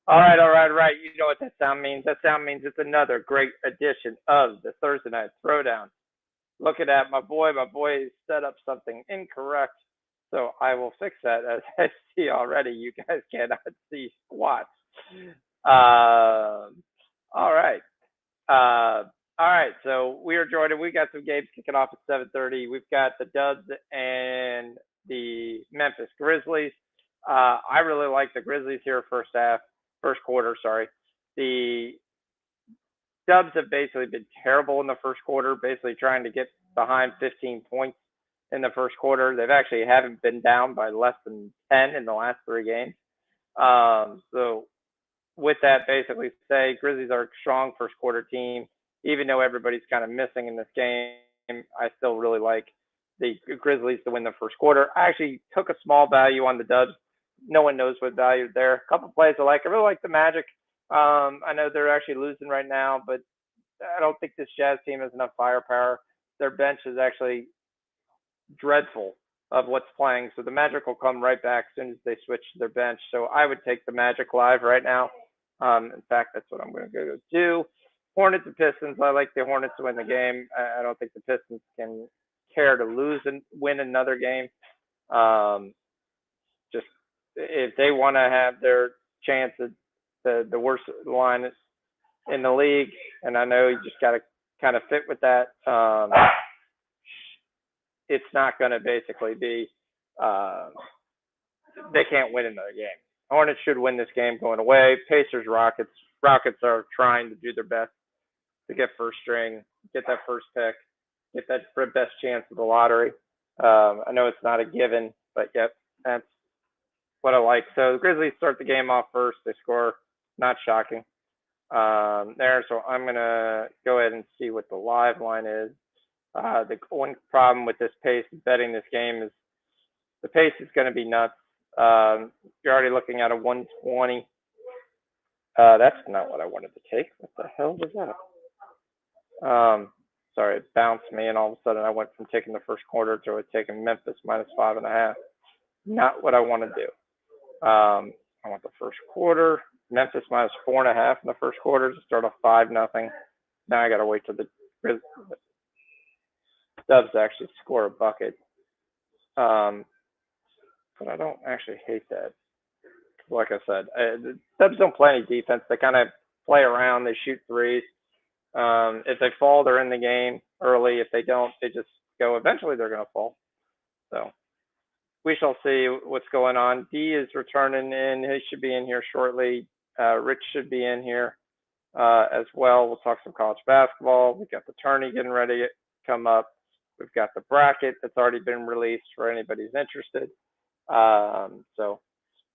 All right, all right. You know what that sound means? That sound means it's another great edition of the Thursday Night Throwdown. Look at that, my boy. My boy set up something incorrect, so I will fix that. As I see already, you guys cannot see squat. All right. All right. So we are joined. We got some games kicking off at 7:30. We've got the Dubs and the Memphis Grizzlies. I really like the Grizzlies here first quarter. Sorry. The Dubs have basically been terrible in the first quarter, basically trying to get behind 15 points in the first quarter. They've actually haven't been down by less than 10 in the last three games. So with that, basically say Grizzlies are a strong first quarter team. Even though everybody's kind of missing in this game, I still really like the Grizzlies to win the first quarter. I actually took a small value on the Dubs. No one knows what value there. A couple plays I like. I really like the Magic. I know they're actually losing right now, but I don't think this Jazz team has enough firepower. Their bench is actually dreadful of what's playing. So the Magic will come right back as soon as they switch to their bench. So I would take the Magic live right now. In fact, that's what I'm going to go do. Hornets and Pistons. I like the Hornets to win the game. I don't think the Pistons can care to lose and win another game. Just if they want to have their chance at the worst line in the league, and I know you just got to kind of fit with that. It's not going to basically be they can't win another game. Hornets should win this game going away. Pacers, Rockets. Rockets are trying to do their best to get first string, get that first pick, get that best chance of the lottery. I know it's not a given, but yep, that's what I like. So the Grizzlies start the game off first. They score, not shocking. There, so I'm gonna go ahead and see what the live line is. The one problem with this pace betting this game is the pace is going to be nuts. You're already looking at a 120. That's not what I wanted to take. What the hell was that? Sorry, it bounced me, and all of a sudden I went from taking the first quarter to taking Memphis minus 5.5. Not what I want to do. I want the first quarter. Memphis minus 4.5 in the first quarter to start off 5-0. Now I got to wait till the Dubs actually score a bucket. But I don't actually hate that. Like I said, the Dubs don't play any defense. They kind of play around. They shoot threes. If they fall, they're in the game early. If they don't, they just go. Eventually, they're going to fall. So we shall see what's going on. D is returning in. He should be in here shortly. Rich should be in here as well. We'll talk some college basketball. We got the tourney getting ready to come up. We've got the bracket that's already been released for anybody who's interested. So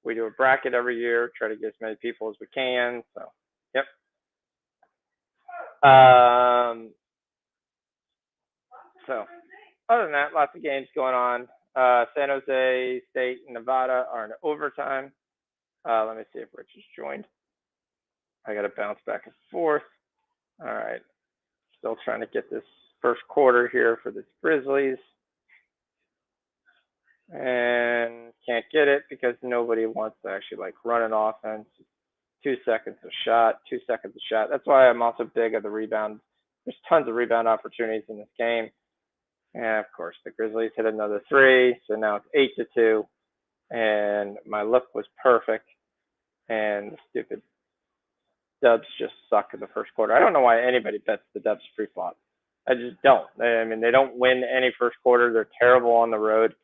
we do a bracket every year, try to get as many people as we can. So, yep. So, other than that, lots of games going on. San Jose State and Nevada are in overtime. Let me see if Rich is joined. I got to bounce back and forth. All right. Still trying to get this first quarter here for the Grizzlies. And can't get it because nobody wants to actually like run an offense. 2 seconds a shot, 2 seconds a shot. That's why I'm also big of the rebound. There's tons of rebound opportunities in this game. And of course, the Grizzlies hit another three. So now it's 8-2. And my look was perfect. And the stupid Dubs just suck in the first quarter. I don't know why anybody bets the Dubs free flop. I just don't. I mean, they don't win any first quarter. They're terrible on the road.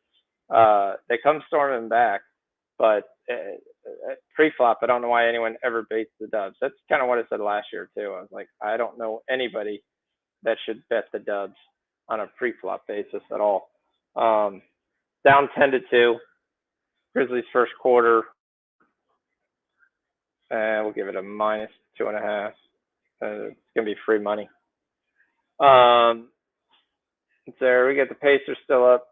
They come storming back, but pre-flop, I don't know why anyone ever baits the Dubs. That's kind of what I said last year too. I was like, I don't know anybody that should bet the Dubs on a pre-flop basis at all. Down 10-2, Grizzlies first quarter, and we'll give it a minus 2.5. It's gonna be free money. There we get the Pacers still up.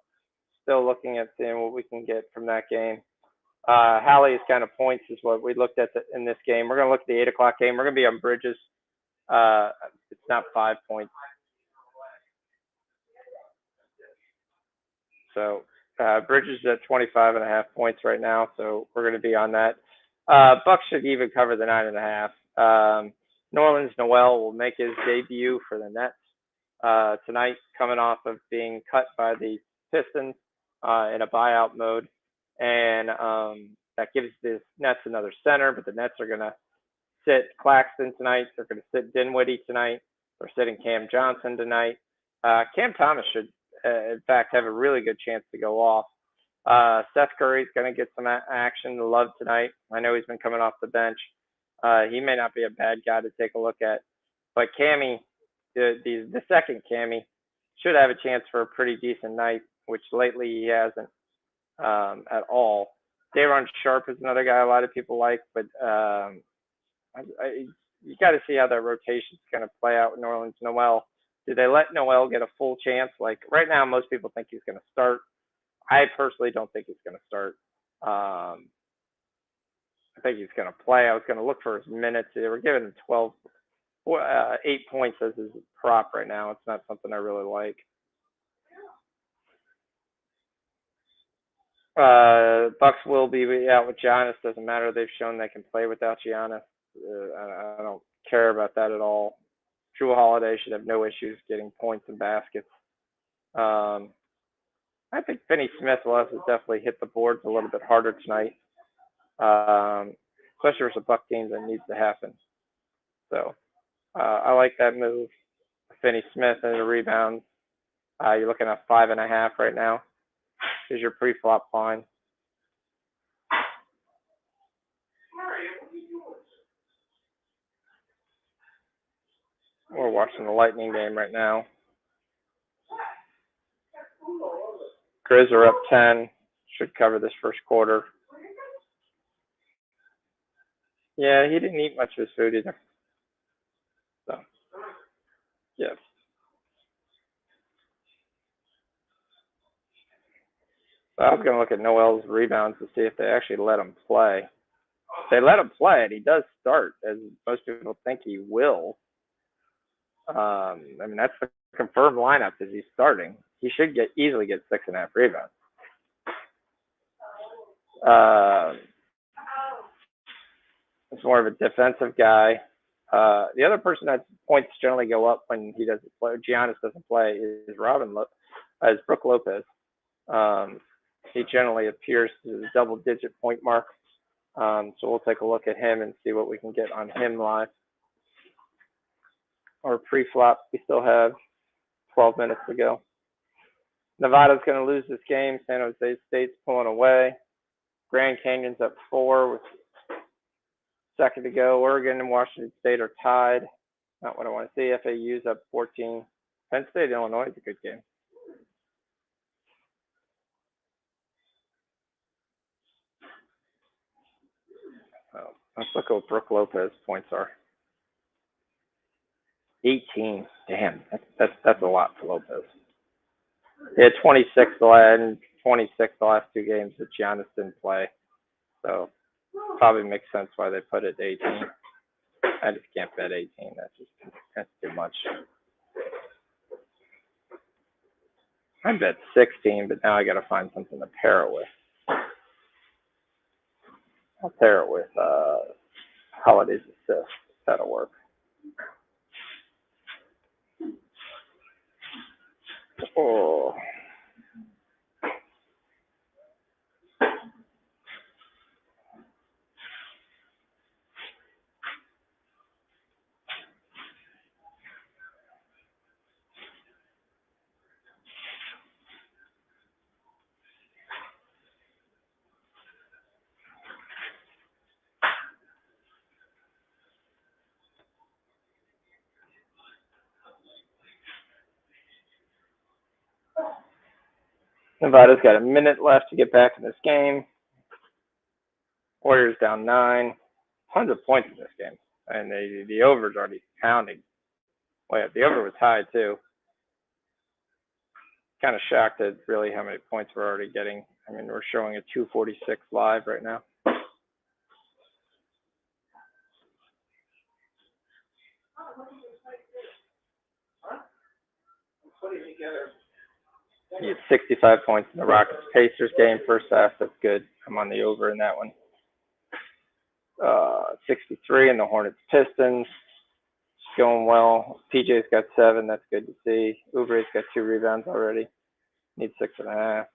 Still looking at seeing what we can get from that game. Hallie's kind of points is what we looked at in this game. We're going to look at the 8 o'clock game. We're going to be on Bridges. It's not 5 points. So Bridges is at 25.5 points right now. So we're going to be on that. Bucks should even cover the 9.5. New Orleans Noel will make his debut for the Nets tonight, coming off of being cut by the Pistons in a buyout mode, and that gives the Nets another center. But the Nets are going to sit Claxton tonight. They're going to sit Dinwiddie tonight. They're sitting Cam Johnson tonight. Cam Thomas should, in fact, have a really good chance to go off. Seth Curry's going to get some action to love tonight. I know he's been coming off the bench. He may not be a bad guy to take a look at, but Cammy, the second Cammy, should have a chance for a pretty decent night, which lately he hasn't at all. Day'Ron Sharp is another guy a lot of people like, but you got to see how that rotation is going to play out with New Orleans Noel. Do they let Noel get a full chance? Like right now, most people think he's going to start. I personally don't think he's going to start. I think he's going to play. I was going to look for his minutes. They were giving him 8 points as his prop right now. It's not something I really like. Bucks will be out with Giannis. Doesn't matter. They've shown they can play without Giannis. I don't care about that at all. Drew Holiday should have no issues getting points and baskets. I think Finney Smith will have to definitely hit the boards a little bit harder tonight, especially versus a Buck team that needs to happen. So I like that move. Finney Smith and the rebounds. You're looking at 5.5 right now. Here's your pre-flop line. We're watching the Lightning game right now. Grizz are up 10. Should cover this first quarter. Yeah, he didn't eat much of his food either. So, yeah. So I was going to look at Noel's rebounds to see if they actually let him play. If they let him play, and he does start, as most people think he will. I mean, that's the confirmed lineup is he's starting. He should easily get 6.5 rebounds. He's more of a defensive guy. The other person that points generally go up when he doesn't play, Giannis doesn't play, is Brook Lopez. He generally appears to the double-digit point mark. So we'll take a look at him and see what we can get on him live. Or pre-flop, we still have 12 minutes to go. Nevada's going to lose this game. San Jose State's pulling away. Grand Canyon's up 4 with a second to go. Oregon and Washington State are tied. Not what I want to see. FAU's up 14. Penn State, Illinois is a good game. Let's look at what Brook Lopez points are. 18. Damn, that's a lot for Lopez. He had 26 the last 2 games that Giannis didn't play. So probably makes sense why they put it 18. I just can't bet 18. That's too much. I bet 16, but now I got to find something to pair it with. I'll pair it with Holiday's assist. That'll work. Oh. Nevada's got a minute left to get back in this game. Warriors down 9. Tons of points in this game. And the over's already pounding. Wait, the over was high too. Kind of shocked at really how many points we're already getting. I mean, we're showing a 246 live right now. He had 65 points in the Rockets-Pacers game first half. That's good. I'm on the over in that one. 63 in the Hornets Pistons. It's going well. PJ's got 7. That's good to see. Oubre's got 2 rebounds already. Needs 6.5.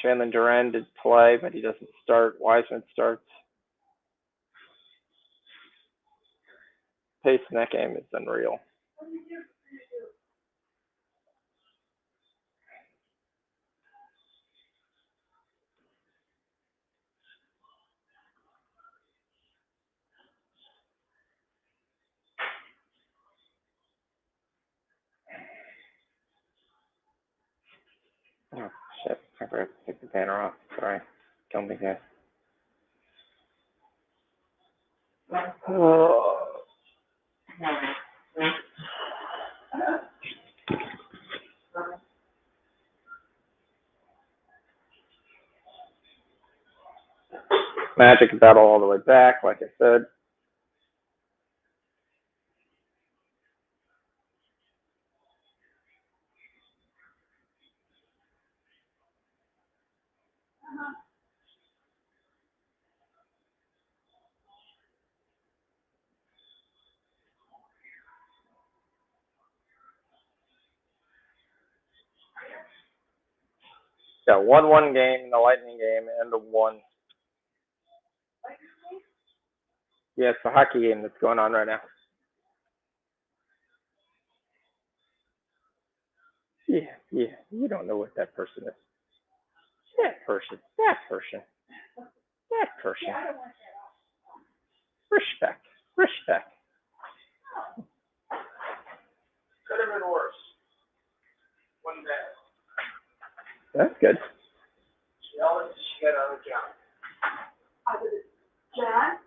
Jalen Duren did play, but he doesn't start. Wiseman starts. Pace in that game is unreal. Oh, shit. I forgot to take the banner off. Sorry. Kill me, guys. Oh. Magic battle all the way back, like I said. Got 1-1 game in the Lightning game and a 1. Yeah, it's a hockey game that's going on right now. Yeah. You don't know what that person is. That person. Respect. Could have been worse. One bad. That's good. She got on the job. John?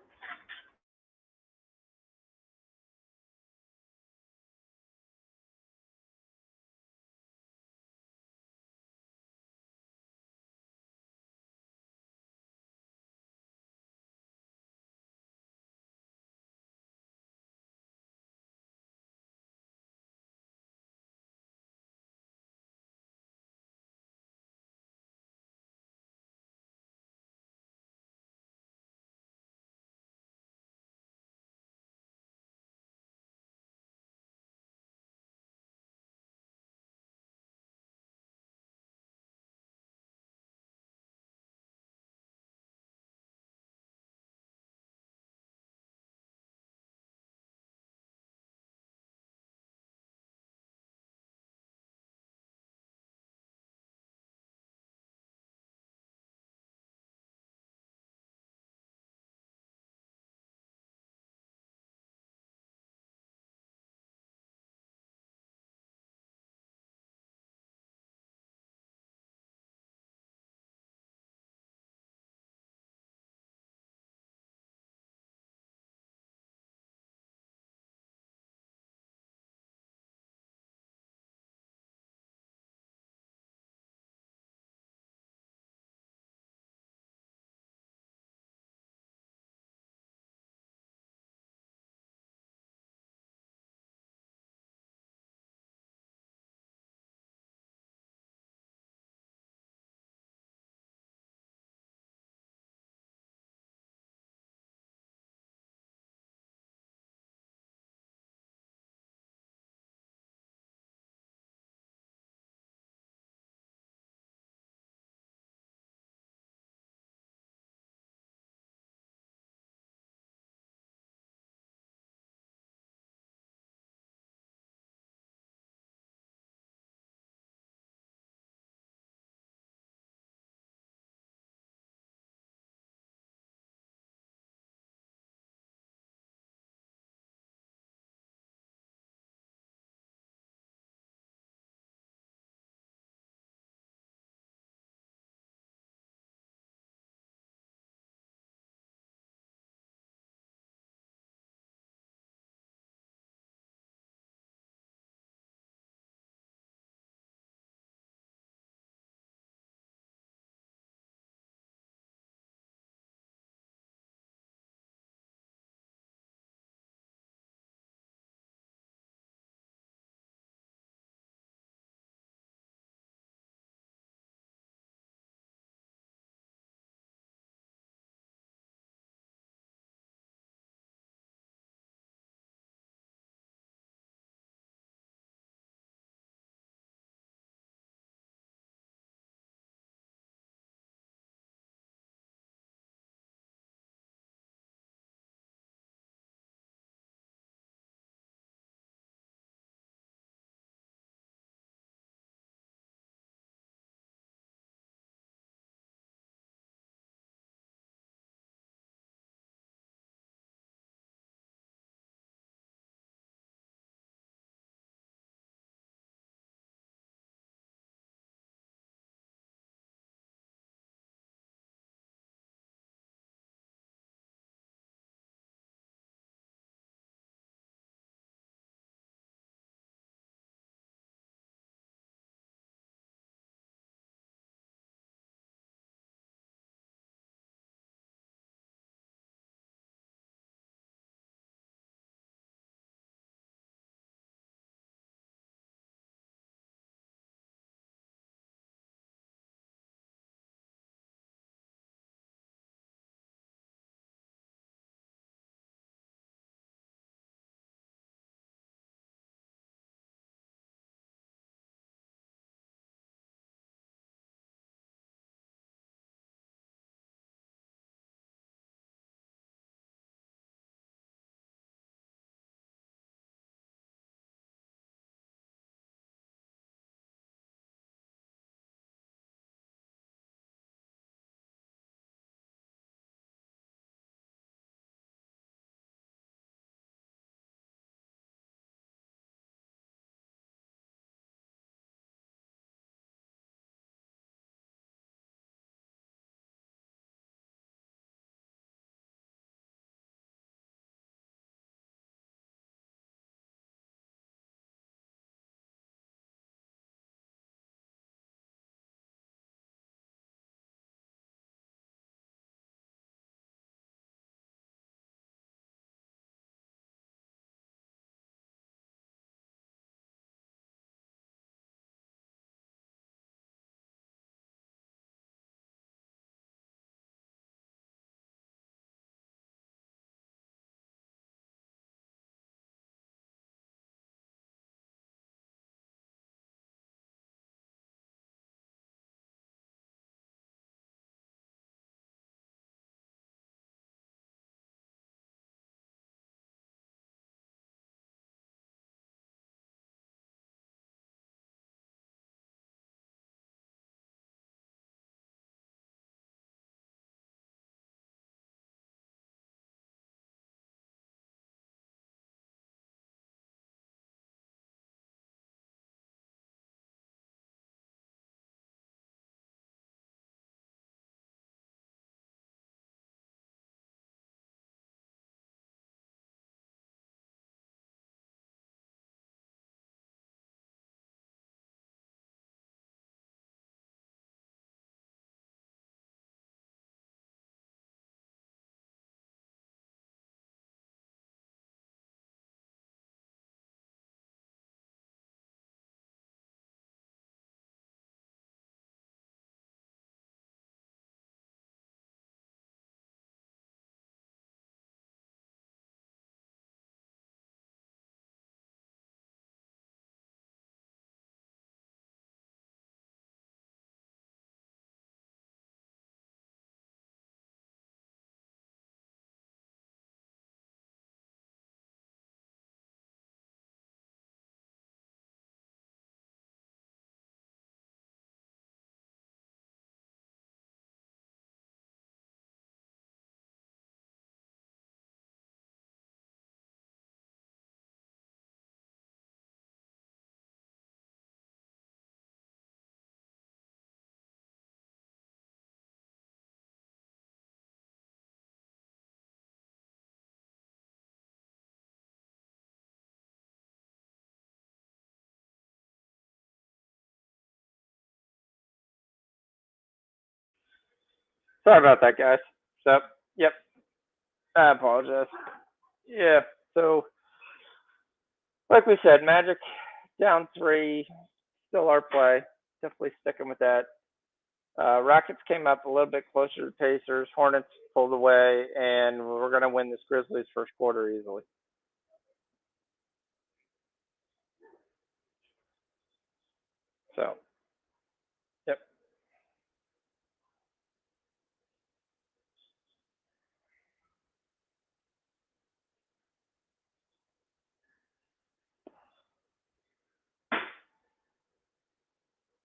Sorry about that, guys. So, yep, I apologize. Yeah, so like we said, Magic down three, still our play. Definitely sticking with that. Rockets came up a little bit closer to Pacers. Hornets pulled away, and we're going to win this Grizzlies first quarter easily. So, yep.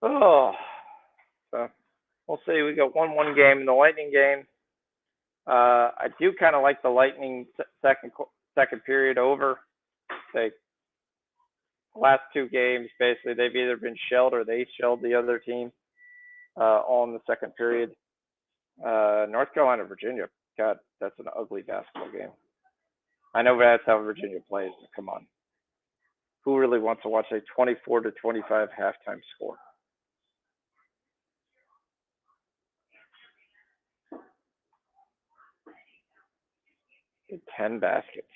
Oh, so we'll see. We got 1-1 game in the Lightning game. I do kind of like the Lightning second period over. They last two games basically they've either been shelled or they shelled the other team all in the second period. North Carolina, Virginia. God, that's an ugly basketball game. I know that's how Virginia plays, but come on. Who really wants to watch a 24-25 halftime score? 10 baskets.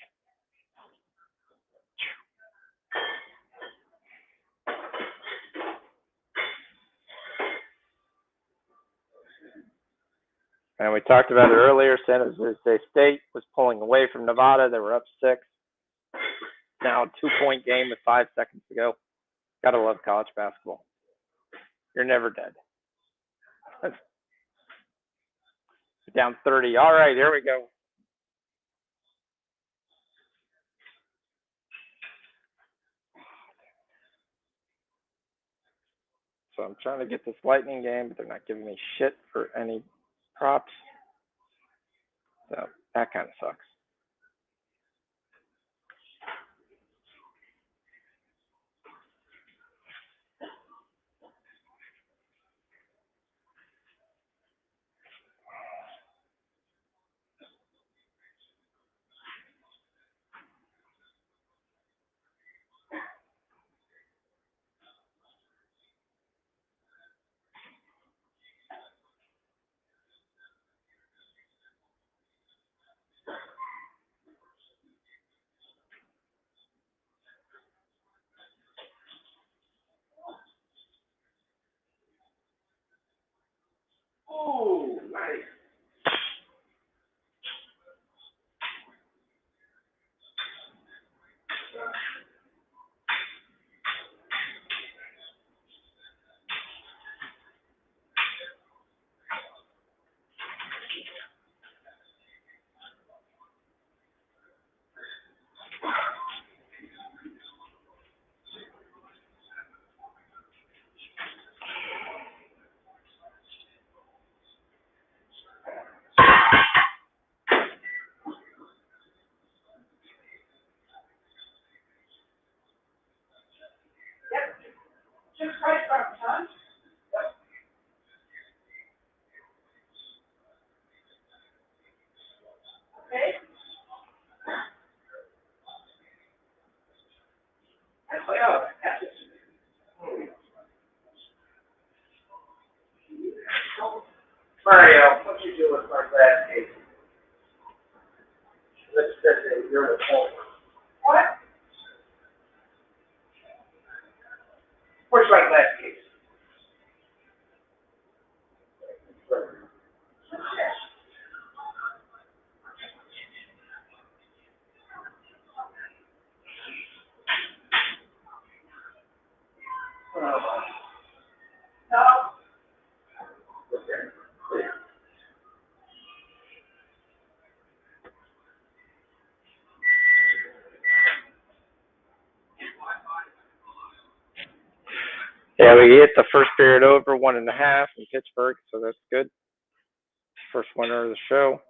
And we talked about it earlier. San Jose State was pulling away from Nevada. They were up 6. Now a 2-point game with 5 seconds to go. Gotta love college basketball. You're never dead. Down 30. All right, here we go. So I'm trying to get this Lightning game, but they're not giving me shit for any props. So that kind of sucks. Oh, nice. Just right from son. Okay. Oh, Mario, what you do with our glass case? Let's just say you're the phone. What? Where's my glass case? No. Yeah, we hit the first period over 1.5 in Pittsburgh, so that's good. First winner of the show.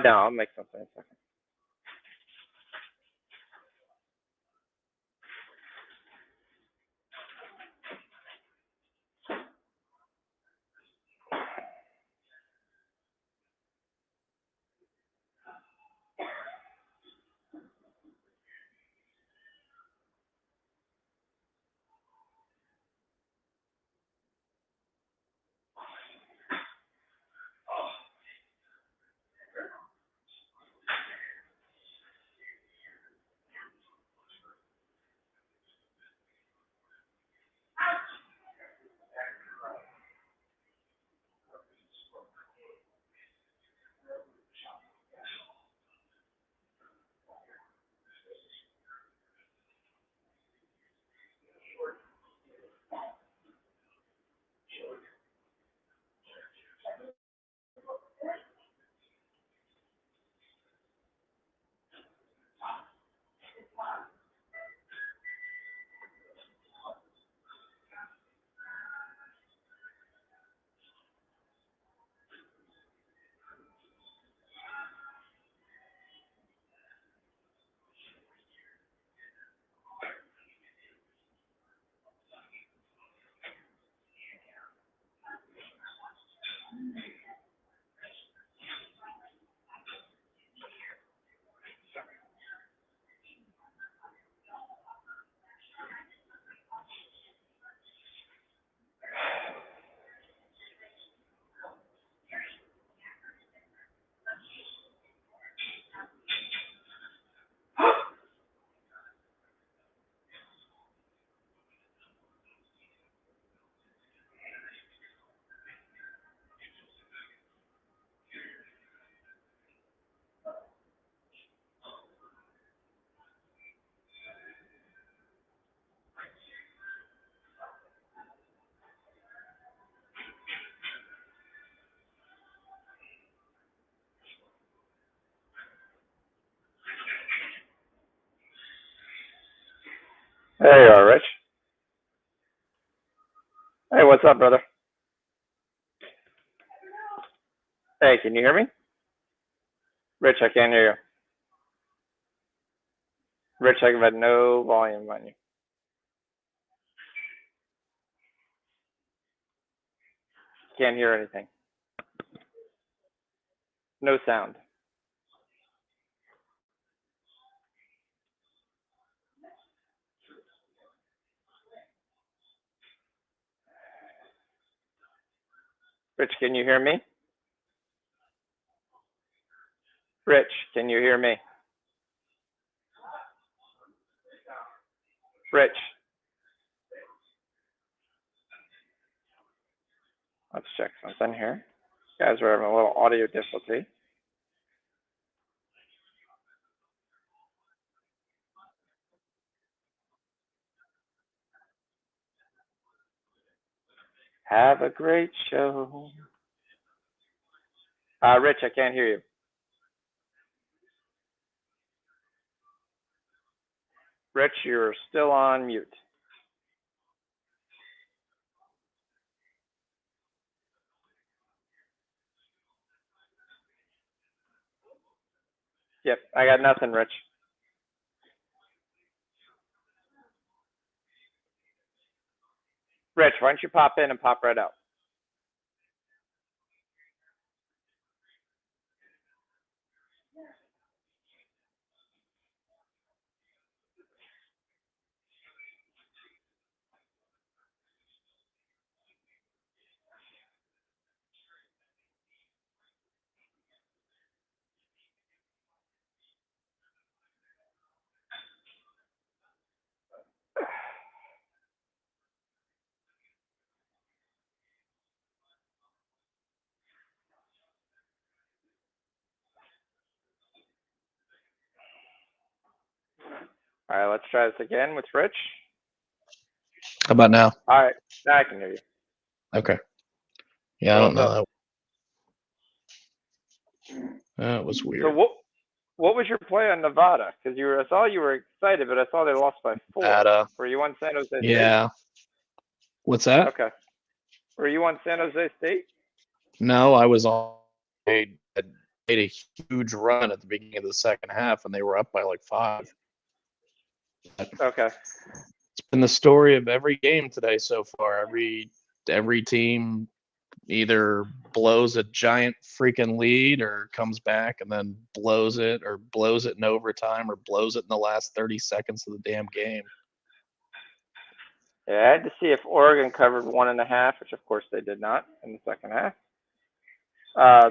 No, I'll make something in a second. There you are, Rich. Hey, what's up, brother? Hey, can you hear me? Rich, I can't hear you. Rich, I've had no volume on you. Can't hear anything. No sound. Rich, can you hear me? Rich, can you hear me? Rich. Let's check something here. Guys are having a little audio difficulty. Have a great show. Rich, I can't hear you. Rich, you're still on mute. Yep, I got nothing, Rich. Rich, why don't you pop in and pop right out? All right, let's try this again with Rich. How about now? All right, now I can hear you. Okay. Yeah, I don't know. That was weird. So what was your play on Nevada? Because I saw you were excited, but I saw they lost by 4. Nevada. Were you on San Jose State? Yeah. What's that? Okay. Were you on San Jose State? No, I was on. They made a huge run at the beginning of the second half, and they were up by like 5. Okay. It's been the story of every game today so far. Every team either blows a giant freaking lead or comes back and then blows it in overtime or blows it in the last 30 seconds of the damn game. Yeah, I had to see if Oregon covered 1.5, which of course they did not in the second half.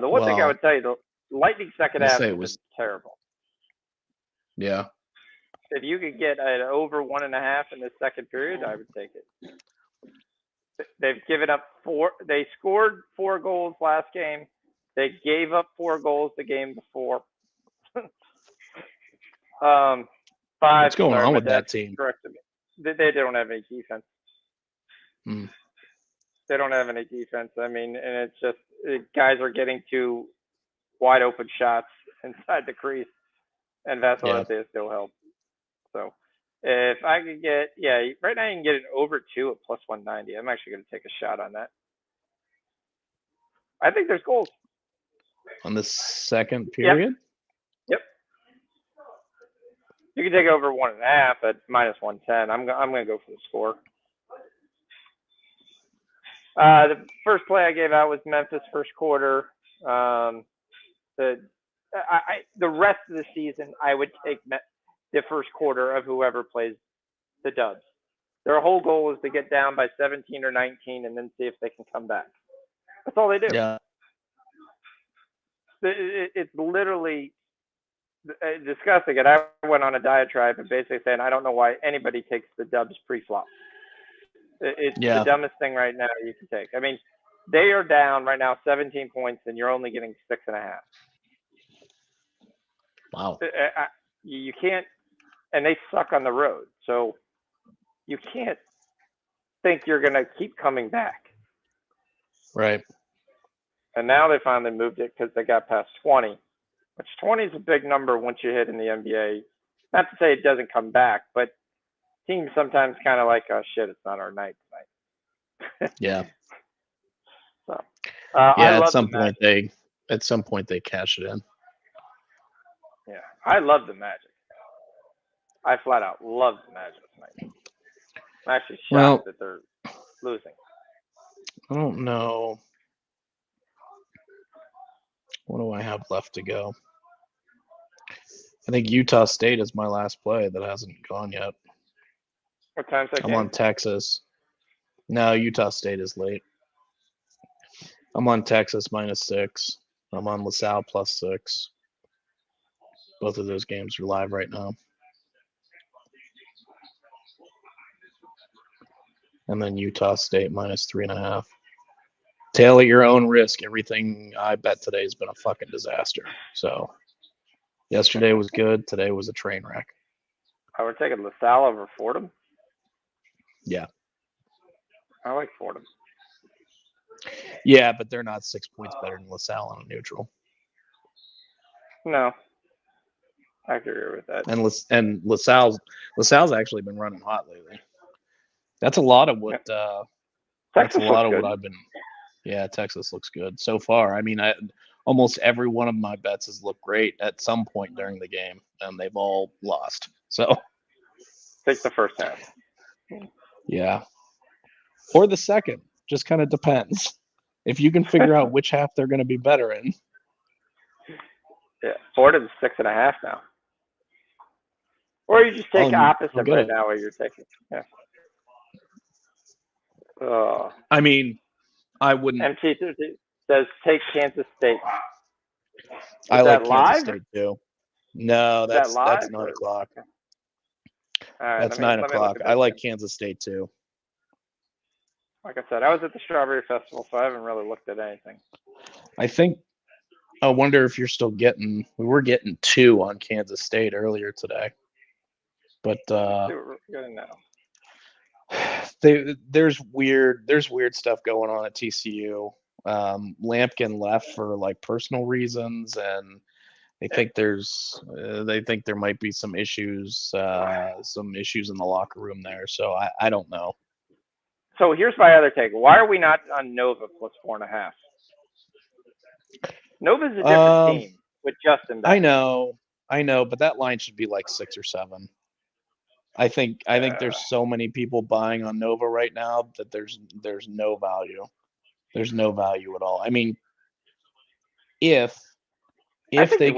The one thing I would tell you, the Lightning second half was terrible. Yeah. If you could get an over 1.5 in the second period, I would take it. They've given up 4. They scored 4 goals last game. They gave up 4 goals the game before. 5. What's going on with that team? Corrected me. They don't have any defense. They don't have any defense. I mean, and it's just guys are getting to wide open shots inside the crease, and Vasilevsky still helps. So if I could get, right now you can get an over 2 at plus 190. I'm actually going to take a shot on that. I think there's goals on the second period. Yep. You can take over 1.5 at minus 110. I'm going to go for the score. The first play I gave out was Memphis first quarter. The rest of the season, I would take the first quarter of whoever plays the Dubs. Their whole goal is to get down by 17 or 19 and then see if they can come back. That's all they do. Yeah. It's literally disgusting. And I went on a diatribe and basically saying, I don't know why anybody takes the Dubs pre-flop. It's the dumbest thing right now you can take. I mean, they are down right now 17 points, and you're only getting 6.5. Wow. You can't, and they suck on the road. So you can't think you're going to keep coming back. Right. And now they finally moved it because they got past 20, which 20 is a big number once you hit in the NBA. Not to say it doesn't come back, but teams sometimes kind of like, oh shit, it's not our night tonight. Yeah. So, I Yeah, love the Magic. at some point they cash it in. Yeah, I love the Magic. I flat out love the Magic tonight. I'm actually shocked Well, that they're losing. I don't know. What do I have left to go? I think Utah State is my last play that hasn't gone yet. What time's that I'm game? on Texas. No, Utah State is late. I'm on Texas -6. I'm on LaSalle +6. Both of those games are live right now. And then Utah State -3.5. Tail at your own risk. Everything I bet today has been a fucking disaster. So yesterday was good. Today was a train wreck. I would take a LaSalle over Fordham. Yeah. I like Fordham. Yeah, but they're not 6 points better than LaSalle on a neutral. No, I agree with that. And LaSalle's actually been running hot lately. That's a lot of what Texas looks good. I've been. Yeah, Texas looks good so far. I mean, almost every one of my bets has looked great at some point during the game, and they've all lost. So Take the first half. yeah, or the second, just kind of depends. If you can figure out which half they're going to be better in. Yeah, Fordham's 6.5 now. Or you just take opposite get right it. now. What you're taking. Yeah. I mean, I wouldn't. MT says take Kansas State. I like Kansas live? State too. No, that's 9 o'clock. Okay. All right, That's let me 9 o'clock. I like Kansas State too. Like I said, I was at the Strawberry Festival, so I haven't really looked at anything. I wonder if you're still getting. We were getting 2 on Kansas State earlier today, but We're getting now. there's weird stuff going on at TCU. Lampkin left for like personal reasons, and they think there might be some issues in the locker room there. So I don't know. So here's my other take. Why are we not on Nova +4.5? Nova's a different team with Justin back. I know, but that line should be like 6 or 7. I think there's so many people buying on Nova right now that there's no value. There's no value at all. I mean, if they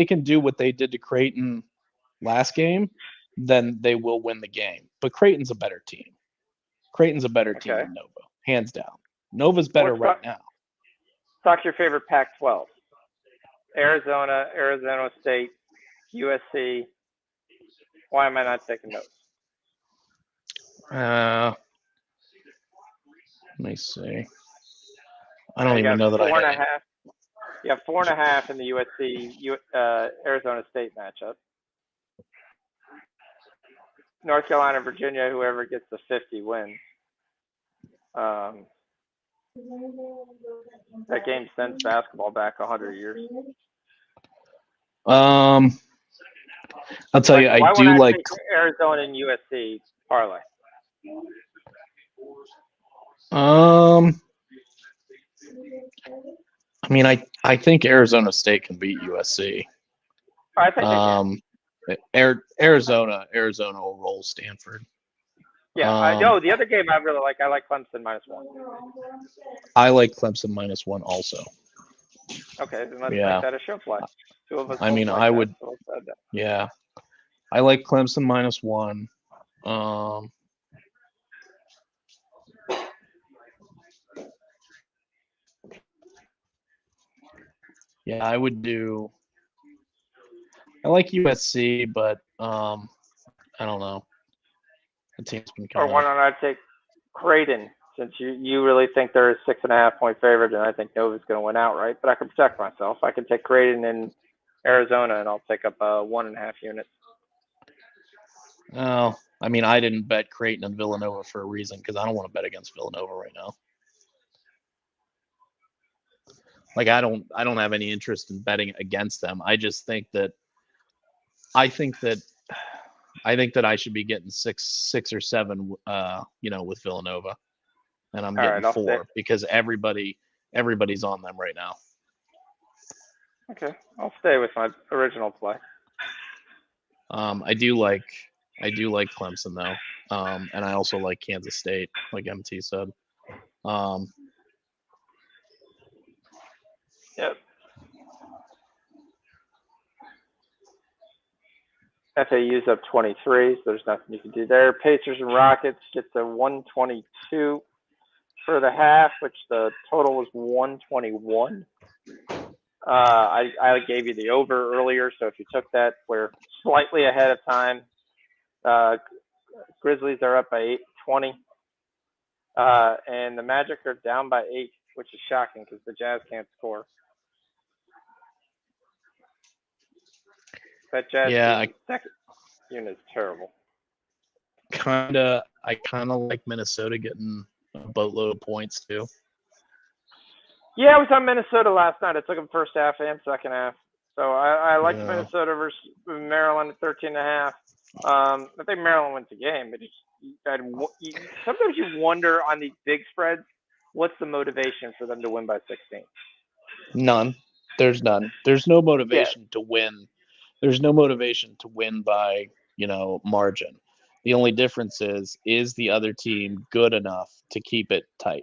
can do what they did to Creighton last game, then they will win the game. But Creighton's a better team. Creighton's a better team than Nova, hands down. Nova's better right now. Talk your favorite Pac-12. Arizona, Arizona State, USC. Why am I not taking those? Let me see. I don't even know that I have. You have 4.5 in the USC Arizona State matchup. North Carolina, Virginia, whoever gets the 50 wins. That game sends basketball back 100 years. I'll tell you, I do like Arizona and USC parlay. I mean, I think Arizona State can beat USC. I think Arizona will roll Stanford. Yeah, I know. The other game I really like, I like Clemson -1. I like Clemson -1 also. Okay, then let's make that a show play. 2 of us. I mean, I would. Yeah, I like Clemson -1. Yeah, I would do. I like USC, but I don't know. The team's been kind of. Or why don't I take Creighton, since you really think they're a 6.5-point favorite, and I think Nova's going to win outright. But I can protect myself. I can take Creighton in Arizona, and I'll take up 1.5 units. Oh, I mean, I didn't bet Creighton and Villanova for a reason because I don't want to bet against Villanova right now. Like I don't have any interest in betting against them. I just think that I think that I should be getting six or seven, with Villanova, and I'm All getting right, I'll stay. 4 because everybody's on them right now. Okay, I'll stay with my original play. I do like Clemson though, and I also like Kansas State, like MT said. Yep. FAU's up 23, so there's nothing you can do there. Pacers and Rockets get to 122 for the half, which the total was 121. I gave you the over earlier, so if you took that, we're slightly ahead of time. Grizzlies are up by 20, and the Magic are down by 8, which is shocking because the Jazz can't score. That Jazz second unit is terrible. I kind of like Minnesota getting a boatload of points too. Yeah, I was on Minnesota last night. I took them first half and second half. So I like Minnesota versus Maryland at 13.5. I think Maryland wins the game, but sometimes you wonder on these big spreads, what's the motivation for them to win by 16? None. There's none. There's no motivation to win. There's no motivation to win by, margin. The only difference is the other team good enough to keep it tight?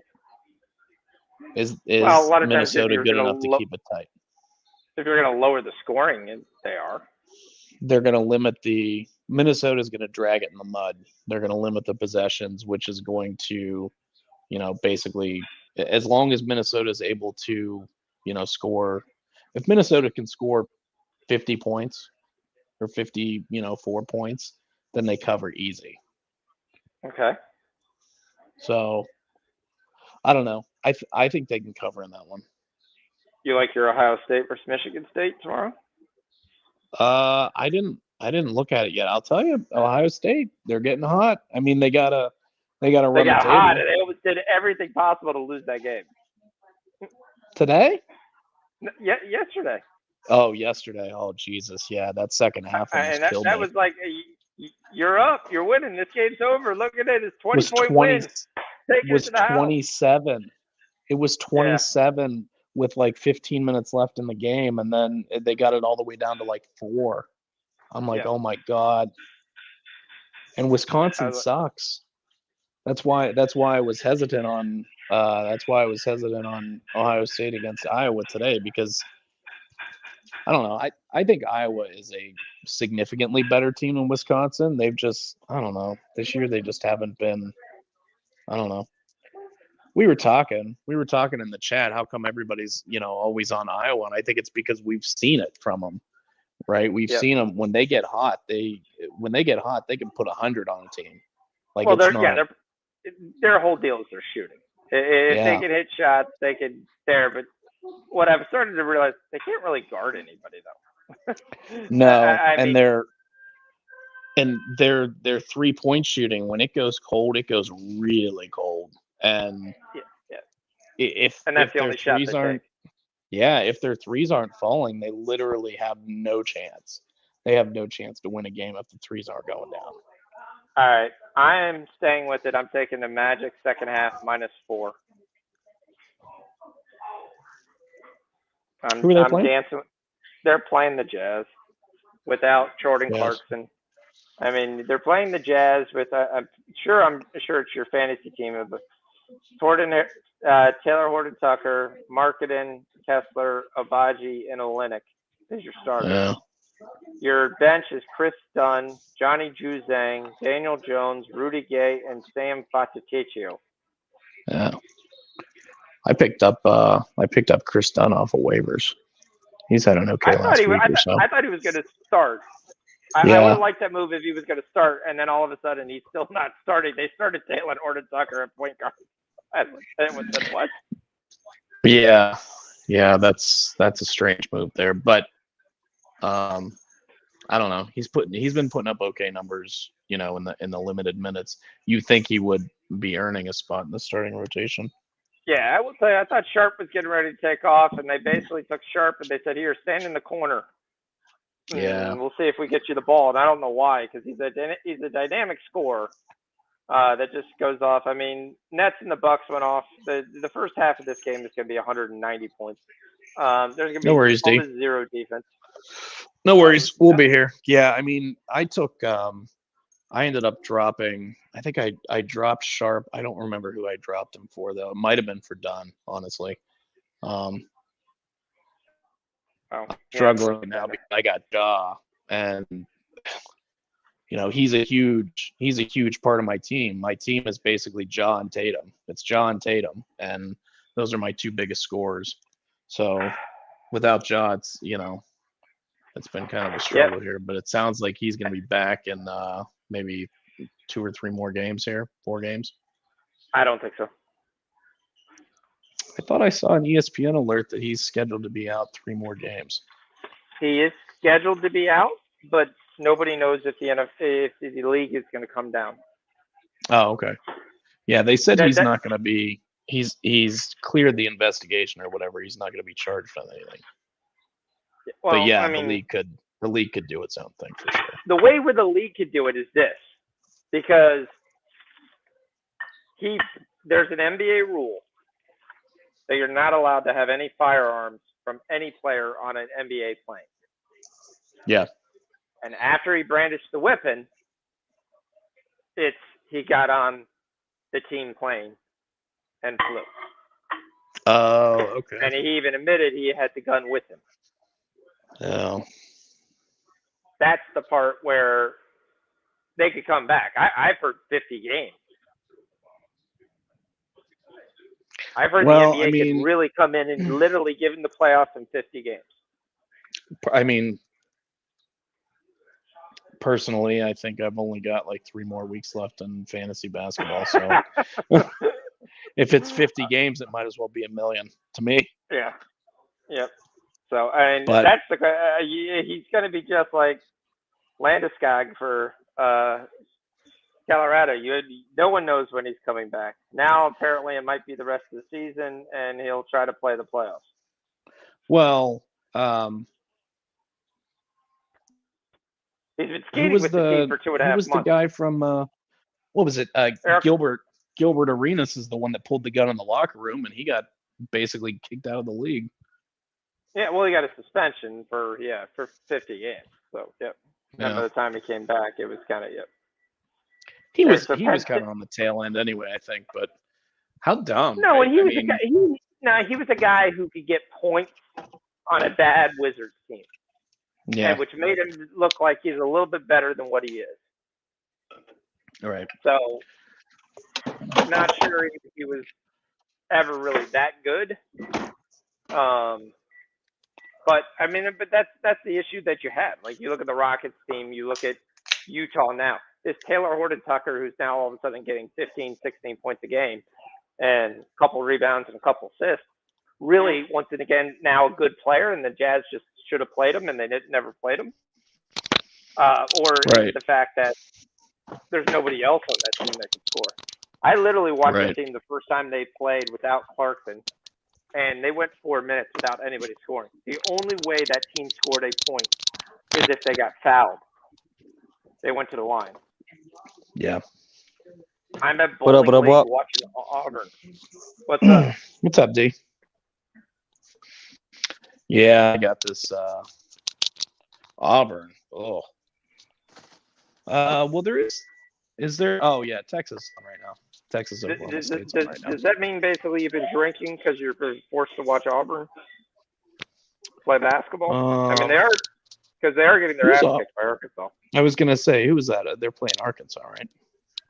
Is well, a lot of Minnesota good enough to keep it tight? If you're going to lower the scoring, they are. They're going to limit Minnesota's going to drag it in the mud. They're going to limit the possessions, which is going to, basically, as long as Minnesota is able to, score. If Minnesota can score 50 points or 54 points, then they cover easy. Okay. So I don't know. I think they can cover in that one. You like your Ohio State versus Michigan State tomorrow? I didn't look at it yet. I'll tell you, Ohio State, they're getting hot. I mean, they gotta run the table. They got hot, and they almost did everything possible to lose that game. Today? Yesterday. Oh, yesterday. Oh, Jesus. Yeah, that second half almost killed me. That was like, you're up. You're winning. This game's over. Look at it. It's 20-point win. It was 27. It was 27 with like 15 minutes left in the game, and then they got it all the way down to like 4. I'm like, oh my God. And Wisconsin sucks. That's why I was hesitant on Ohio State against Iowa today, because I don't know. I think Iowa is a significantly better team than Wisconsin. They've just, I don't know. This year they just haven't been, I don't know. We were talking in the chat, how come everybody's, always on Iowa? And I think it's because we've seen it from them, right? We've seen them when they get hot. They can put 100 on a team. Like, well, their whole deal is their shooting. If they can hit shots, they can there. But what I've started to realize, they can't really guard anybody though. No, their 3-point shooting, when it goes cold, it goes really cold. And if the only shot they take. Yeah, if their threes aren't falling, they literally have no chance. They have no chance to win a game if the threes aren't going down. All right, I am staying with it. I'm taking the Magic second half -4. Who are they playing? Dancing. They're playing the Jazz without Jordan Clarkson. I mean, they're playing the Jazz with. I'm sure it's your fantasy team of Taylor Horton-Tucker, Markkanen, Kessler, Abaji, and Olynyk is your starter. Yeah. Your bench is Chris Dunn, Johnny Juzang, Daniel Jones, Rudy Gay, and Sam Fatichio. Yeah. I picked up Chris Dunn off of waivers. He's had an okay last week or so. I thought he was going to start. I would have liked that move if he was going to start, and then all of a sudden he's still not starting. They started Taylor Horton-Tucker at point guard. What? Yeah, that's a strange move there, but I don't know. He's been putting up okay numbers, in the limited minutes. You think he would be earning a spot in the starting rotation? Yeah, I will tell you. I thought Sharp was getting ready to take off, and they basically took Sharp and they said, "Here, stand in the corner." Yeah. We'll see if we get you the ball. And I don't know why, because he's a dynamic scorer that just goes off. I mean, Nets and the Bucks went off. The first half of this game is going to be 190 points. There's going to No be worries, D. almost zero defense. No worries. We'll be here. Yeah, I mean, I ended up dropping. I think I dropped Sharp. I don't remember who I dropped him for though. It might have been for Dunn, honestly. Um, Oh, I'm yeah. struggling now because I got Jaw, and he's a huge part of my team. My team is basically Jaw and Tatum. It's Jaw and Tatum, and those are my two biggest scorers. So without Jaw, it's been kind of a struggle here. But it sounds like he's going to be back in maybe 2 or 3 more games here, 4 games. I don't think so. I thought I saw an ESPN alert that he's scheduled to be out 3 more games. He is scheduled to be out, but nobody knows if the league is going to come down. Oh, okay. Yeah, they said he's not going to be. He's cleared the investigation or whatever. He's not going to be charged on anything. Well, but yeah, I mean, the league could do its own thing for sure. The way where the league could do it is this, because there's an NBA rule that you're not allowed to have any firearms from any player on an NBA plane. Yeah. And after he brandished the weapon, he got on the team plane and flew. Oh, okay. And he even admitted he had the gun with him. Oh. That's the part where they could come back. I've heard 50 games. I've heard the NBA could really come in and literally give them the playoffs in 50 games. I mean, personally, I think I've only got like 3 more weeks left in fantasy basketball. So if it's 50 games, it might as well be a million to me. Yeah. Yep. So, and that's he's going to be just like Landeskog for Colorado. No one knows when he's coming back. Now, apparently, it might be the rest of the season, and he'll try to play the playoffs. Well, he's been skating with the team for 2.5 months. Who was the guy from what was it? Gilbert Arenas is the one that pulled the gun in the locker room, and he got basically kicked out of the league. Yeah, well, he got a suspension for 50 games. So, yep. And by the time he came back, it was kind of He was kind of on the tail end anyway, I think. But how dumb? No, and he was a guy who could get points on a bad Wizards team. Yeah. And which made him look like he's a little bit better than what he is. All right. So, not sure if he was ever really that good. But I mean, that's the issue that you have. Like, you look at the Rockets team, you look at Utah now. This Taylor Horton-Tucker, who's now all of a sudden getting 15, 16 points a game and a couple rebounds and a couple assists, really, once and again, now a good player, and the Jazz just should have played him, and they never played him. The fact that there's nobody else on that team that can score. I literally watched that team the first time they played without Clarkson, and they went 4 minutes without anybody scoring. The only way that team scored a point is if they got fouled. They went to the line. Yeah. I'm at Bowling League watching Auburn. What's up? What's up, D? Yeah, I got this Auburn. Oh. Well, is there? Oh, yeah, Texas on right now. Texas Oklahoma State's on right now. Does that mean basically you've been drinking because you're forced to watch Auburn play basketball? I mean, they are getting their ass kicked by Arkansas. I was gonna say, who was that? They're playing Arkansas, right?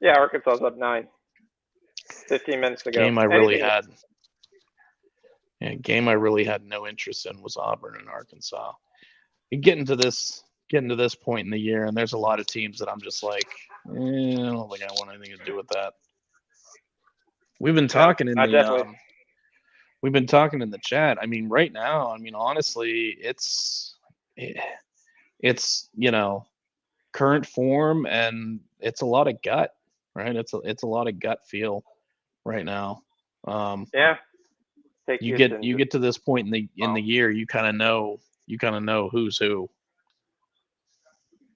Yeah, Arkansas's up 9. 15 minutes ago. Game I really had no interest in was Auburn and Arkansas. You getting to this point in the year, and there's a lot of teams that I'm just like, I don't think I want anything to do with that. We've been talking in the chat. I mean, right now, I mean, honestly, it's current form, and it's a lot of gut, right? It's a lot of gut feel right now. Yeah. You get to this point in the year, you kind of know who's who.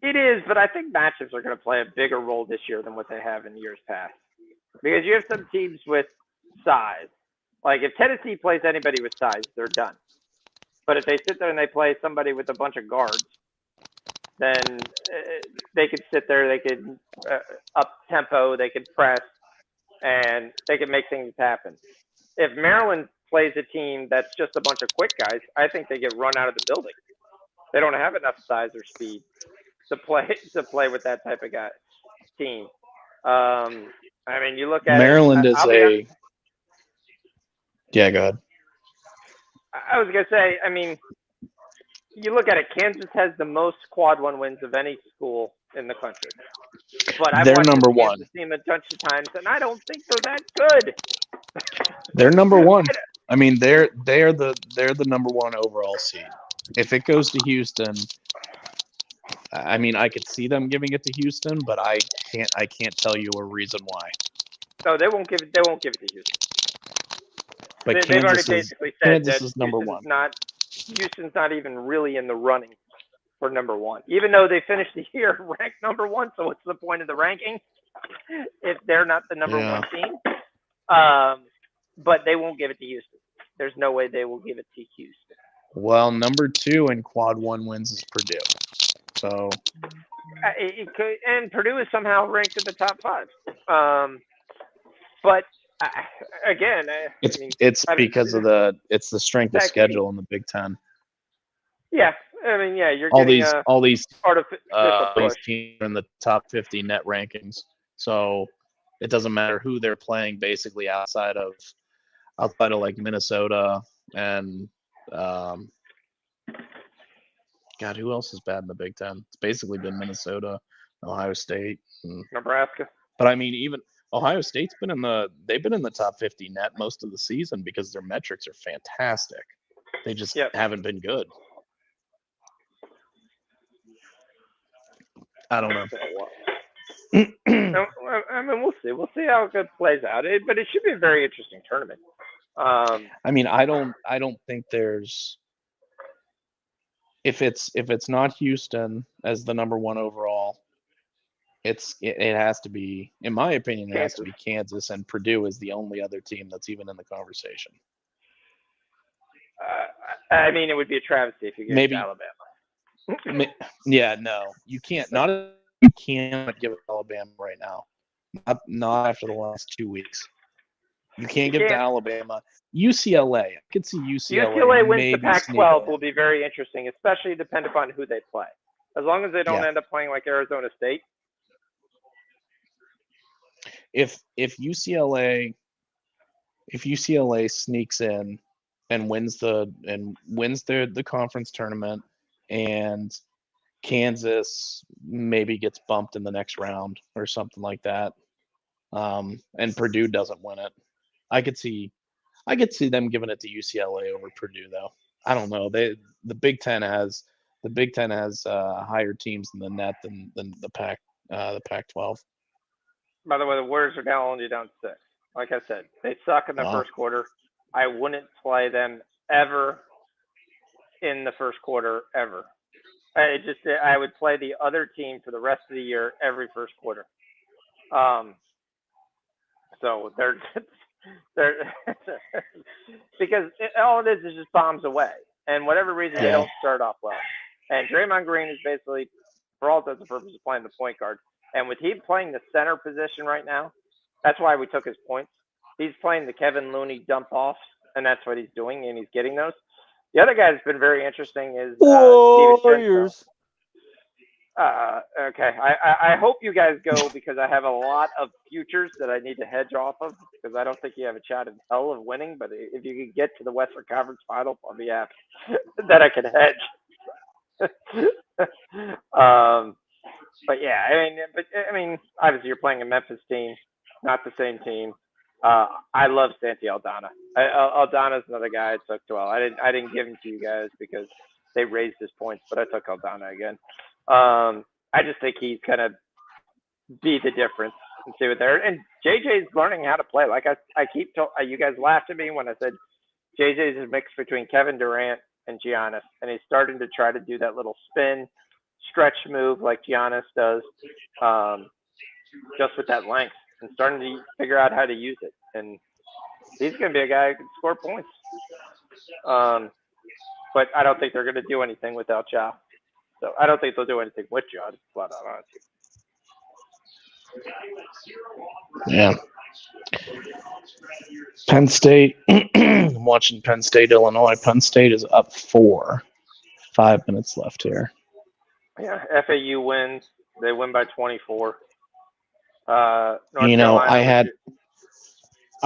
It is, but I think matchups are going to play a bigger role this year than what they have in years past. Because you have some teams with size. Like if Tennessee plays anybody with size, they're done. But if they sit there and they play somebody with a bunch of guards, then they could sit there, they could up tempo, they could press, and they could make things happen. If Maryland plays a team that's just a bunch of quick guys, I think they get run out of the building. They don't have enough size or speed to play with that type of guy team. I mean, you look at it. Maryland is I'll be honest. Yeah, go ahead. I was gonna say. I mean, you look at it. Kansas has the most quad one wins of any school in the country. But I've They're watched number this one. Kansas team a bunch of times, and I don't think they're that good. They're number one. I mean, they're the number one overall seed. If it goes to Houston, I mean, I could see them giving it to Houston, but I can't tell you a reason why. No, they won't give it. They won't give it to Houston. But They've already basically said Kansas that is number one. Houston's not even really in the running for number one, even though they finished the year ranked number one. So what's the point of the ranking if they're not the number one team? But they won't give it to Houston. There's no way they will give it to Houston. Well, number two in quad one wins is Purdue. So it could, and Purdue is somehow ranked in the top five. But again, it's because of it's the strength of schedule in the Big Ten. Yeah, I mean, yeah, you're all getting these artificial teams are in the top 50 net rankings, so it doesn't matter who they're playing. Basically, outside of like Minnesota and God, who else is bad in the Big Ten? It's basically been Minnesota, Ohio State, and Nebraska. But I mean, even Ohio State's been they've been in the top 50 net most of the season because their metrics are fantastic. They just haven't been good. I don't know. I mean, we'll see. We'll see how it plays out. But it should be a very interesting tournament. I mean, I don't think there's if it's not Houston as the number one overall, it has to be, in my opinion, it has to be Kansas, and Purdue is the only other team that's even in the conversation. I mean, it would be a travesty if you gave it to Alabama. Yeah, no, you can't. You can't give it to Alabama right now. Not after the last 2 weeks. You can't give it to Alabama. UCLA, I could see UCLA. UCLA wins the Pac-12 will be very interesting, especially depending upon who they play. As long as they don't end up playing like Arizona State. If UCLA sneaks in and wins the conference tournament, and Kansas maybe gets bumped in the next round or something like that, and Purdue doesn't win it, I could see them giving it to UCLA over Purdue, though. I don't know. The Big Ten has higher teams in the net than the Pac-12. By the way, the Warriors are now only down 6. Like I said, they suck in the first quarter. I wouldn't play them ever in the first quarter ever. I would play the other team for the rest of the year every first quarter. So they're because all it is just bombs away, and whatever reason they don't start off well. And Draymond Green is basically, for all intents and purposes, playing the point guard. And with him playing the center position right now, that's why we took his points. He's playing the Kevin Looney dump offs, and that's what he's doing, and he's getting those. The other guy that's been very interesting is Warriors. Okay, I hope you guys go because I have a lot of futures that I need to hedge off of because I don't think you have a shot in hell of winning. But if you could get to the Western Conference Finals, I'll be happy that I can hedge. But yeah, I mean, obviously you're playing a Memphis team, not the same team. I love Santi Aldana. Aldana's another guy I took 12. I didn't give him to you guys because they raised his points, but I took Aldana again. I just think he's gonna be the difference and see what there. And JJ's learning how to play. Like I keep you guys laughed at me when I said JJ's a mix between Kevin Durant and Giannis, and he's starting to try to do that little spin stretch move like Giannis does, just with that length and starting to figure out how to use it. And he's going to be a guy who can score points. But I don't think they're going to do anything without Ja. So I don't think they'll do anything with Ja. Flat out honest. Yeah. Penn State. I'm watching Penn State, Illinois. Penn State is up 4. 5 minutes left here. Yeah, FAU wins. They win by 24. North Carolina. I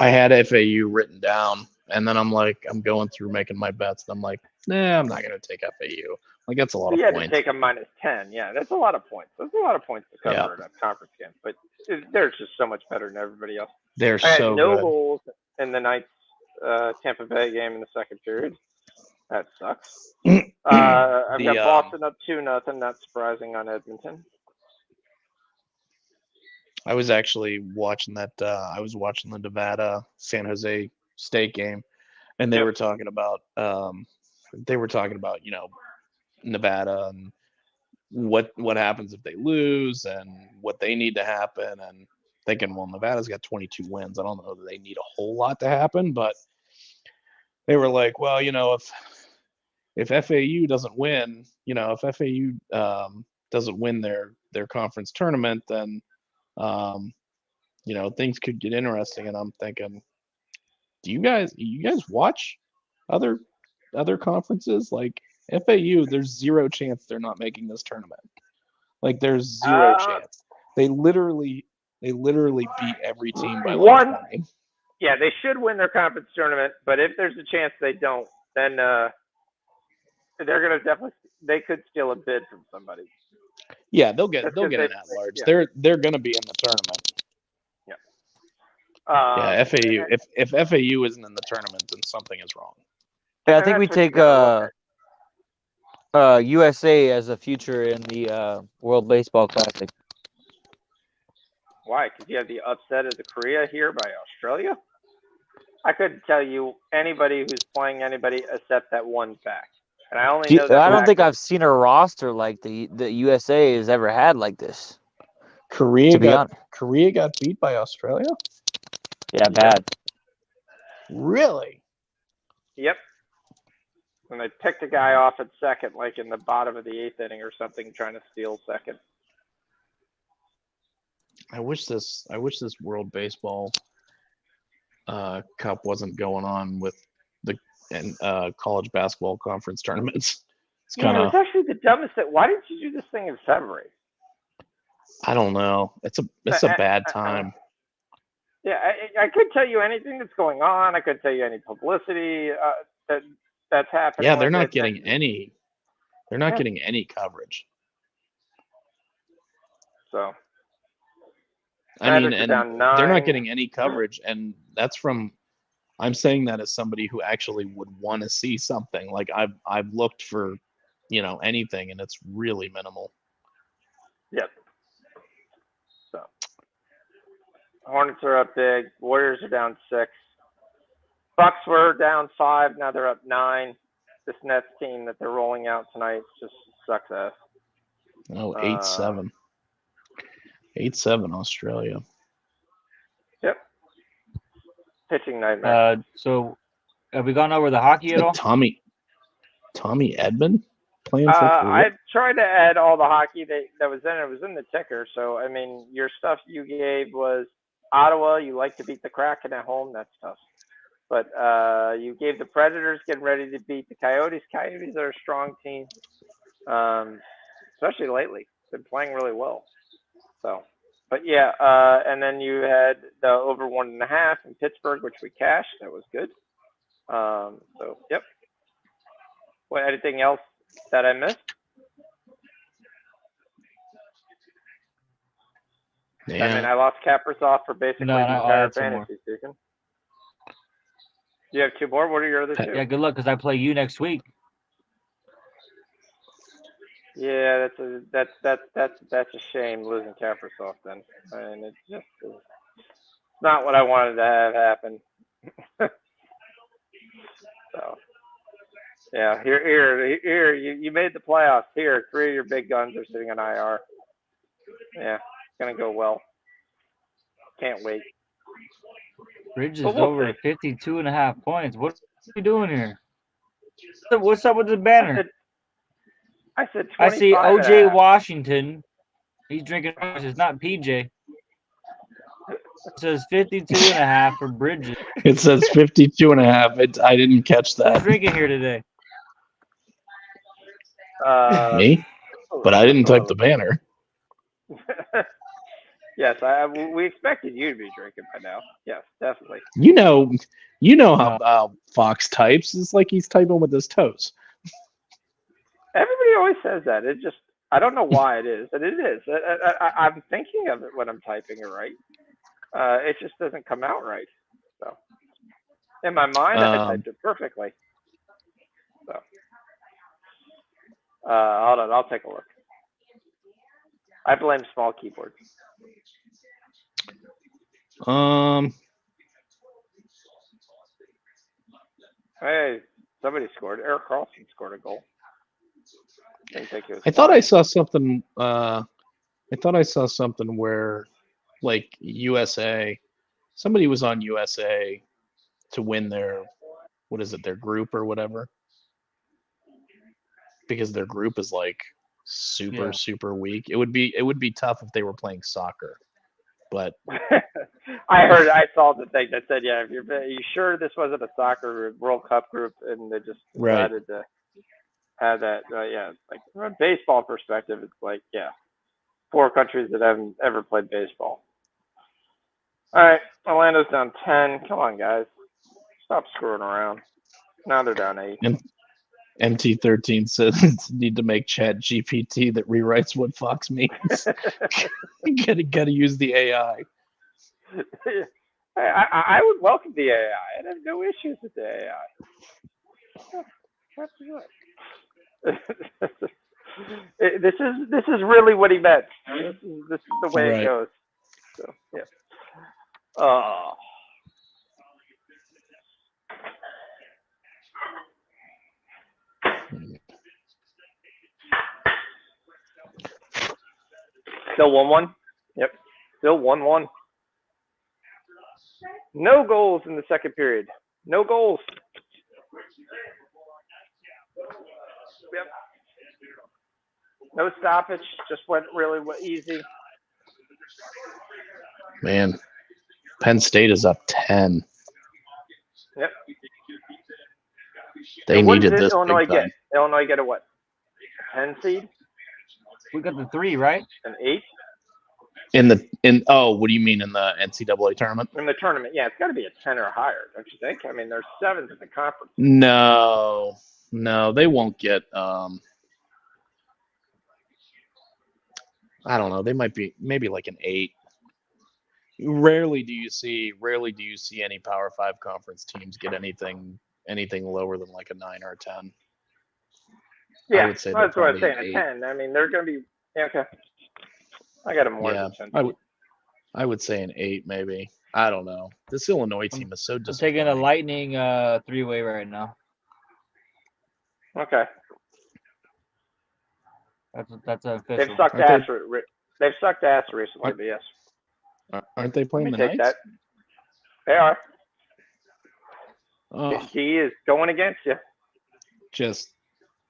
had was FAU written down, and then I'm going through making my bets. And I'm like, nah, I'm not going to take FAU. Like, that's a lot of points. You points. had to take a -10. Yeah, that's a lot of points. That's a lot of points to cover in a conference game. But they're just so much better than everybody else. They're I had so no good. goals in the Knights Tampa Bay game in the second period. That sucks. I've got Boston up 2-0. Not surprising on Edmonton. I was actually watching that. I was watching the Nevada San Jose State game, and they were talking about. Nevada and what happens if they lose and what they need to happen, and thinking, well, Nevada's got 22 wins. I don't know that they need a whole lot to happen, but they were like, well, if FAU doesn't win, if FAU doesn't win their conference tournament, then things could get interesting. And I'm thinking, do you guys watch other conferences? Like FAU, there's zero chance they're not making this tournament. Like there's zero chance. They literally beat every team by like 20. Yeah, they should win their conference tournament, but if there's a chance they don't, then they're gonna they could steal a bid from somebody. Yeah, they'll get an at-large. Yeah. They're gonna be in the tournament. Yeah. FAU. If FAU isn't in the tournament, then something is wrong. Yeah, I think we take USA as a future in the World Baseball Classic. Why? Because you have the upset of the Korea here by Australia? I couldn't tell you anybody who's playing anybody except that one fact. And I only know that I don't think I've seen a roster like the USA has ever had like this. Korea got beat by Australia? Yeah, bad. Really? Yep. And they picked a guy off at second, like in the bottom of the 8th inning or something, trying to steal second. I wish this World Baseball Cup wasn't going on with the college basketball conference tournaments. It's actually the dumbest thing. Why didn't you do this thing in February? I don't know. It's a bad time. Yeah, I could tell you anything that's going on. I could tell you any publicity that's happening. Yeah, they're not getting any. They're not getting any coverage. So. I mean, and they're not getting any coverage, and that's from. I'm saying that as somebody who actually would want to see something. Like I've looked for, anything, and it's really minimal. Yep. So, Hornets are up big. Warriors are down 6. Bucks were down 5. Now they're up 9. This Nets team that they're rolling out tonight just sucks ass. Oh, 8-7. 8-7 Australia. Yep. Pitching nightmare. So, have we gone over the hockey at all? Tommy Edman playing for I tried to add all the hockey that was in it. It was in the ticker. So, I mean, your stuff you gave was Ottawa. You like to beat the Kraken at home. That's tough. But you gave the Predators getting ready to beat the Coyotes. Coyotes are a strong team, especially lately. Been playing really well. So, but yeah, and then you had the over 1.5 in Pittsburgh, which we cashed. That was good. So, yep. What? Anything else that I missed? Yeah. I mean, I lost Kaprizov for basically the entire fantasy season. You have 2 more. What are your other 2? Yeah, good luck because I play you next week. Yeah, that's a shame losing Kaprizov then. I mean, it's just not what I wanted to have happen. So, Yeah, here. You made the playoffs. Here, 3 of your big guns are sitting on IR. Yeah, it's gonna go well. Can't wait. Bridges But we'll over see. 52.5 points. What are we doing here? What's up with the I banner? said I said I see 25 and a OJ half. Washington. He's drinking orange. It's not PJ. It says 52.5 for Bridges. It says 52.5. I didn't catch Who's that. drinking here today? Me? But I didn't type the banner. Yes, we expected you to be drinking by now. Yes, definitely. You know No. how Fox types. It's like he's typing with his toes. Everybody always says that. It just I don't know why it is, and it is. I'm thinking of it when I'm typing it right. It just doesn't come out right. So in my mind, I typed it perfectly. So hold on, I'll take a look. I blame small keyboards. Hey, somebody scored. Eric Carlson scored a goal. Didn't think it was I thought I flying. saw something. I thought I saw something where, like USA, somebody was on USA to win their, what is it, their group or whatever, because their group is like super weak. It would be tough if they were playing soccer, but I saw the thing that said, yeah, if are you sure this wasn't a soccer World Cup group and they just right. decided to have that? Yeah, like from a baseball perspective, it's like, yeah, 4 countries that haven't ever played baseball. All right, Orlando's down 10. Come on, guys, stop screwing around. Now they're down 8. And MT13 says need to make Chat GPT that rewrites what Fox means. gotta use the AI. I would welcome the AI. I have no issues with the AI. This is really what he meant. This is the way it goes. So yeah. Still 1-1. Yep. Still 1-1. No goals in the second period. No goals. Yep. No stoppage. Just went really easy. Man, Penn State is up 10. Yep. They what needed did this Illinois big get? time. Illinois get a what? 10 seed? We got the 3, right? An 8? What do you mean in the NCAA tournament? In the tournament, yeah, it's got to be a 10 or higher, don't you think? I mean, there's 7th in the conference. No, they won't get. I don't know. They might be maybe like an 8. Rarely do you see any Power 5 conference teams get anything lower than like a 9 or a 10. Yeah, I would say that's what I was saying. an A 10. I mean, they're going to be okay. I got them more yeah, than 10. I would say an 8 maybe. I don't know. This Illinois team is so I'm taking a Lightning 3-way right now. Okay. That's official. They've sucked ass. They've sucked ass recently, but yes. Aren't they playing the take Knights? that. They are. Oh, G is going against you. just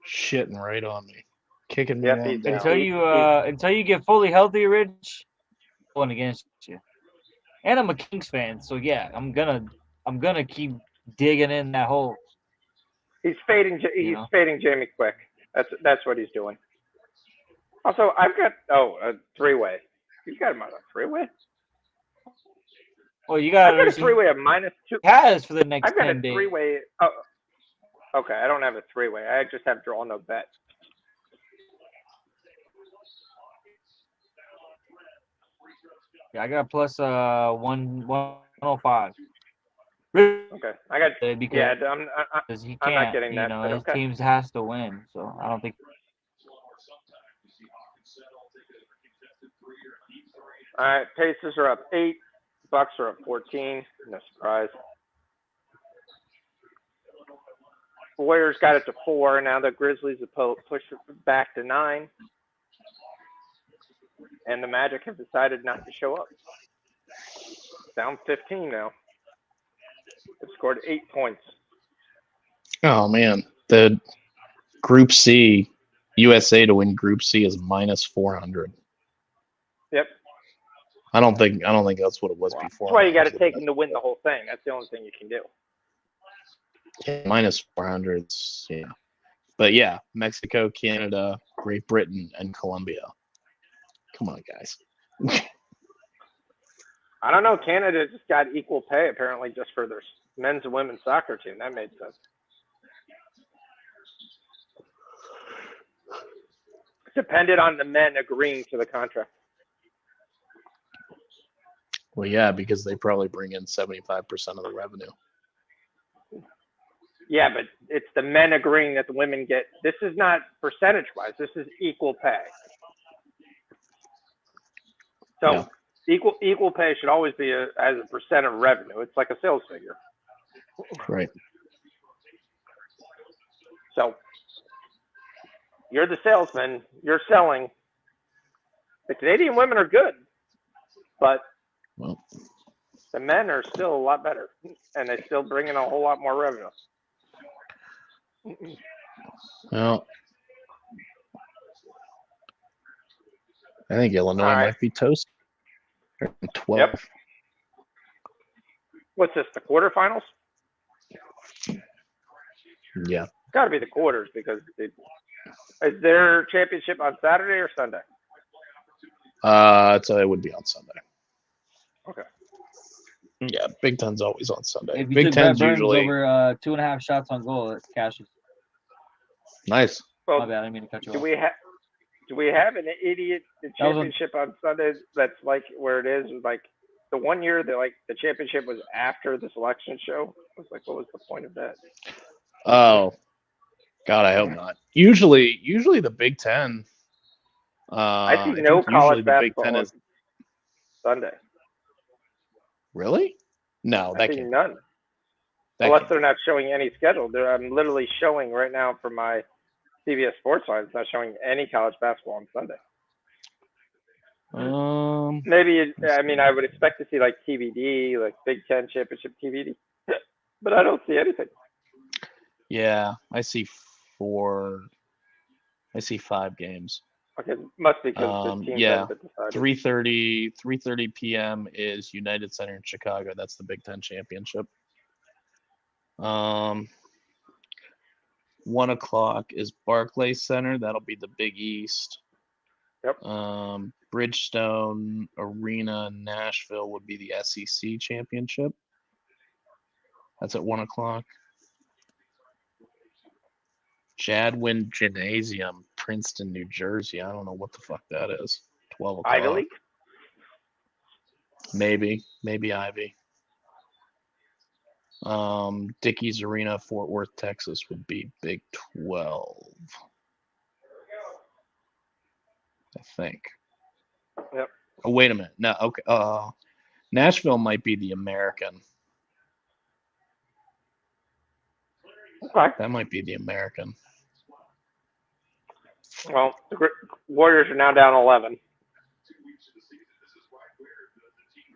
shitting right on me, kicking me Yep, on down. Until you get fully healthy, Rich, going against you. And I'm a Kings fan, so yeah, I'm gonna keep digging in that hole. He's fading. He's fading Jamie Quick. That's what he's doing. Also, I've got a 3-way. You got him on a 3-way? Well, I've got a 3-way of -2. Has for the next I've got 10 a days. 3-way. Oh, okay. I don't have a 3-way. I just have draw no bet. Yeah, I got plus 105. Okay, I got. Because I'm not getting that. His teams has to win, so I don't think. All right, Pacers are up 8. Bucks are up 14. No surprise. Warriors got it to 4. Now the Grizzlies have pushed it back to 9. And the Magic have decided not to show up. Down 15 now. They've scored 8 points. Oh man, the Group C, USA to win Group C is minus 400. Yep. I don't think that's what it was before. That's why you got to take them to win the whole thing. That's the only thing you can do. Yeah, minus 400. Yeah, but yeah, Mexico, Canada, Great Britain, and Colombia. Come on, guys. I don't know. Canada just got equal pay apparently just for their men's and women's soccer team. That made sense. Depended on the men agreeing to the contract. Well, yeah, because they probably bring in 75% of the revenue. Yeah, but it's the men agreeing that the women get. This is not percentage-wise. This is equal pay. So yeah. Equal pay should always be as a percent of revenue. It's like a sales figure. Right. So you're the salesman. You're selling. The Canadian women are good, but the men are still a lot better, and they still bring in a whole lot more revenue. Well, I think Illinois might be toast. 12. Yep. What's this? The quarterfinals? Yeah. It's got to be the quarters because is their championship on Saturday or Sunday? So it would be on Sunday. Okay. Yeah, Big Ten's always on Sunday. If you Big took Ten's Brett Burns usually over 2.5 shots on goal, it cashes. Nice. Well, my bad, I didn't mean to cut you off. Do we have an idiot championship on Sunday that's like where it is like the one year that like the championship was after the selection show? I was like, what was the point of that? Oh, God, I hope not. Usually the Big Ten. I see no college basketball on Sunday. Really? No, that I see can't. none. Unless they're not showing any schedule. I'm literally showing right now from my CBS Sports line. It's not showing any college basketball on Sunday. Maybe I would expect to see like TBD, like Big Ten championship TBD, but I don't see anything. Yeah, I see 5 games. Okay, must be because the teams haven't been decided. 3:30 p.m. is United Center in Chicago. That's the Big Ten championship. 1 o'clock is Barclays Center. That'll be the Big East. Yep. Bridgestone Arena in Nashville would be the SEC championship. That's at 1 o'clock. Jadwin Gymnasium, Princeton, New Jersey. I don't know what the fuck that is. 12 o'clock. Ivy League? Maybe Ivy. Dickies Arena, Fort Worth, Texas would be Big 12. I think. Yep. Oh, wait a minute. No, okay. Nashville might be the American. Okay. That might be the American. Well, the Warriors are now down 11.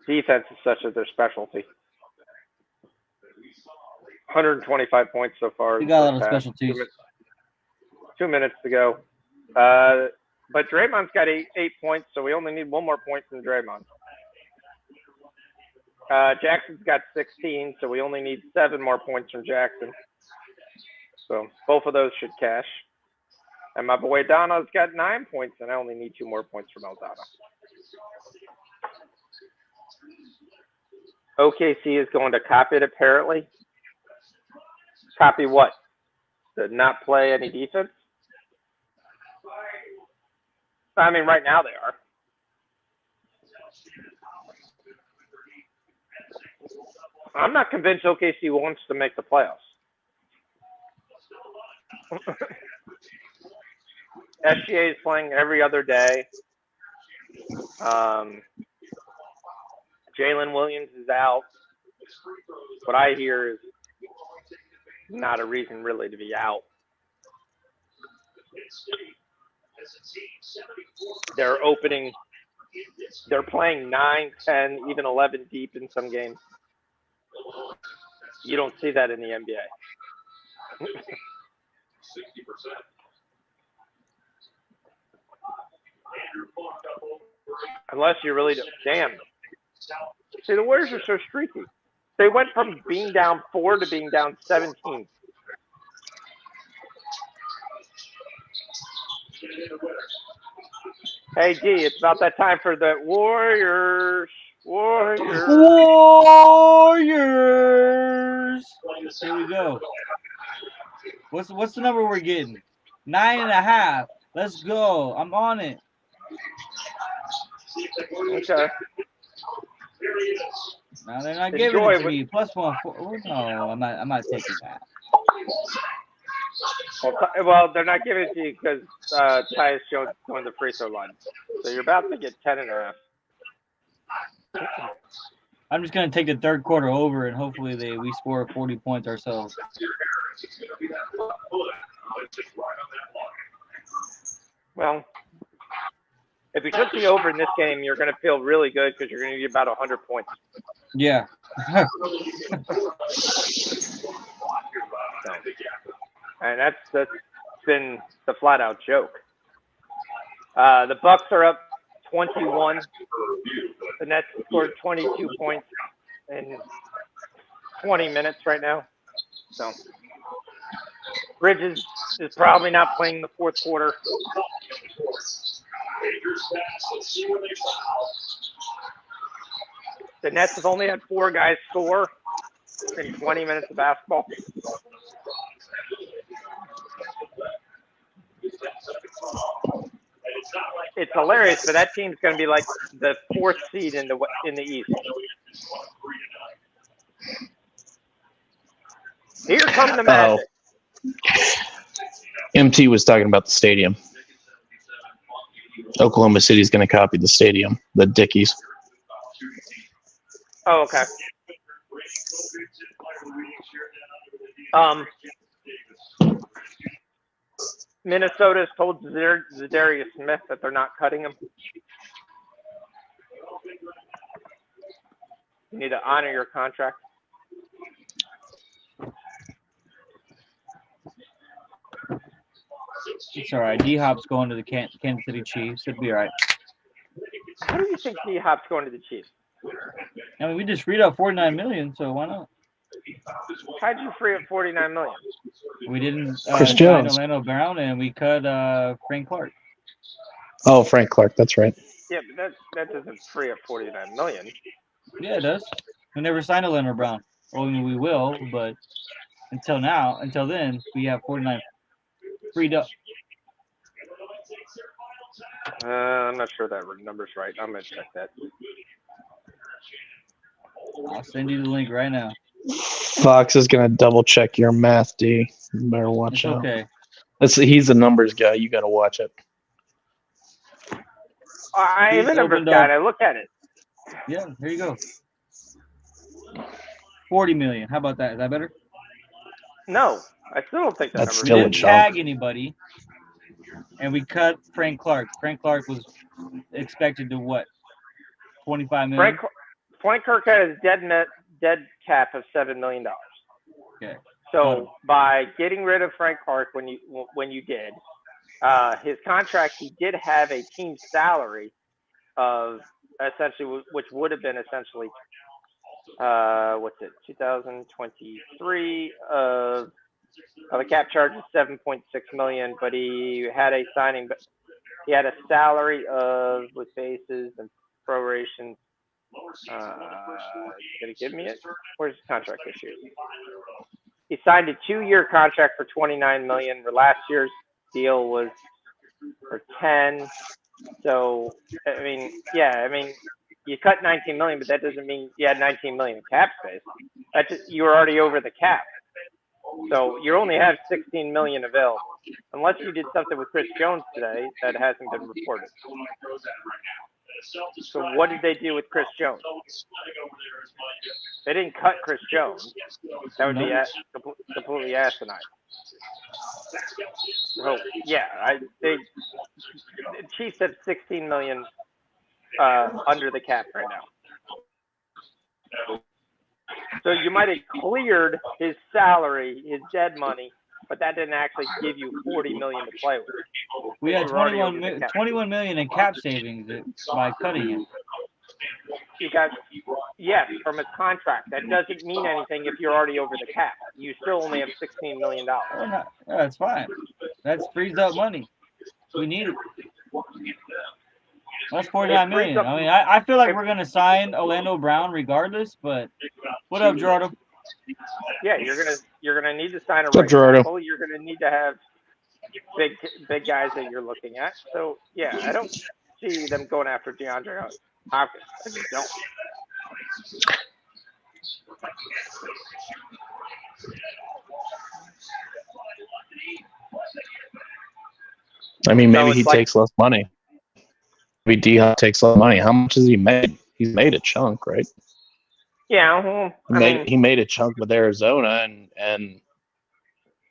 Defense is such as their specialty. 125 points so far. You got a lot of specialties. 2 minutes to go. But Draymond's got eight points, so we only need 1 more point from Draymond. Jackson's got 16, so we only need 7 more points from Jackson. So both of those should cash. And my boy Donna's got 9 points, and I only need 2 more points from Eldana. OKC is going to copy it, apparently. Copy what? To not play any defense? I mean, right now they are. I'm not convinced OKC wants to make the playoffs. SGA is playing every other day. Jalen Williams is out. What I hear is not a reason really to be out. They're playing 9, 10, even 11 deep in some games. You don't see that in the NBA. Unless you really do. Damn. See, the Warriors are so streaky. They went from being down 4 to being down 17. Hey, D, it's about that time for the Warriors. Warriors. Warriors. Here we go. What's the number we're getting? 9.5. Let's go. I'm on it. Okay. Now they're not giving it to me. +1. Oh, no, I'm not taking that. Well, they're not giving it to you because Tyus Jones going the free throw line. So you're about to get 10.5. I'm just gonna take the third quarter over and hopefully we score 40 points ourselves. Well, if you took the over in this game, you're going to feel really good because you're going to get about 100 points. Yeah. And that's been the flat out joke. The Bucks are up 21. The Nets scored 22 points in 20 minutes right now. So Bridges is probably not playing the fourth quarter. The Nets have only had 4 guys score in 20 minutes of basketball. It's hilarious, but that team's going to be like the 4th seed in the East. Here come the Magic. MT was talking about the stadium. Oklahoma City's going to copy the stadium, the Dickies. Oh, okay. Minnesota's told Zadarius Smith that they're not cutting him. You need to honor your contract. It's all right. D-Hop's going to the Kansas City Chiefs. It'll be all right. How do you think D-Hop's going to the Chiefs? I mean, we just freed up $49 million, so why not? How'd you free up $49 million? We didn't Chris sign Jones. Orlando Brown, and we cut Frank Clark. Oh, Frank Clark. That's right. Yeah, but that doesn't free up $49 million. Yeah, it does. We never signed Orlando Brown. Well, I mean, we will, but until then, we have 49 freed up. I'm not sure that number's right. I'm going to check that. I'll send you the link right now. Fox is going to double check your math, D. You better watch out. Okay. He's a numbers guy. You got to watch it. I am a numbers guy. And I look at it. Yeah, here you go. 40 million. How about that? Is that better? No, I still don't think That's number's still We a didn't chunk. tag anybody, and we cut Frank Clark. Frank Clark was expected to what? 25 million. Frank Clark had his dead cap of $7 million. Okay. So by getting rid of Frank Clark when you did, his contract, he did have a team salary of essentially, which would have been essentially, 2023 of the cap charge is $7.6 million, but he had a salary of with bases and prorations. Gonna give me it? Where's his contract issue? He signed a 2-year contract for $29 million. Last year's deal was for 10. So you cut $19 million, but that doesn't mean you had $19 million in cap space. That's just, you were already over the cap. So you only have $16 million available, unless you did something with Chris Jones today that hasn't been reported. So what did they do with Chris Jones? They didn't cut Chris Jones. That would be completely asinine. So yeah, the Chiefs have 16 million under the cap right now. So you might have cleared his salary, his dead money, but that didn't actually give you 40 million to play with. We had 21 million in cap savings by cutting him. You got from his contract. That doesn't mean anything if you're already over the cap. You still only have $16 million. That's fine. That's frees up money. We need it. That's 49 million. I mean, I feel like we're gonna sign Orlando Brown regardless. But what up, Gerardo? Yeah, you're gonna need to sign a right tackle. You're gonna need to have big guys that you're looking at. So yeah, I don't see them going after DeAndre Hopkins. I just don't. I mean, maybe he takes less money. Maybe D-Hop takes less money. How much has he made? He's made a chunk, right? Yeah, he made a chunk with Arizona, and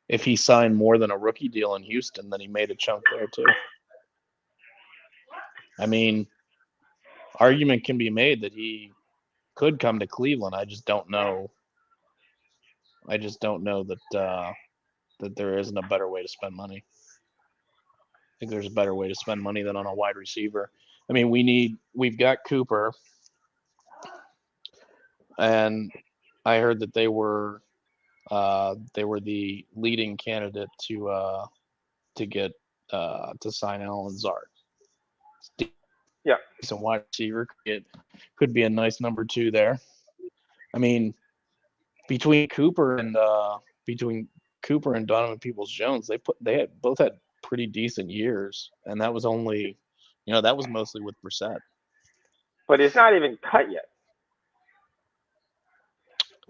if he signed more than a rookie deal in Houston, then he made a chunk there too. I mean, argument can be made that he could come to Cleveland. I just don't know. I just don't know that there isn't a better way to spend money. I think there's a better way to spend money than on a wide receiver. I mean, we've got Cooper, and I heard that they were the leading candidate to get to sign Alan Lazard. Yeah, he's a wide receiver. Could be a nice number 2 there. I mean, between Cooper and Donovan Peoples-Jones, they both had pretty decent years, and that was only, that was mostly with Brissett. But he's not even cut yet.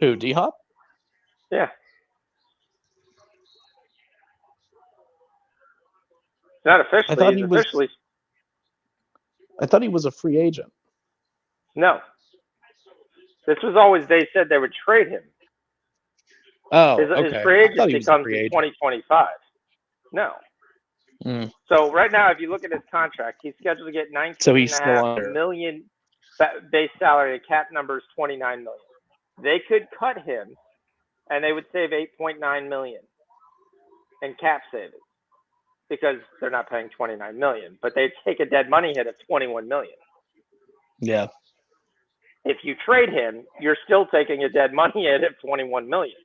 Who, D-Hop? Yeah. Not officially. He's officially. I thought he was a free agent. No. This was always, they said they would trade him. Oh, his free agency comes in 2025. No. Mm. So right now, if you look at his contract, he's scheduled to get $19.5 million base salary. Cap number is $29 million. They could cut him, and they would save $8.9 million in cap savings because they're not paying $29 million, but they take a dead money hit of $21 million. Yeah. If you trade him, you're still taking a dead money hit of $21 million.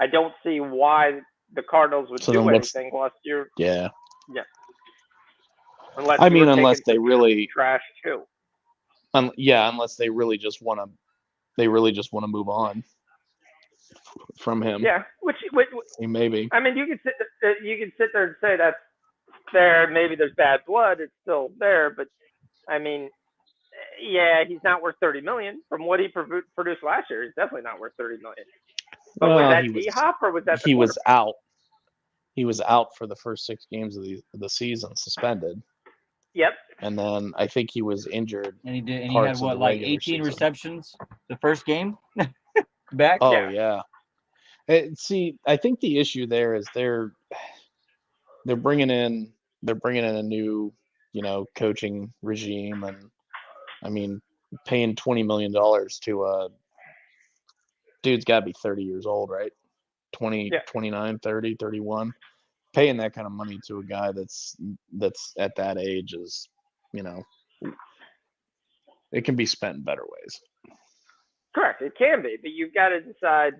I don't see why the Cardinals would do anything unless you're. Yeah. Yeah. Unless they really trash too. Unless they really just want to move on from him. Yeah, which maybe. I mean, you can sit there and say that's there. Maybe there's bad blood. It's still there, but I mean, yeah, he's not worth $30 million from what he produced last year. He's definitely not worth $30 million. But was that D-Hop or was that he was out? He was out for the first 6 games of the season, suspended. Yep. And then I think he was injured. And he did. And he had 18 season. Receptions the first game back. Oh yeah. See, I think the issue there is they're bringing in a new coaching regime, and I mean paying $20 million to a dude's got to be 30 years old, right? 20, 29, 30, 31. Paying that kind of money to a guy that's at that age is, it can be spent in better ways. Correct. It can be, but you've got to decide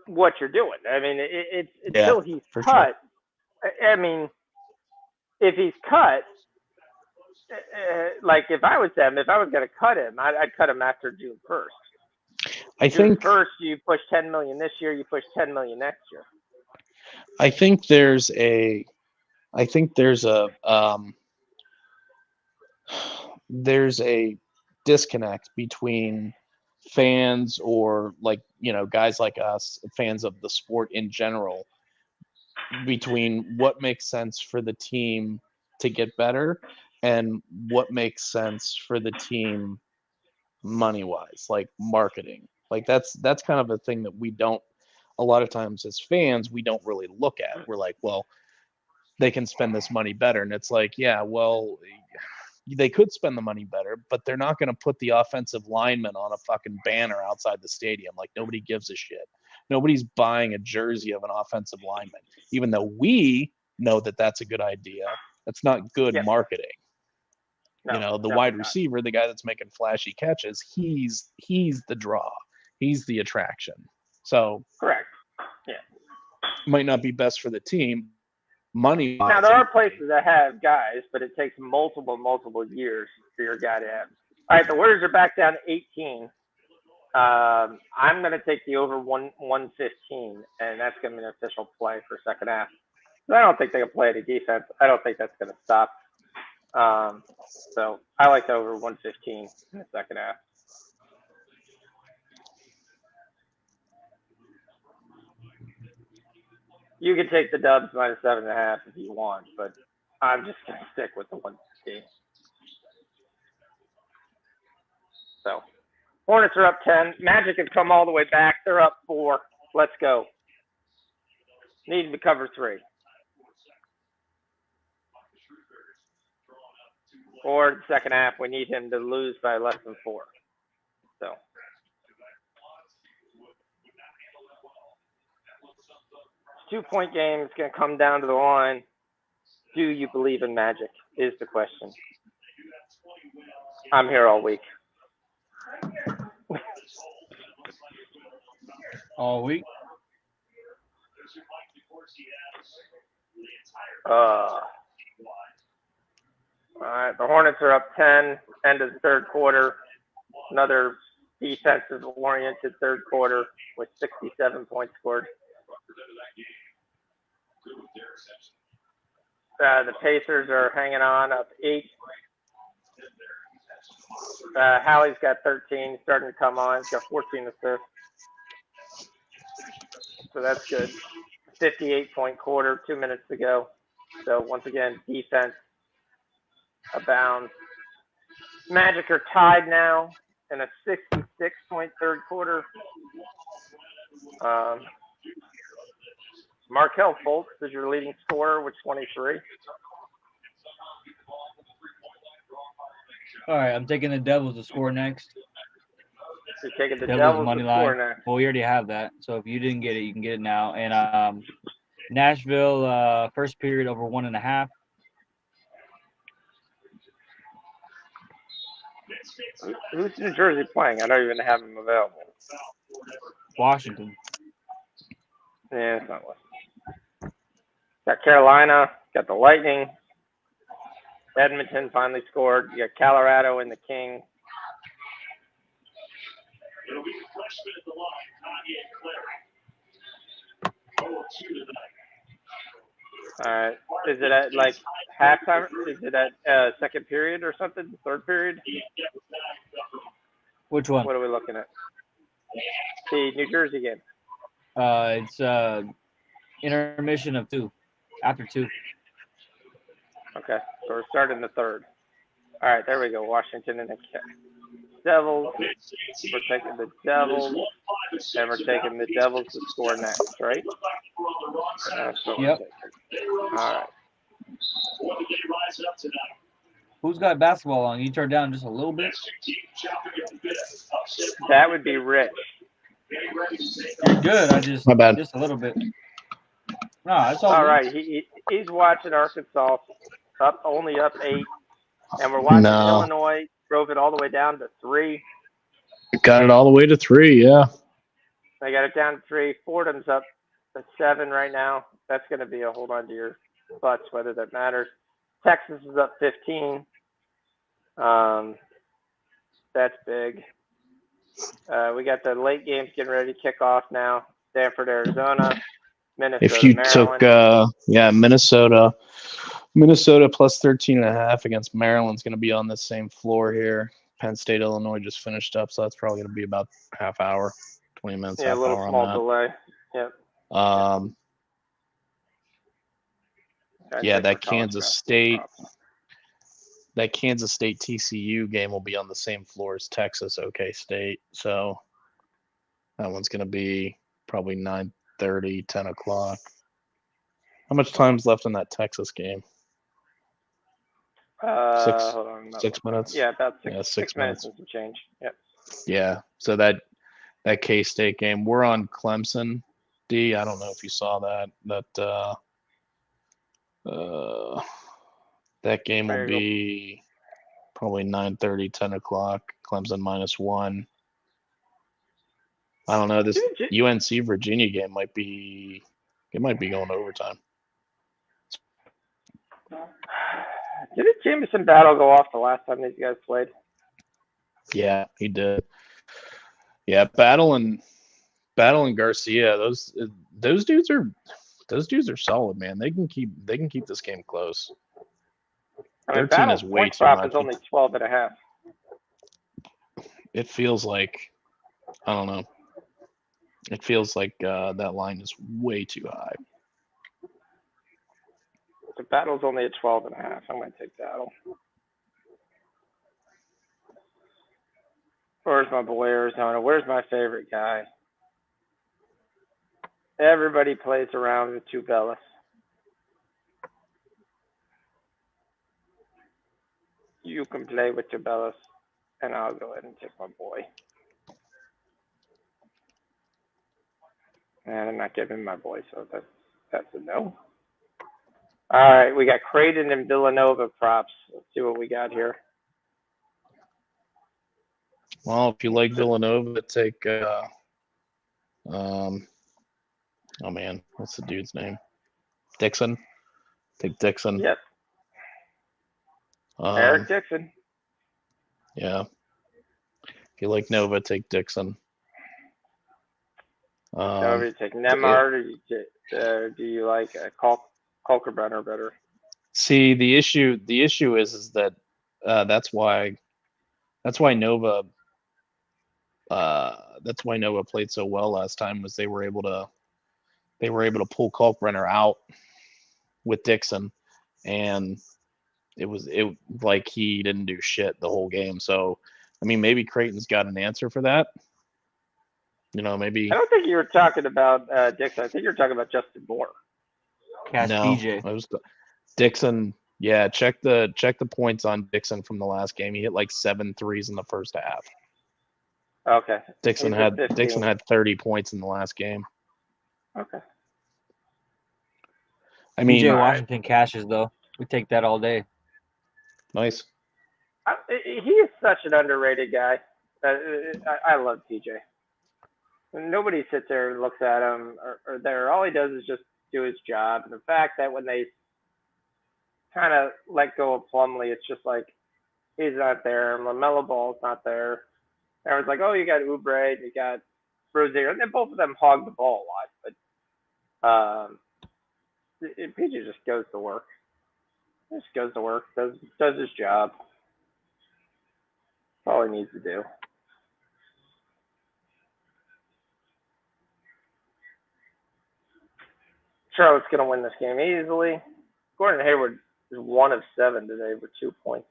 what you're doing. I mean, it's until he's cut. Sure. I mean, if he's cut, like if I was them, if I was going to cut him, I'd cut him after June 1st. I think first you push $10 million this year, you push $10 million next year. I think there's a disconnect between fans or guys like us, fans of the sport in general, between what makes sense for the team to get better and what makes sense for the team money wise, like marketing. Like that's kind of a thing that we don't, a lot of times as fans, we don't really look at. We're like, well, they can spend this money better. And it's like, yeah, well, they could spend the money better, but they're not going to put the offensive lineman on a fucking banner outside the stadium. Like nobody gives a shit. Nobody's buying a jersey of an offensive lineman, even though we know that that's a good idea. That's not good Yep. marketing. No, You know, the definitely wide not. receiver, the guy that's making flashy catches, he's the draw. He's the attraction. So Correct. Yeah. might not be best for the team. Money. Now there are places that have guys, but it takes multiple years for your guy to have. All right, the Warriors are back down to 18. I'm going to take the over 115, and that's going to be an official play for second half. I don't think they can play any defense. I don't think that's going to stop. So I like the over 115 in the second half. You can take the Dubs minus 7.5 if you want, but I'm just going to stick with the 115. So Hornets are up 10. Magic have come all the way back. They're up 4. Let's go. Need to cover 3. Or the second half, we need him to lose by less than 4. So. Two-point game is going to come down to the line. Do you believe in magic is the question. I'm here all week. All week? All right, the Hornets are up 10, end of the third quarter. Another defensive-oriented third quarter with 67 points scored. The Pacers are hanging on, up 8. Howie's got 13, starting to come on. He's got 14 assists. So that's good. 58-point quarter, 2 minutes to go. So once again, defense abounds. Magic are tied now in a 66-point third quarter. Markelle Fultz is your leading scorer with 23. All right, I'm taking the Devils to score next. You're taking the Devils money to line. score next. Well, we already have that. So if you didn't get it, you can get it now. And Nashville, first period over 1.5. Who's New Jersey playing? I don't even have them available. Washington. Yeah, it's not Washington. Got Carolina, got the Lightning. Edmonton finally scored. You got Colorado and the Kings. All right. Is it at like halftime? Is it at second period or something? Third period? Which one? What are we looking at? The New Jersey game. It's intermission of 2. After 2. Okay. So we're starting the third. All right. There we go. Washington and the Devils. We're taking the Devils. And we're taking the Devils to score next, right? That's what Yep. All right. Who's got basketball on? Can you turn down just a little bit? That would be Rich. You're good. I just My bad. Just a little bit. No, it's all All good. right. He's watching Arkansas only up 8. And we're watching Illinois drove it all the way down to 3. Got it all the way to 3, yeah. They got it down to 3. Fordham's up to 7 right now. That's going to be a hold on to your butts, whether that matters. Texas is up 15. That's big. We got the late games getting ready to kick off now. Stanford, Arizona, Minnesota, If you Maryland. took Minnesota plus 13.5 against Maryland's going to be on the same floor here. Penn State, Illinois just finished up, so that's probably going to be about half hour, 20 minutes, Yeah, a half little hour small on delay. Yep. that. Yeah, that Kansas State. that Kansas State TCU game will be on the same floor as Texas OK State. So that one's going to be probably 9:30, 10 o'clock. How much time's left in that Texas game? Six, Hold on. 6 minutes. Yeah, about Yeah, 6 minutes and some change. Yep. Yeah. So that K-State game, we're on Clemson. D, I don't know if you saw that. That game will be probably 9:30, 10 o'clock. Clemson -1. I don't know. This UNC Virginia game might be going to overtime. Didn't Jameson Battle go off the last time these guys played? Yeah, he did. Yeah, Battle and Garcia. Those dudes are solid, man. They can keep this game close. I mean, 13 is Battle's way point too prop much. is only 12.5. It feels like, I don't know. It feels like that line is way too high. The Battle's only at 12.5. I'm going to take Battle. Where's my boy Arizona? Where's my favorite guy? Everybody plays around with two Bellis. You can play with your Bellis, and I'll go ahead and take my boy. And I'm not giving my boy, so that's a no. All right, we got Creighton and Villanova props. Let's see what we got here. Well, if you like Villanova, take oh man, what's the dude's name? Dixon. Take Dixon. Yep. Eric Dixon. Yeah. If you like Nova, take Dixon. So you take Nemhard, or do you like Kalkbrenner better? See, the issue is that that's why Nova played so well last time, was they were able to pull Kalkbrenner out with Dixon, and it like he didn't do shit the whole game. So I mean, maybe Creighton's got an answer for that. You know, maybe. I don't think you were talking about Dixon. I think you're talking about Justin Moore. Cash no, DJ. I was Dixon. Yeah, check the points on Dixon from the last game. He hit like 7 threes in the first half. Okay. Dixon had 30 points in the last game. Okay. I mean, PJ Washington cashes though. We take that all day. Nice. He is such an underrated guy. I love PJ. Nobody sits there and looks at him or there. All he does is just do his job. And the fact that when they kind of let go of Plumlee, it's just like he's not there. LaMelo Ball's not there. Everyone's like, oh, you got Oubre, you got Rozier, and then both of them hog the ball a lot. But PJ just goes to work. Just goes to work, does his job. That's all he needs to do. Charlotte's going to win this game easily. Gordon Hayward is 1 of 7 today with 2 points.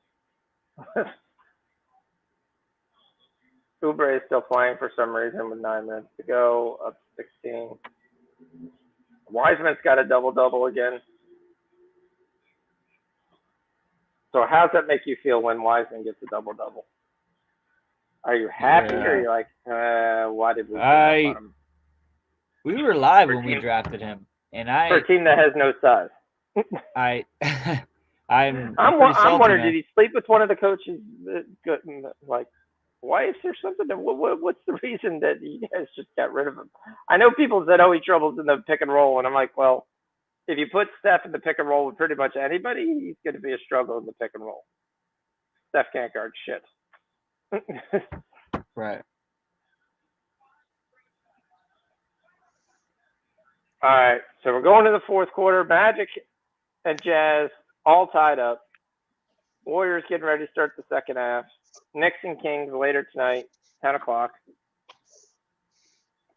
Oubre is still playing for some reason with 9 minutes to go, up 16. Wiseman's got a double-double again. So how does that make you feel when Wiseman gets a double-double? Are you happy or are you like, why did we put on him? We were live when we drafted him. And for a team that has no size. I'm wondering, did he sleep with one of the coaches? Like, why is there something that? What's the reason that you guys just got rid of him? I know people said, "Oh, he troubles in the pick and roll," and I'm like, well, if you put Steph in the pick and roll with pretty much anybody, he's going to be a struggle in the pick and roll. Steph can't guard shit. Right. All right, so we're going to the fourth quarter. Magic and Jazz all tied up. Warriors getting ready to start the second half. Knicks and Kings later tonight, 10 o'clock.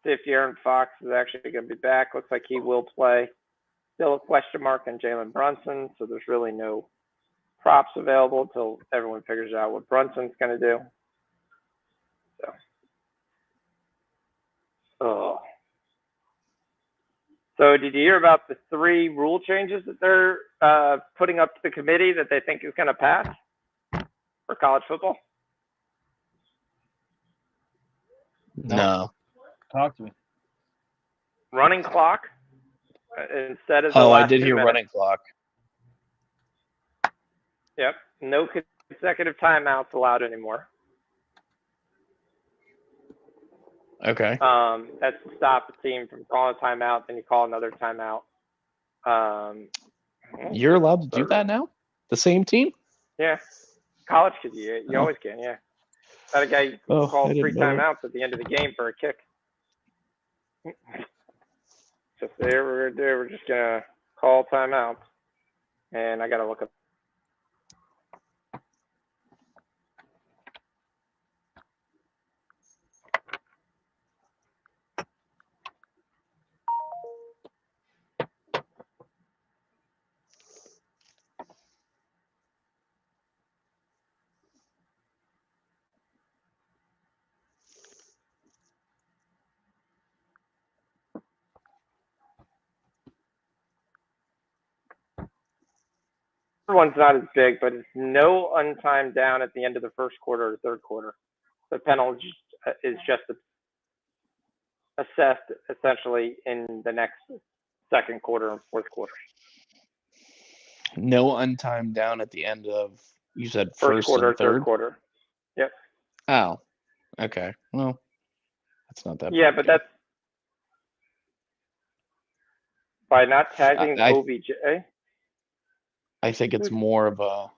See if De'Aaron Fox is actually going to be back. Looks like he will play. Still a question mark on Jalen Brunson, so there's really no props available until everyone figures out what Brunson's going to do. Oh. So did you hear about the 3 rule changes that they're putting up to the committee that they think is going to pass for college football? No. Talk to me. Running clock instead of the Oh, I last did 2 hear minutes. running clock. Yep. No consecutive timeouts allowed anymore. Okay. That's to stop the team from calling a timeout, then you call another timeout. You're allowed to do that now? The same team? Yeah. College kids, you always can, yeah. That a guy called I 3 didn't know that. timeouts at the end of the game for a kick. So today we're gonna do, we're just gonna call timeouts, and I gotta look up. One's not as big, but it's no untimed down at the end of the first quarter or third quarter. The penalty is just assessed essentially in the next second quarter and fourth quarter. No untimed down at the end of, you said First quarter, and third quarter. Yep. Oh, okay. Well, that's not that. Yeah, but that's by not tagging OBJ. I think it's more of a.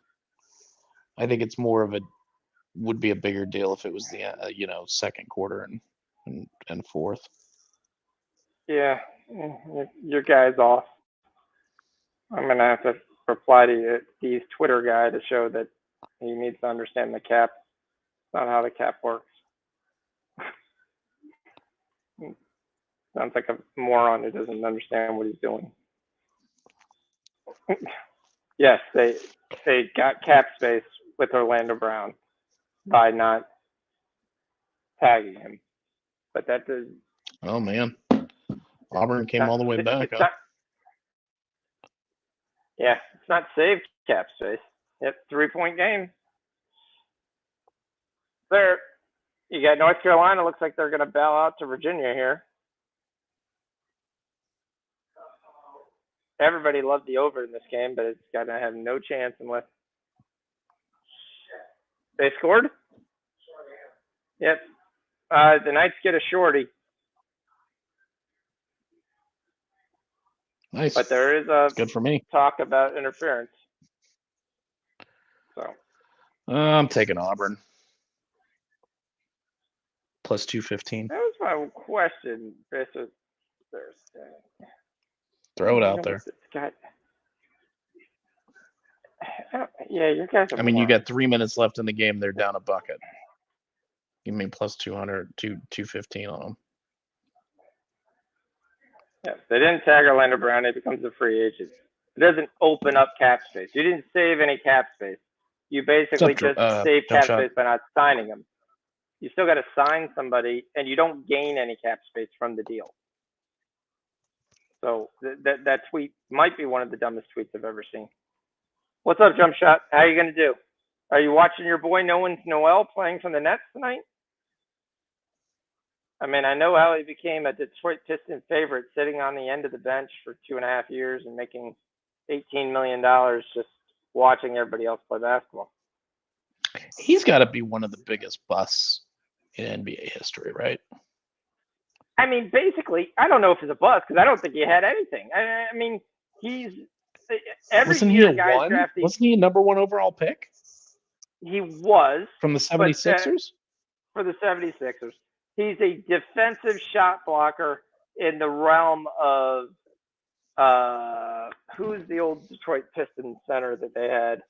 I think it's more of a. Would be a bigger deal if it was the second quarter and fourth. Yeah, your guy's off. I'm gonna have to reply to Steve's Twitter guy to show that he needs to understand the cap. It's not how the cap works. Sounds like a moron who doesn't understand what he's doing. Yes, they got cap space with Orlando Brown by not tagging him, but that does. Oh man, Auburn came all the way back. Huh? Yeah, it's not saved cap space. Yep, 3-point game. There, you got North Carolina. Looks like they're going to bow out to Virginia here. Everybody loved the over in this game, but it's going to have no chance unless they scored. Yep. The Knights get a shorty. Nice. But there is a good for me. Talk about interference. So I'm taking Auburn. Plus 215. that was my question. Throw it out there. Yeah, you guys are. I mean, you got 3 minutes left in the game. They're down a bucket. Give me plus 215 on them. Yes, they didn't tag Orlando Brown. He becomes a free agent. It doesn't open up cap space. You didn't save any cap space. You basically just save cap space by not signing him. You still got to sign somebody, and you don't gain any cap space from the deal. So that tweet might be one of the dumbest tweets I've ever seen. What's up, Jump Shot? How are you going to do? Are you watching your boy No One's Noel playing from the Nets tonight? I mean, I know how he became a Detroit Pistons favorite, sitting on the end of the bench for 2.5 years and making $18 million just watching everybody else play basketball. He's got to be one of the biggest busts in NBA history, right? I mean, basically, I don't know if it's a bust because I don't think he had anything. I mean, he's every year guys drafting. Wasn't he a number 1 overall pick? He was from the 76ers. For the 76ers, he's a defensive shot blocker in the realm of who's the old Detroit Pistons center that they had?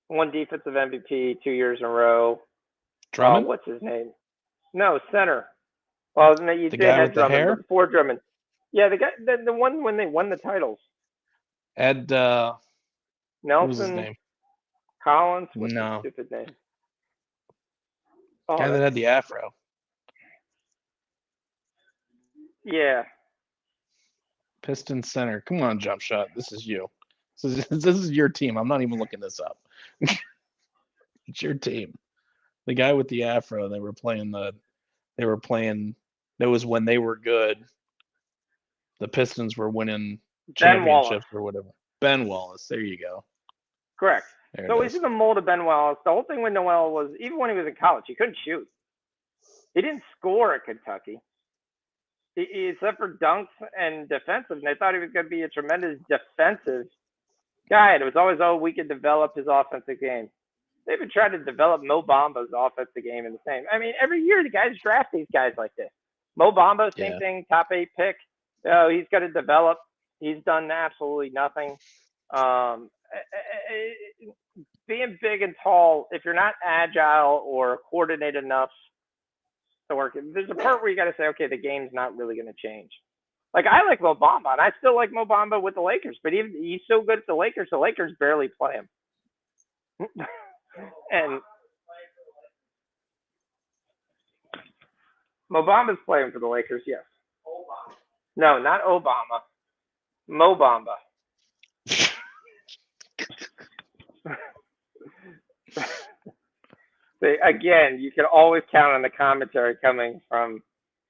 One defensive MVP 2 years in a row. Drummond? What's his name? No, center. Well, you the did guy have with the Drummond hair? before Drummond. Yeah, the guy, the one when they won the titles. Ed, what was his Nelson name? Collins. What's his No, stupid name? Oh, guy that had the afro. yeah. Piston center. Come on, jump shot. This is you. This is your team. I'm not even looking this up. It's your team. The guy with the afro. They were playing. That was when they were good. The Pistons were winning Ben Wallace. championships or whatever. Ben Wallace. There you go. Correct. There So it he's is. in the mold of Ben Wallace. The whole thing with Noel was, even when he was in college, he couldn't shoot. He didn't score at Kentucky. Except for dunks and defensive, and they thought he was going to be a tremendous defensive guy. And it was always, oh, we could develop his offensive game. They've been trying to develop Mo Bamba's offensive game in the same. I mean, every year the guys draft these guys like this. Mo Bamba, same thing, top 8 pick. Oh, he's going to develop. He's done absolutely nothing. Being big and tall, if you're not agile or coordinated enough to work, there's a part where you got to say, okay, the game's not really going to change. Like, I like Mo Bamba, and I still like Mo Bamba with the Lakers, but he's so good at the Lakers barely play him. And Mo Bamba's playing for the Lakers, yes. No, not Obama. Mo Bamba. Again, you can always count on the commentary coming from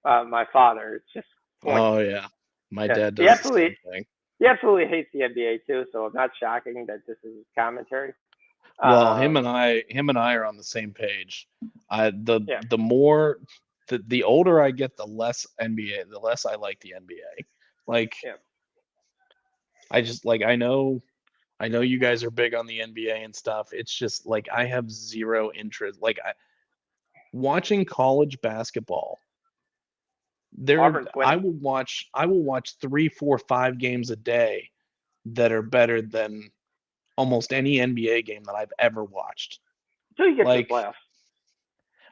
my father. It's just pointless. Oh yeah, my dad does the same thing. He absolutely hates the NBA too, so it's not shocking that this is his commentary. Well, him and I are on the same page. The more the older I get, the less NBA, the less I like the NBA. Like, I just like I know you guys are big on the NBA and stuff. It's just like I have zero interest. Like watching college basketball. I will watch 3, 4, 5 games a day that are better than almost any NBA game that I've ever watched. Until you get to the playoffs.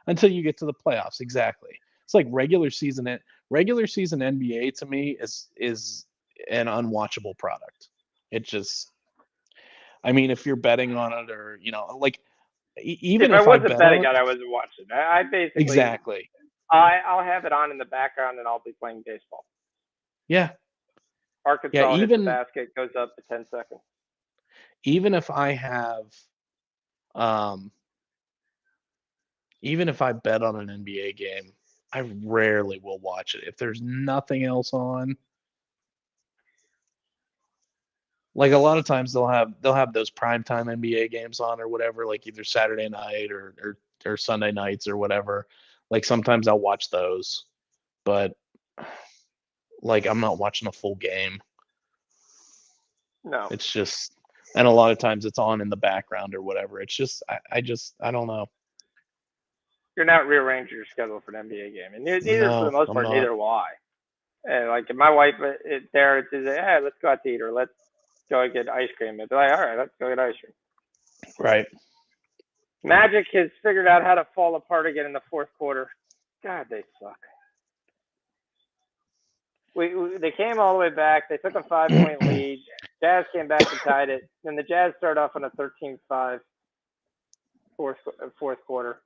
Until you get to the playoffs, exactly. It's like regular season NBA to me is an unwatchable product. It just, I mean, if you're betting on it or like even if I wasn't bet betting on it, I wasn't watching. I basically exactly. I'll have it on in the background and I'll be playing baseball. Yeah. Arkansas hits the basket, goes up to 10 seconds. Even if I have, even if I bet on an NBA game, I rarely will watch it. If there's nothing else on, like a lot of times they'll have those primetime NBA games on or whatever, like either Saturday night or Sunday nights or whatever. Like sometimes I'll watch those, but like I'm not watching a full game. No. It's just, and a lot of times it's on in the background or whatever. It's just, I don't know. You're not rearranging your schedule for an NBA game, and neither for the most part, neither will I. And like if my wife there to say, hey, let's go out to eat or let's go get ice cream. I'd be like, all right, let's go get ice cream. Right. Magic has figured out how to fall apart again in the fourth quarter. God, they suck. They came all the way back. They took a 5-point lead. Jazz came back and tied it. Then the Jazz started off on a 13-5 fourth quarter.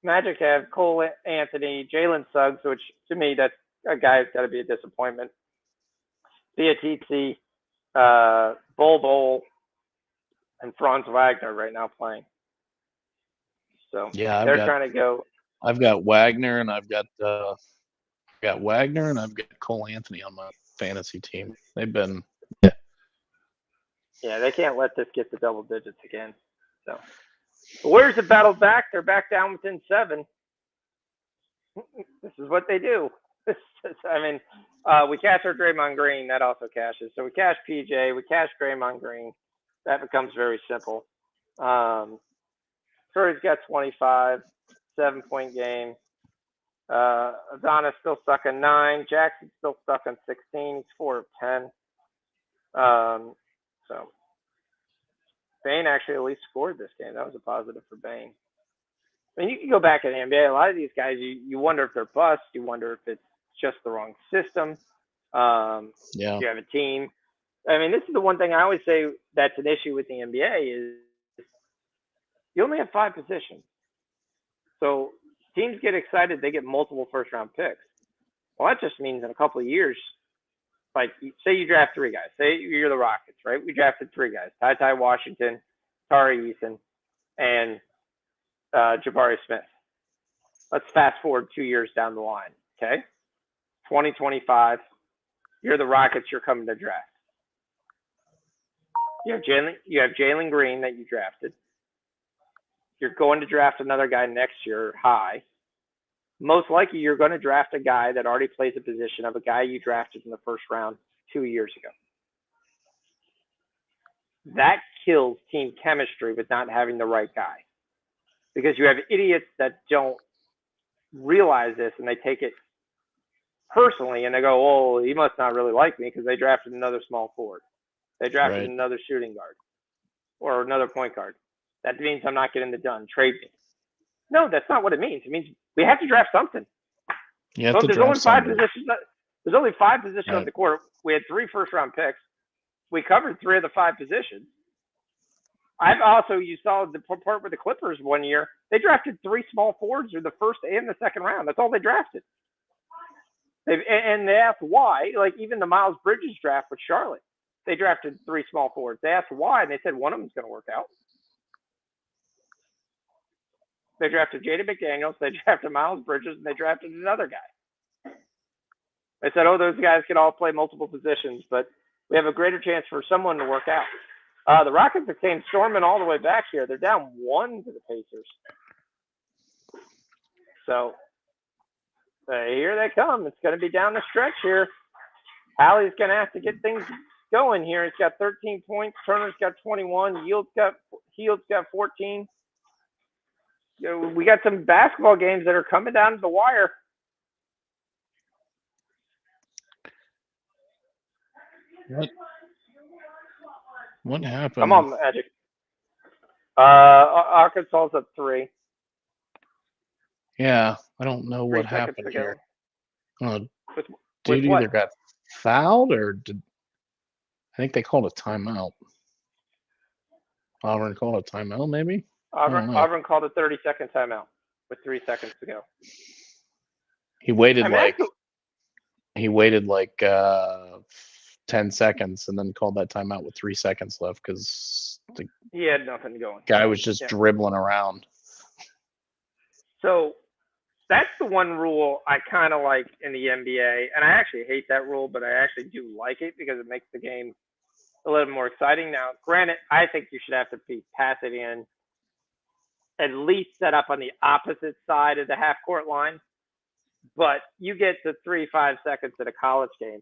Magic have Cole Anthony, Jalen Suggs, which to me, that's a guy who's got to be a disappointment. Biatizi, Bol, and Franz Wagner right now playing. So yeah, they're trying to go. I've got Wagner and I've got Cole Anthony on my fantasy team. They've been Yeah, they can't let this get to double digits again. So the Warriors have battled back. They're back down within 7. This is what they do. I mean, we cash our Draymond Green. That also cashes. So we cash PJ. We cash Draymond Green. That becomes very simple. Curry's got 25, 7-point game. Adonis still stuck on 9. Jackson's still stuck on 16. He's 4 of 10. So Bane actually at least scored this game. That was a positive for Bane. I mean, you can go back in the NBA. A lot of these guys, you wonder if they're bust. You wonder if it's just the wrong system. You have a team. I mean, this is the one thing I always say that's an issue with the NBA is you only have 5 positions. So teams get excited, they get multiple first round picks. Well, that just means in a couple of years, like say you draft 3 guys. Say you're the Rockets, right? We drafted 3 guys: Ty Washington, Tari Eason, and Jabari Smith. Let's fast forward 2 years down the line. Okay, 2025. You're the Rockets. You're coming to draft. You have Jalen Green that you drafted. You're going to draft another guy next year high. Most likely, you're going to draft a guy that already plays a position of a guy you drafted in the first round 2 years ago. That kills team chemistry with not having the right guy. Because you have idiots that don't realize this and they take it personally and they go, oh, he must not really like me because they drafted another small forward. They drafted another shooting guard or another point guard. That means I'm not getting it done. Trade me. No, that's not what it means. It means we have to draft something. So there's only 5 positions. There's only 5 positions on the court. We had 3 first-round picks. We covered 3 of the 5 positions. You saw the part with the Clippers one year. They drafted 3 small forwards in the first and the second round. That's all they drafted. And they asked why. Like even the Miles Bridges draft with Charlotte, they drafted 3 small forwards. They asked why, and they said one of them's going to work out. They drafted Jaden McDaniels, they drafted Miles Bridges, and they drafted another guy. They said, oh, those guys can all play multiple positions, but we have a greater chance for someone to work out. The Rockets came storming all the way back here. They're down 1 to the Pacers. So here they come. It's going to be down the stretch here. Hallie's going to have to get things going here. He's got 13 points. Turner's got 21. Hield's got 14. We got some basketball games that are coming down to the wire. What happened? Come on, Magic. Arkansas's up 3. Yeah, I don't know what happened here. Dude either got fouled or did I think they called a timeout. Auburn called a timeout, maybe? Auburn called a 30-second timeout with 3 seconds to go. He waited like 10 seconds and then called that timeout with 3 seconds left because he had nothing going. Guy was just dribbling around. So that's the one rule I kind of like in the NBA, and I actually hate that rule, but I actually do like it because it makes the game a little more exciting. Now, granted, I think you should have to pass it in at least set up on the opposite side of the half-court line, but you get to 3-5 seconds at a college game.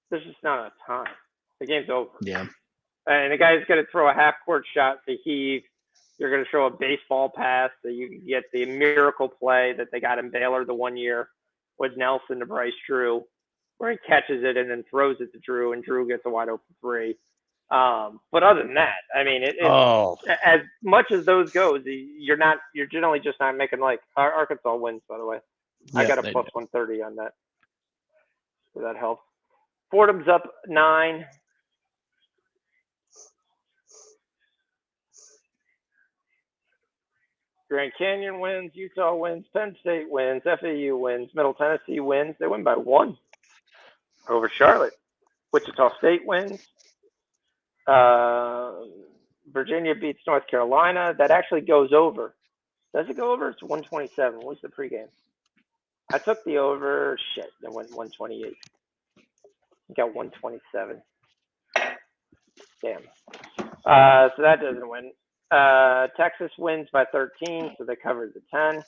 There's just not enough time. The game's over. Yeah. And the guy's going to throw a half-court shot to heave. You're going to show a baseball pass so you can get the miracle play that they got in Baylor the one year with Nelson to Bryce Drew, where he catches it and then throws it to Drew, and Drew gets a wide open 3. But other than that, I mean, as much as those goes, you're generally just not making like Arkansas wins. By the way, yeah, I got a plus 130 on that, so that helps. Fordham's up 9. Grand Canyon wins, Utah wins, Penn State wins, FAU wins, Middle Tennessee wins. They win by 1 over Charlotte. Wichita State wins. Virginia beats North Carolina. That actually goes over. Does it go over? It's 127. What's the pregame? I took the over. Shit, I went 128. I got 127. Damn. So that doesn't win. Texas wins by 13, so they covered the 10.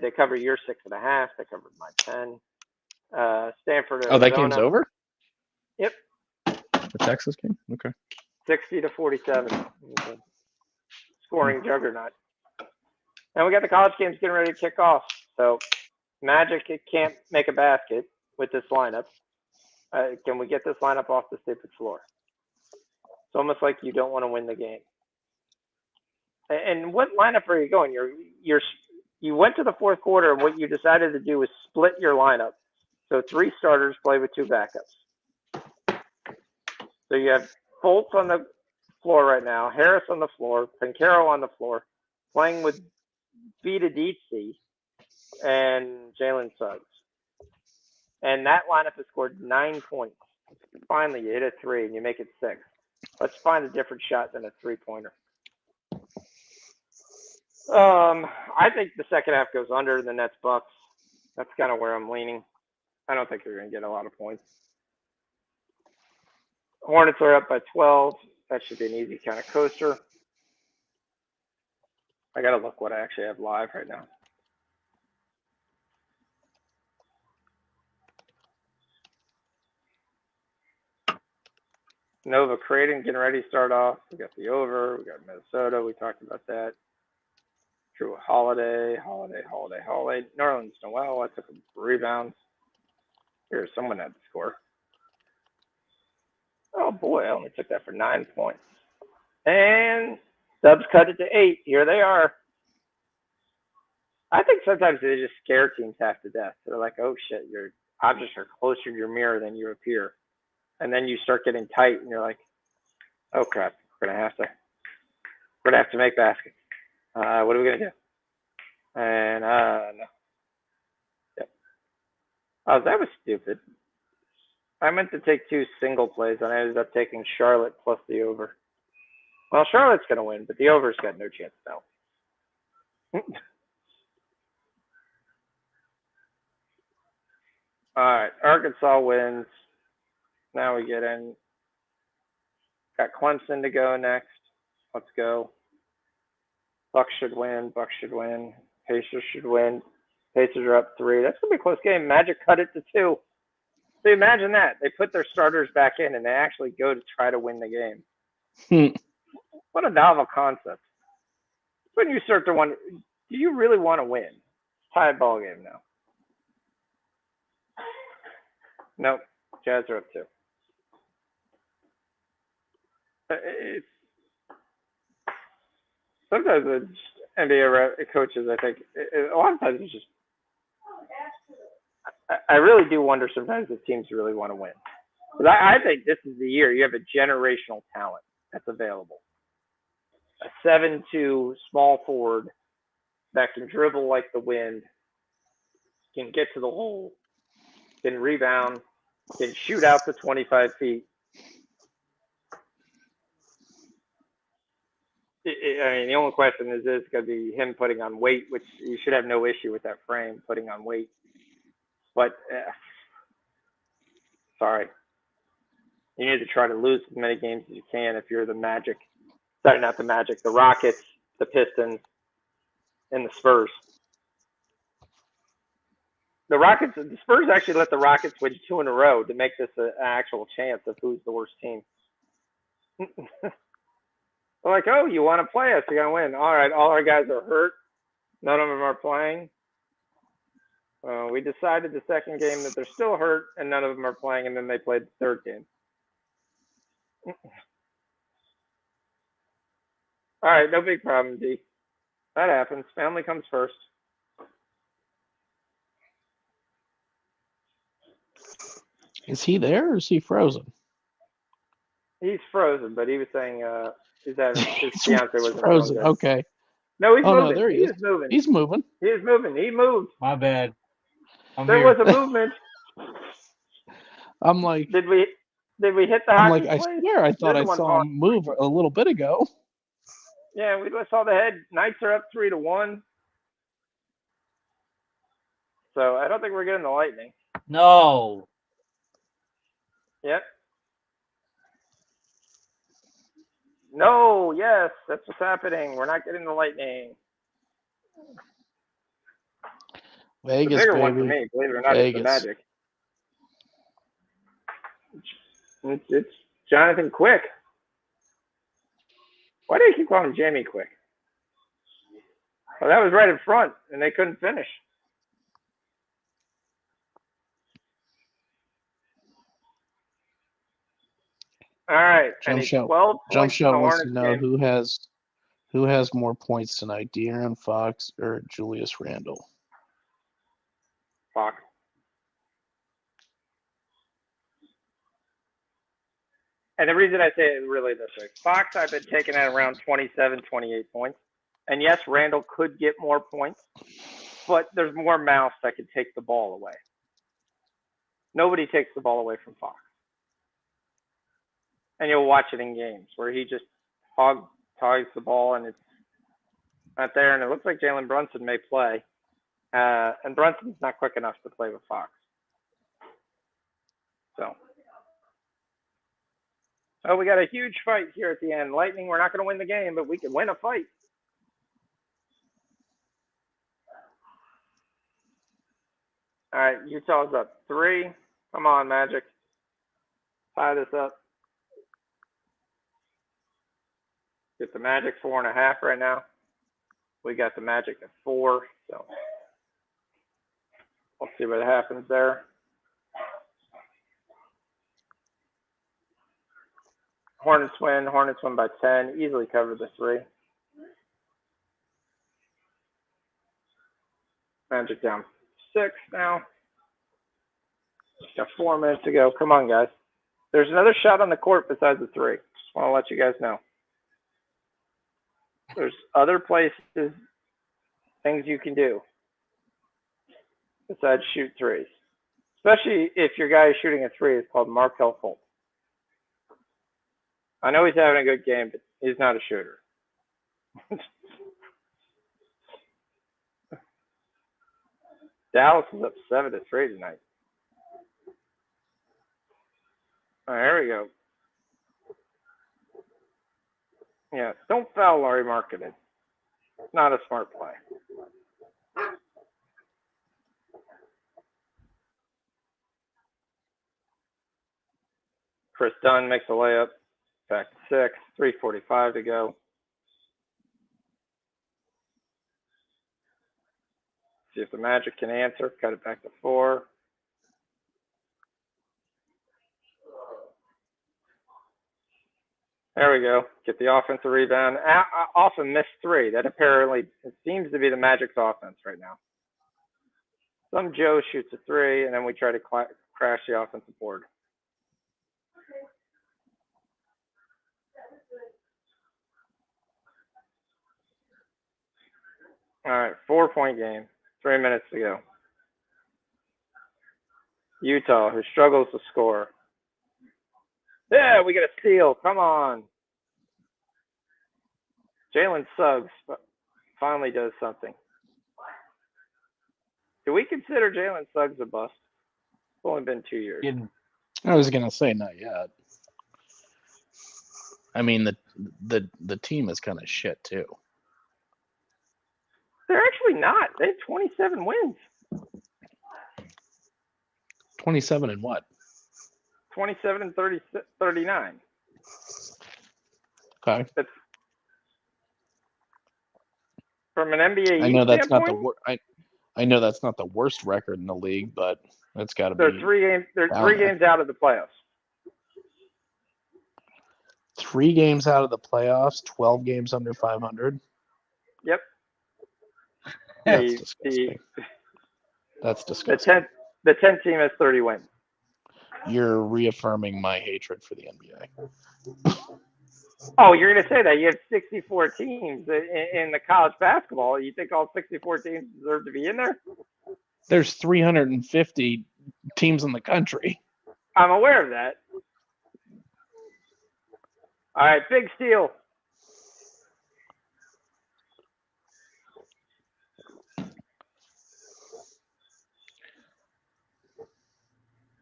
They cover your 6.5. They covered my 10. Stanford, Arizona. Oh, that game's over? Yep. The Texas game? Okay. 60-47. Okay. Scoring juggernaut. And we got the college games getting ready to kick off. So Magic can't make a basket with this lineup. Can we get this lineup off the stupid floor? It's almost like you don't want to win the game. And what lineup are you going? You went to the fourth quarter, and what you decided to do was split your lineup. So 3 starters play with 2 backups. So you have Fultz on the floor right now, Harris on the floor, Pancaro on the floor, playing with Vita Dietzy and Jalen Suggs. And that lineup has scored 9 points. Finally, you hit a three and you make it 6. Let's find a different shot than a three-pointer. I think the second half goes under the Nets Bucks. That's kind of where I'm leaning. I don't think they're going to get a lot of points. Hornets are up by 12. That should be an easy kind of coaster. I got to look what I actually have live right now. Nova Creighton getting ready to start off. We got the over. We got Minnesota. We talked about that. Drew Holiday. New Orleans Noel. I took a rebound. Here's someone had to score. Oh boy, I only took that for 9 points. And Dubs cut it to 8. Here they are. I think sometimes they just scare teams half to death. They're like, oh shit, your objects are closer to your mirror than you appear. And then you start getting tight and you're like, oh crap, we're gonna have to make baskets. What are we gonna do? And no. Yep. Oh, that was stupid. I meant to take 2 single plays and I ended up taking Charlotte plus the over. Well, Charlotte's gonna win, but the over's got no chance now. All right, Arkansas wins. Now we get in. Got Clemson to go next. Let's go. Bucks should win. Pacers should win. Pacers are up 3. That's going to be a close game. Magic cut it to 2. So imagine that. They put their starters back in, and they actually go to try to win the game. What a novel concept. When you start to wonder, do you really want to win? Tie ball game now. Nope. Jazz are up 2. It's, sometimes the NBA coaches, I think, a lot of times it's just, I really do wonder sometimes if teams really want to win. Because I think this is the year you have a generational talent that's available. A 7'2" small forward that can dribble like the wind, can get to the hole, can rebound, can shoot out to 25 feet. I mean, the only question is going to be him putting on weight, which you should have no issue with that frame, putting on weight. But, sorry. You need to try to lose as many games as you can if you're the Magic. Sorry, not the Magic, the Rockets, the Pistons, and the Spurs. The Spurs actually let the Rockets win 2 in a row to make this an actual chance of who's the worst team. They're like, oh, you want to play us? You're going to win. All right, all our guys are hurt. None of them are playing. We decided the second game that they're still hurt and none of them are playing, and then they played the third game. All right, no big problem, D. That happens. Family comes first. Is he there or is he frozen? He's frozen, but he was saying his fiance wasn't frozen. feeling good. Okay. No, he's moving. No, there he is. Moving. He's moving. He is moving. He moved. My bad. There was a movement. I'm like, did we hit the I'm hockey like, place? I swear I thought I saw him move a little bit ago. Yeah, we just saw the head. Knights are up 3-1. So I don't think we're getting the Lightning. No. Yep. No, yes, that's what's happening. We're not getting the Lightning. Vegas, the bigger baby. one for me, believe it or not, Vegas. is the Magic. It's Jonathan Quick. Why do you keep calling him Jamie Quick? Well, that was right in front, and they couldn't finish. All right, Jump shot. 12 Jump shot wants to Hornets know game. who has more points tonight, De'Aaron Fox or Julius Randle. Fox. And the reason I say it really this way, Fox, I've been taking at around 27, 28 points. And yes, Randall could get more points, but there's more mouths that could take the ball away. Nobody takes the ball away from Fox. And you'll watch it in games where he just togs the ball and it's not there. And it looks like Jalen Brunson may play. And Brunson's not quick enough to play with Fox. So. Oh, we got a huge fight here at the end. Lightning, we're not going to win the game, but we can win a fight. All right, Utah's up 3. Come on, Magic. Tie this up. Get the Magic 4.5 right now. We got the Magic at 4, so we'll see what happens there. Hornets win. Hornets win by 10. Easily covered the 3. Magic down 6 now. Got 4 minutes to go. Come on, guys. There's another shot on the court besides the 3. Just want to let you guys know. There's other places, things you can do besides shoot 3s. Especially if your guy is shooting a 3. It's called Markel Fultz. I know he's having a good game, but he's not a shooter. Dallas is up 7-3 tonight. All right, here we go. Yeah, don't foul Laurie Marketed. It's not a smart play. Chris Dunn makes a layup. Back to 6. 3:45 to go. See if the Magic can answer. Cut it back to 4. There we go. Get the offensive rebound. Off a missed 3. That apparently it seems to be the Magic's offense right now. Some Joe shoots a 3, and then we try to crash the offensive board. All right, 4-point game. 3 minutes to go. Utah, who struggles to score. Yeah, we get a steal. Come on. Jalen Suggs finally does something. Do we consider Jalen Suggs a bust? It's only been 2 years. I was gonna say not yet. I mean the team is kind of shit too. They're actually not. They have 27 wins. 27 and what? 27 and 39. Okay. That's from an NBA I know that's standpoint, not the I know that's not the worst record in the league, but that's got to be. They're 3 games. They're 3 games out of the playoffs. 3 games out of the playoffs. 12 games under 500. Yep. That's disgusting. That's disgusting. The 10 team has 30 wins. You're reaffirming my hatred for the NBA. Oh, you're going to say that. You have 64 teams in the college basketball. You think all 64 teams deserve to be in there? There's 350 teams in the country. I'm aware of that. All right, big steal.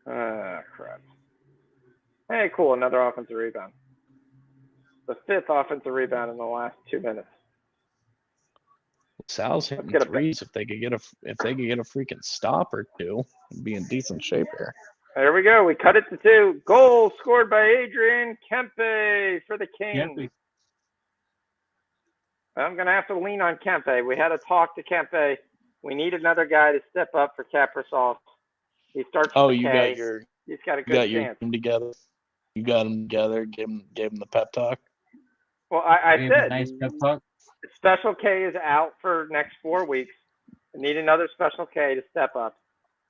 Crap. Hey, cool. Another offensive rebound. The 5th offensive rebound in the last 2 minutes. Sal's hitting threes. If they could get a freaking stop or 2, and be in decent shape here. There we go. We cut it to 2. Goal scored by Adrian Kempe for the Kings. Yep. I'm going to have to lean on Kempe. We had to talk to Kempe. We need another guy to step up for Kaprizov. He starts with K. He's got a good chance. Your team together. You got them together. Gave him the pep talk. Well, I said nice pep talk. Special K is out for next 4 weeks. I need another Special K to step up.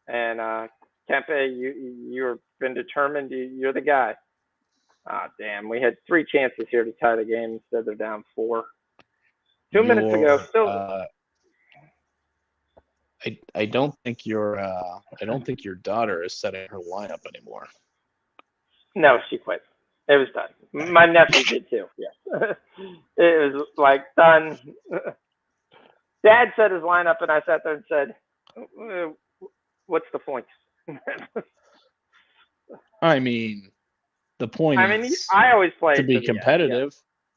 And Kempe, you've been determined. You're the guy. Ah, damn. We had 3 chances here to tie the game. Instead, they're down 4. 2 minutes ago, still. I don't think your daughter is setting her lineup anymore. No, she quit. It was done. My nephew did too. Yeah. It was like done. Dad set his lineup, and I sat there and said, "What's the point?" I mean, the point I mean, is I always play to to be the competitive. End,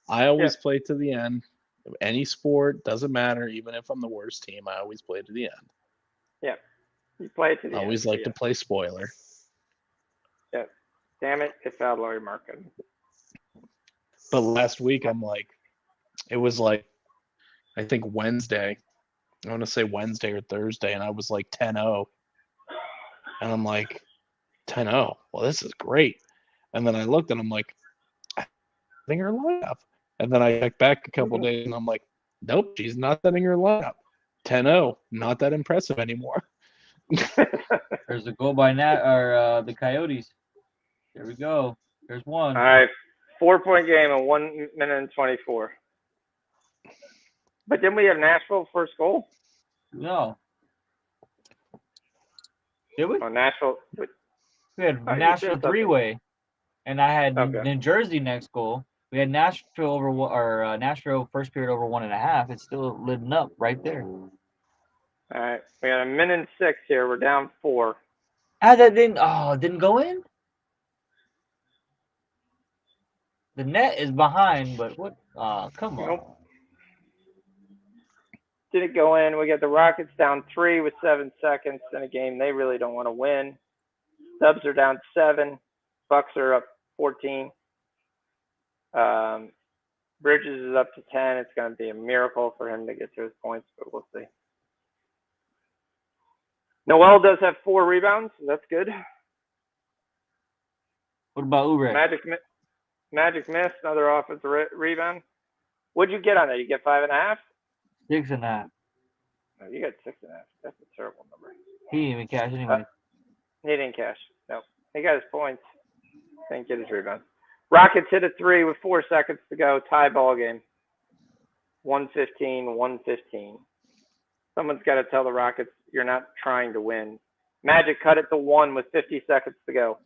I always play to the end. Any sport doesn't matter. Even if I'm the worst team, I always play to the end. Yeah, you play to the I always end. like to play spoiler. Yeah. Damn it! It fouled Larry Markin. But last week, it was like, I think Wednesday. I want to say Wednesday or Thursday, and I was like 10-0. And I'm like, 10-0. Well, this is great. And then I looked and I'm like, I think her lineup. And then I checked back a couple days and I'm like, nope, she's not setting her lineup. 10-0. Not that impressive anymore. There's a goal by the Coyotes. There we go. There's one. All right, 4-point game in 1 minute and 24. But then we have Nashville first goal. No. Did we? Oh, Nashville. We had Nashville 3-way, and I had New Jersey next goal. We had Nashville Nashville first period over 1.5. It's still living up right there. All right, we got a minute and 6 here. We're down 4. That didn't go in. The net is behind, but what? Come on. Nope. Didn't go in. We got the Rockets down 3 with 7 seconds in a game they really don't want to win. Dubs are down 7. Bucks are up 14. Bridges is up to 10. It's going to be a miracle for him to get to his points, but we'll see. Noel does have 4 rebounds. So that's good. What about Ubre? Magic missed another offensive rebound. What'd you get on that? You get 5.5? 6.5. No, you got 6.5. That's a terrible number. He didn't even cash anyway. He didn't cash. No, he got his points. Didn't get his rebound. Rockets hit a 3 with 4 seconds to go. Tie ball game. 115. Someone's got to tell the Rockets you're not trying to win. Magic cut it to 1 with 50 seconds to go.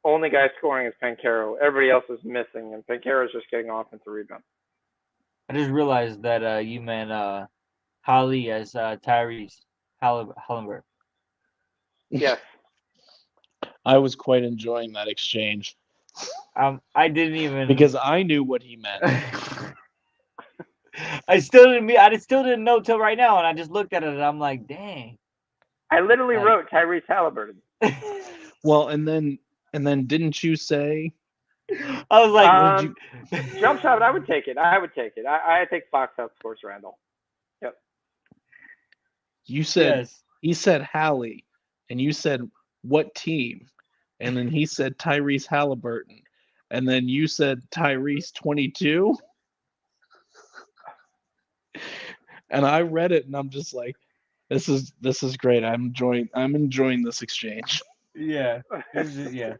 Only guy scoring is Pancaro. Everybody else is missing, and Pancaro's just getting offensive rebound. I just realized that you meant Holly as Tyrese Hallenberg. Yes. I was quite enjoying that exchange. I didn't even because I knew what he meant. I still didn't know till right now, and I just looked at it and I'm like, dang. I literally wrote Tyrese Halliburton. Well, and then didn't you say? I was like, jump shot. I would take it. I take Fox outscores Randall. Yep. You said yes. He said Hallie, and you said what team, and then he said Tyrese Halliburton, and then you said Tyrese 22. And I read it, and I'm just like, this is great. I'm enjoying this exchange. Yeah, yeah,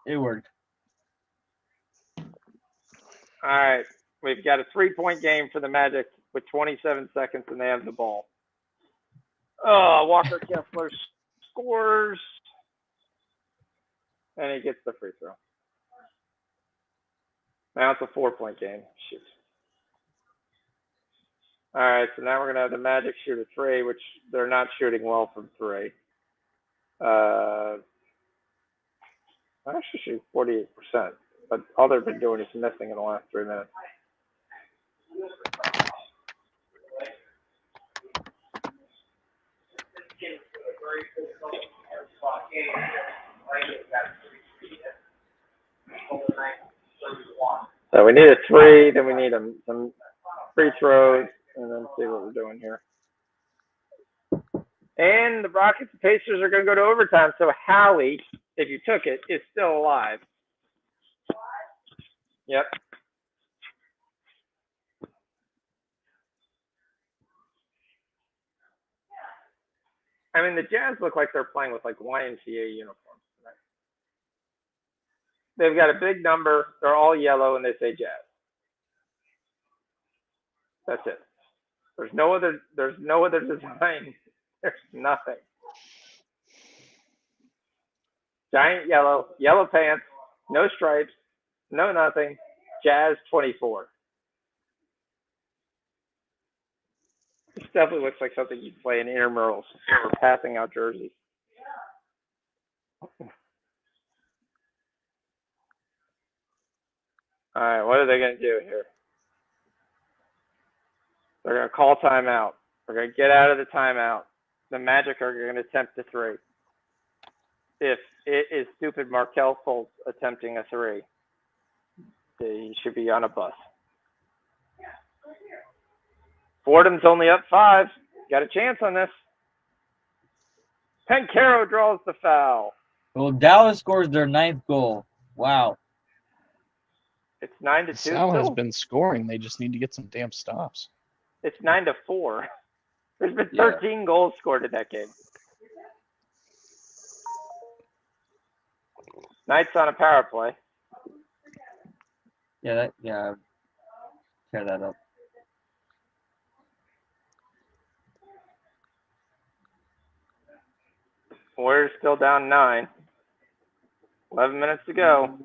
it worked. All right, we've got a 3-point game for the Magic with 27 seconds, and they have the ball. Oh, Walker Kessler scores, and he gets the free throw. Now it's a 4-point game. Shoot. All right, so now we're gonna have the Magic shoot a 3, which they're not shooting well from 3. Actually shoot 48%, but all they've been doing is missing in the last 3 minutes. So we need a 3, then we need some free throws, and then see what we're doing here. And the Rockets and Pacers are going to go to overtime. So Hallie, if you took it, is still alive. Yep. I mean, the Jazz look like they're playing with like YMCA uniforms tonight. They've got a big number. They're all yellow, and they say Jazz. That's it. There's no other. There's no other design. There's nothing. Giant yellow pants, no stripes, no nothing. Jazz 24. This definitely looks like something you'd play in intramurals or passing out jerseys. All right, what are they going to do here? They're going to call timeout. They're going to get out of the timeout. The Magic are going to attempt a three. If it is stupid Markelle Fultz attempting a three, he should be on a bus. Fordham's only up 5. Got a chance on this. Pencaro draws the foul. Well, Dallas scores their 9th goal. Wow. It's 9-2. Sal has been scoring. They just need to get some damn stops. It's 9-4. There's been 13 goals scored in that game. Knights on a power play. Yeah, tear that up. Warriors still down 9. 11 minutes to go.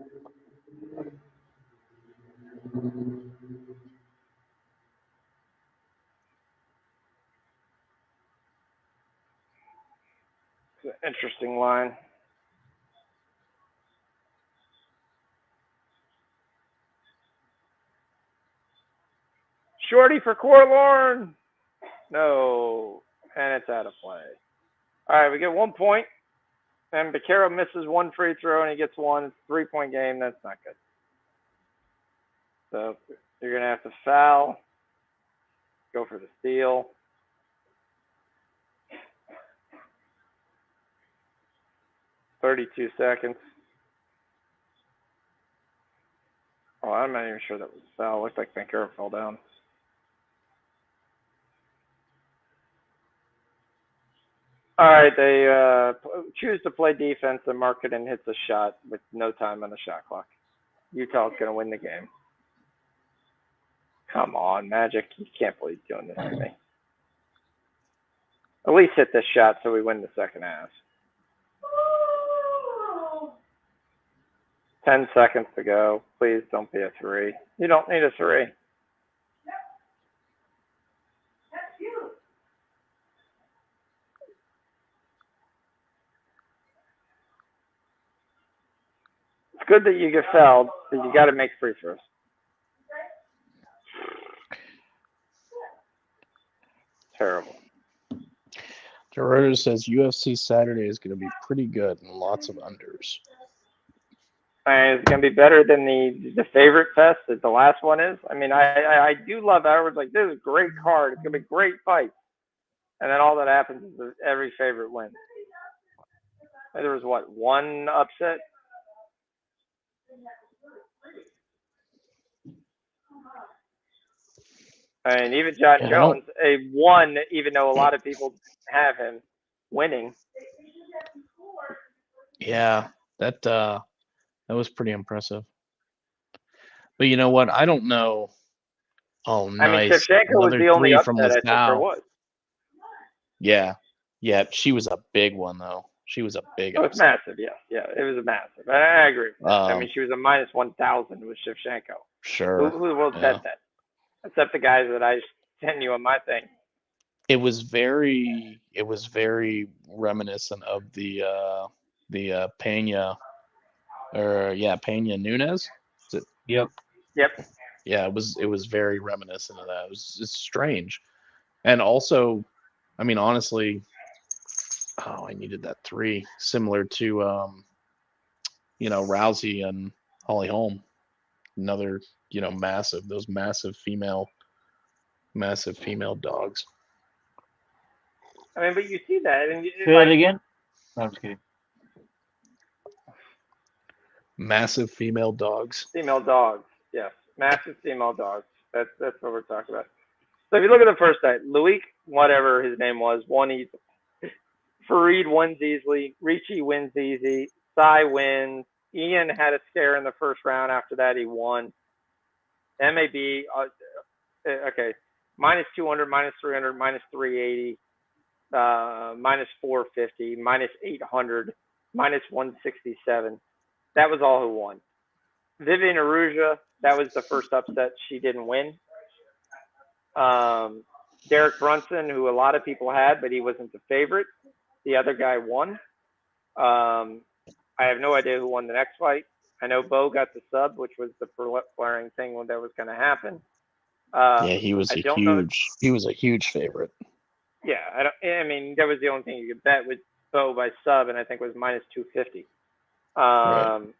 It's an interesting line. Shorty for Corlorn. No. And it's out of play. All right, we get 1 point. And Beccaro misses 1 free throw and he gets 1. It's a 3-point game. That's not good. So you're going to have to foul. Go for the steal. $32. Oh, I'm not even sure that was a foul. Looked like Beccaro fell down. All right, they choose to play defense, and Markkanen hits a shot with no time on the shot clock. Utah's going to win the game. Come on, Magic. You can't believe doing this to me. At least hit this shot so we win the second half. 10 seconds to go. Please don't be a 3. You don't need a 3. It's good that you get fouled, but you got to make free throws. Terrible. Gerardo says UFC Saturday is going to be pretty good and lots of unders. And it's going to be better than the favorite fest that the last one is. I mean, I do love Edwards. Like, this is a great card. It's going to be a great fight. And then all that happens is that every favorite wins. And there was, what, 1 upset? And even John Jones, a 1, even though a lot of people have him winning. Yeah, that was pretty impressive. But you know what? I don't know. Oh, nice. I mean, Shevchenko was the only upset I think there was. Yeah. Yeah, she was a big one, though. She was a big upset. It was massive, yeah. Yeah, it was a massive. I agree with that. I mean, she was a minus 1,000 with Shevchenko. Sure. Who will bet that? Except the guys that I send you on my thing. It was very reminiscent of the Pena Pena Nunes. Is it? Yep. Yeah, it was very reminiscent of that. It's strange. And also, I mean, honestly, I needed that 3, similar to Rousey and Holly Holm. Another, those massive female dogs. I mean, but you see that. And say that again? No, I'm just kidding. Massive female dogs. Female dogs, yes. Massive female dogs. That's what we're talking about. So if you look at the first night, Loic, whatever his name was, won easily. Fareed wins easily. Ricci wins easy. Cy wins. Ian had a scare in the first round. After that, he won. MAB, okay, minus 200, minus 300, minus 380, minus 450, minus 800, minus 167. That was all who won. Vivian Aruja, that was the first upset. She didn't win. Derek Brunson, who a lot of people had, but he wasn't the favorite. The other guy won. I have no idea who won the next fight. I know Bo got the sub, which was the flaring thing that was going to happen. Yeah, he was a huge favorite. Yeah, I mean, that was the only thing you could bet with Bo by sub, and I think it was minus 250. Right.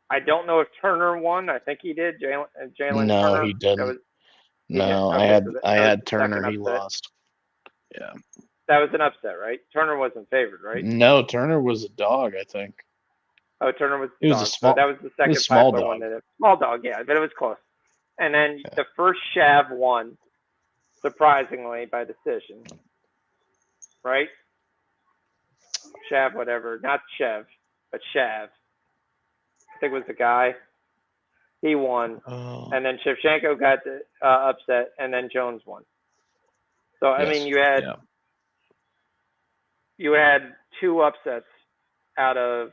I don't know if Turner won. I think he did. Jalen No, Turner. he didn't. No, okay, I had Turner. He lost. Yeah. That was an upset, right? Turner wasn't favored, right? No, Turner was a dog, I think. Oh, Turner was a dog. So that was the second small popular dog. one. Small dog, yeah, but it was close. And then the first Shav won, surprisingly, by decision. Right? Shav, whatever. Not Chev, but Shav. I think it was the guy. He won. Oh. And then Shevchenko got the upset, and then Jones won. So, I mean, you had two upsets out of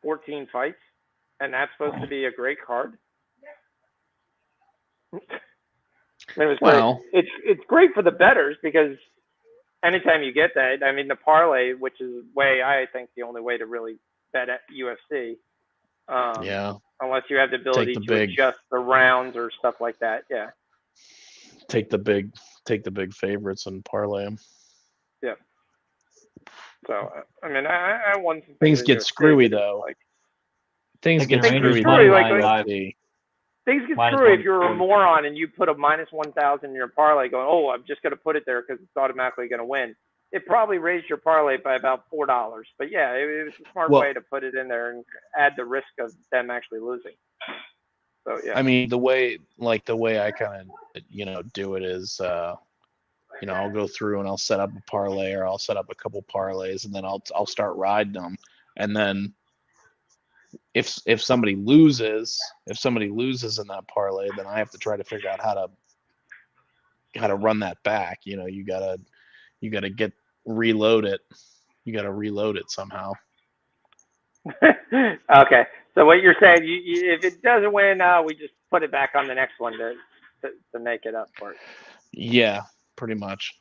14 fights, and that's supposed to be a great card. It was well, great. It's great for the bettors because anytime you get that, I mean, the parlay, which is I think the only way to really bet at UFC. Unless you have the ability to adjust the rounds or stuff like that. Yeah. Take the big favorites and parlay them. Yeah. So I mean, I won some things get screwy though. Things get screwy. Things get screwy if you're a moron and you put a minus 1,000 in your parlay, going, "Oh, I'm just going to put it there because it's automatically going to win." It probably raised your parlay by about $4. But yeah, it was a smart way to put it in there and add the risk of them actually losing. So yeah. I mean, the way I kind of, do it is, I'll go through and I'll set up a parlay, or I'll set up a couple parlays, and then I'll start riding them, and then if somebody loses in that parlay, then I have to try to figure out how to run that back. You gotta reload it. You gotta reload it somehow. Okay, so what you're saying, if it doesn't win, we just put it back on the next one to make it up for it. Yeah, pretty much,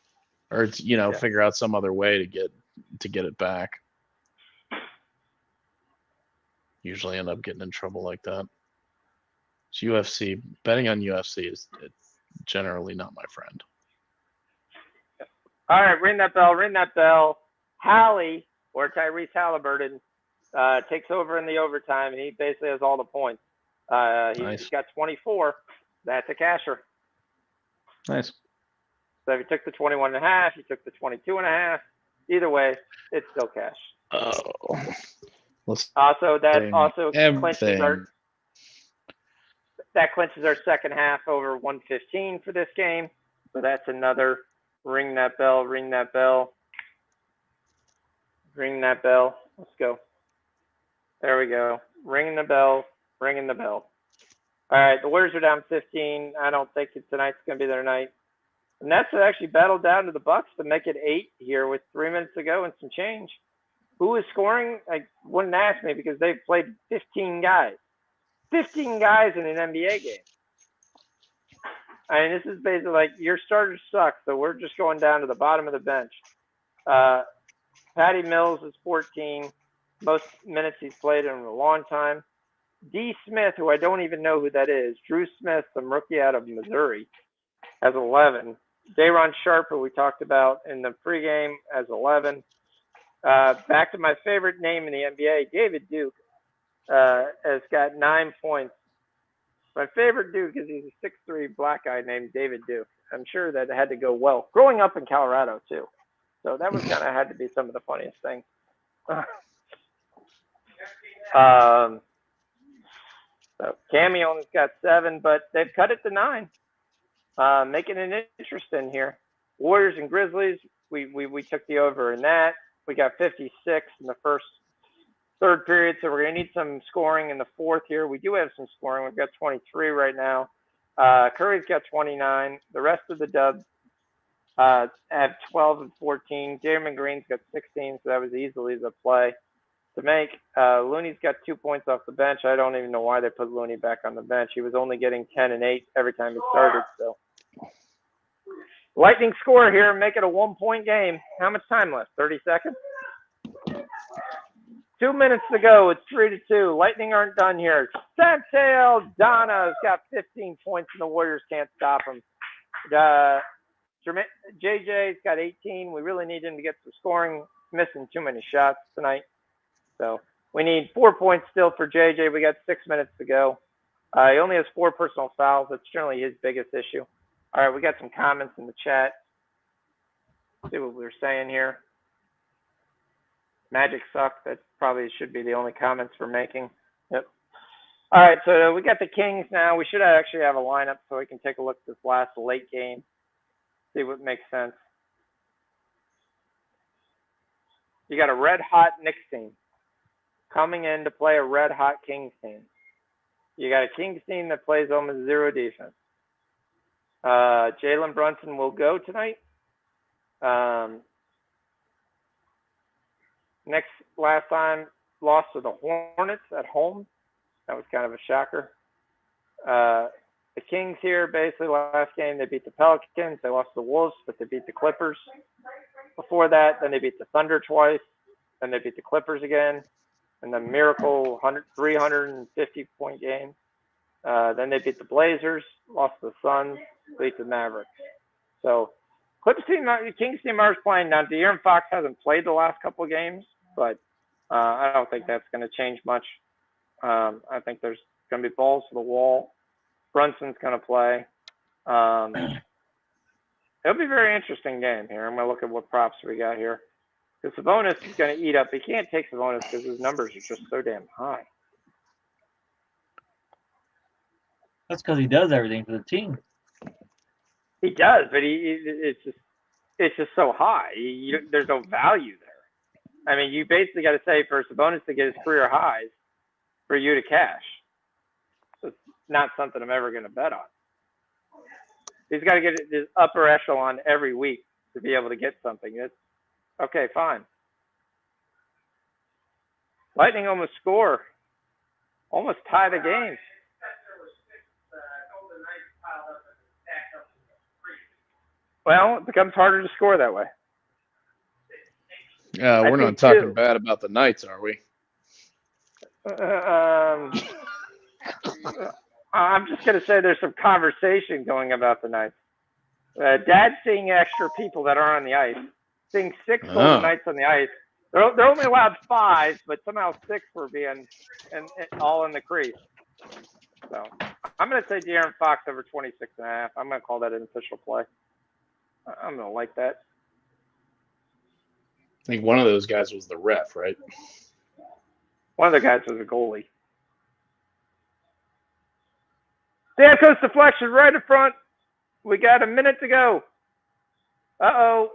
or it's figure out some other way to get it back. Usually end up getting in trouble like that. It's UFC. Betting on UFC is generally not my friend. All right, ring that bell. Hallie, or Tyrese Halliburton, takes over in the overtime, and he basically has all the points. He's got 24. That's a casher. Nice. So if you took the 21.5, you took the 22.5. Either way, it's still cash. Oh. Clinches our second half over 115 for this game. So that's another ring that bell. Let's go. There we go. Ringing the bell. All right, the Warriors are down 15. I don't think tonight's going to be their night. And that's actually battled down to the Bucks to make it 8 here with 3 minutes to go and some change. Who is scoring? I wouldn't ask me because they've played 15 guys. 15 guys in an NBA game. I mean, this is basically like your starters suck, so we're just going down to the bottom of the bench. Patty Mills is 14. Most minutes he's played in a long time. D. Smith, who I don't even know who that is. Drew Smith, some rookie out of Missouri, has 11. Day'Ron Sharpe, who we talked about in the pregame, has 11. Back to my favorite name in the NBA, David Duke, has got 9 points. My favorite Duke is he's a 6'3" black guy named David Duke. I'm sure that had to go well. Growing up in Colorado, too. So that was kind of had to be some of the funniest things. So Cammy only's got 7, but they've cut it to 9, making it interesting here. Warriors and Grizzlies, we took the over in that. We got 56 in the third period, so we're going to need some scoring in the fourth here. We do have some scoring. We've got 23 right now. Curry's got 29. The rest of the Dubs have 12 and 14. Jeremy Green's got 16, so that was easily the play to make. Looney's got 2 points off the bench. I don't even know why they put Looney back on the bench. He was only getting 10 and 8 every time he started. So, Lightning score here, make it a 1-point game. How much time left? 30 seconds. 2 minutes to go. It's 3-2. Lightning aren't done here. Santi Aldana's got 15 points, and the Warriors can't stop him. JJ's got 18. We really need him to get some scoring. Missing too many shots tonight. So we need 4 points still for JJ. We got 6 minutes to go. He only has 4 personal fouls. That's generally his biggest issue. All right, we got some comments in the chat. Let's see what we're saying here. Magic suck. That probably should be the only comments we're making. Yep. All right, so we got the Kings now. We should actually have a lineup so we can take a look at this last late game, see what makes sense. You got a red-hot Knicks team coming in to play a red-hot Kings team. You got a Kings team that plays almost zero defense. Jalen Brunson will go tonight. Last time, lost to the Hornets at home. That was kind of a shocker. The Kings here, basically last game, they beat the Pelicans. They lost to the Wolves, but they beat the Clippers. Before that, then they beat the Thunder twice. Then they beat the Clippers again. And the miracle 350-point game. Then they beat the Blazers, lost to the Suns, beat the Mavericks. So, Kings team are playing now. De'Aaron Fox hasn't played the last couple of games, but I don't think that's going to change much. I think there's going to be balls to the wall. Brunson's going to play. It'll be a very interesting game here. I'm going to look at what props we got here. Because Sabonis is going to eat up. He can't take Sabonis because his numbers are just so damn high. That's because he does everything for the team. He does, but it's just so high. There's no value there. I mean, you basically got to say for Sabonis to get his career highs for you to cash. So it's not something I'm ever going to bet on. He's got to get his upper echelon every week to be able to get something. It's okay, fine. Lightning almost score. Almost tie the game. Well, it becomes harder to score that way. We're not talking bad about the Knights, are we? I'm just going to say there's some conversation going about the Knights. Dad's seeing extra people that are on the ice. Seeing 6 Golden Knights on the ice. They're only allowed 5, but somehow 6 were being all in the crease. So I'm going to say De'Aaron Fox over 26.5. I'm going to call that an official play. I'm going to like that. I think one of those guys was the ref, right? One of the guys was a goalie. Stamkos deflection right in front. We got a minute to go. Uh-oh.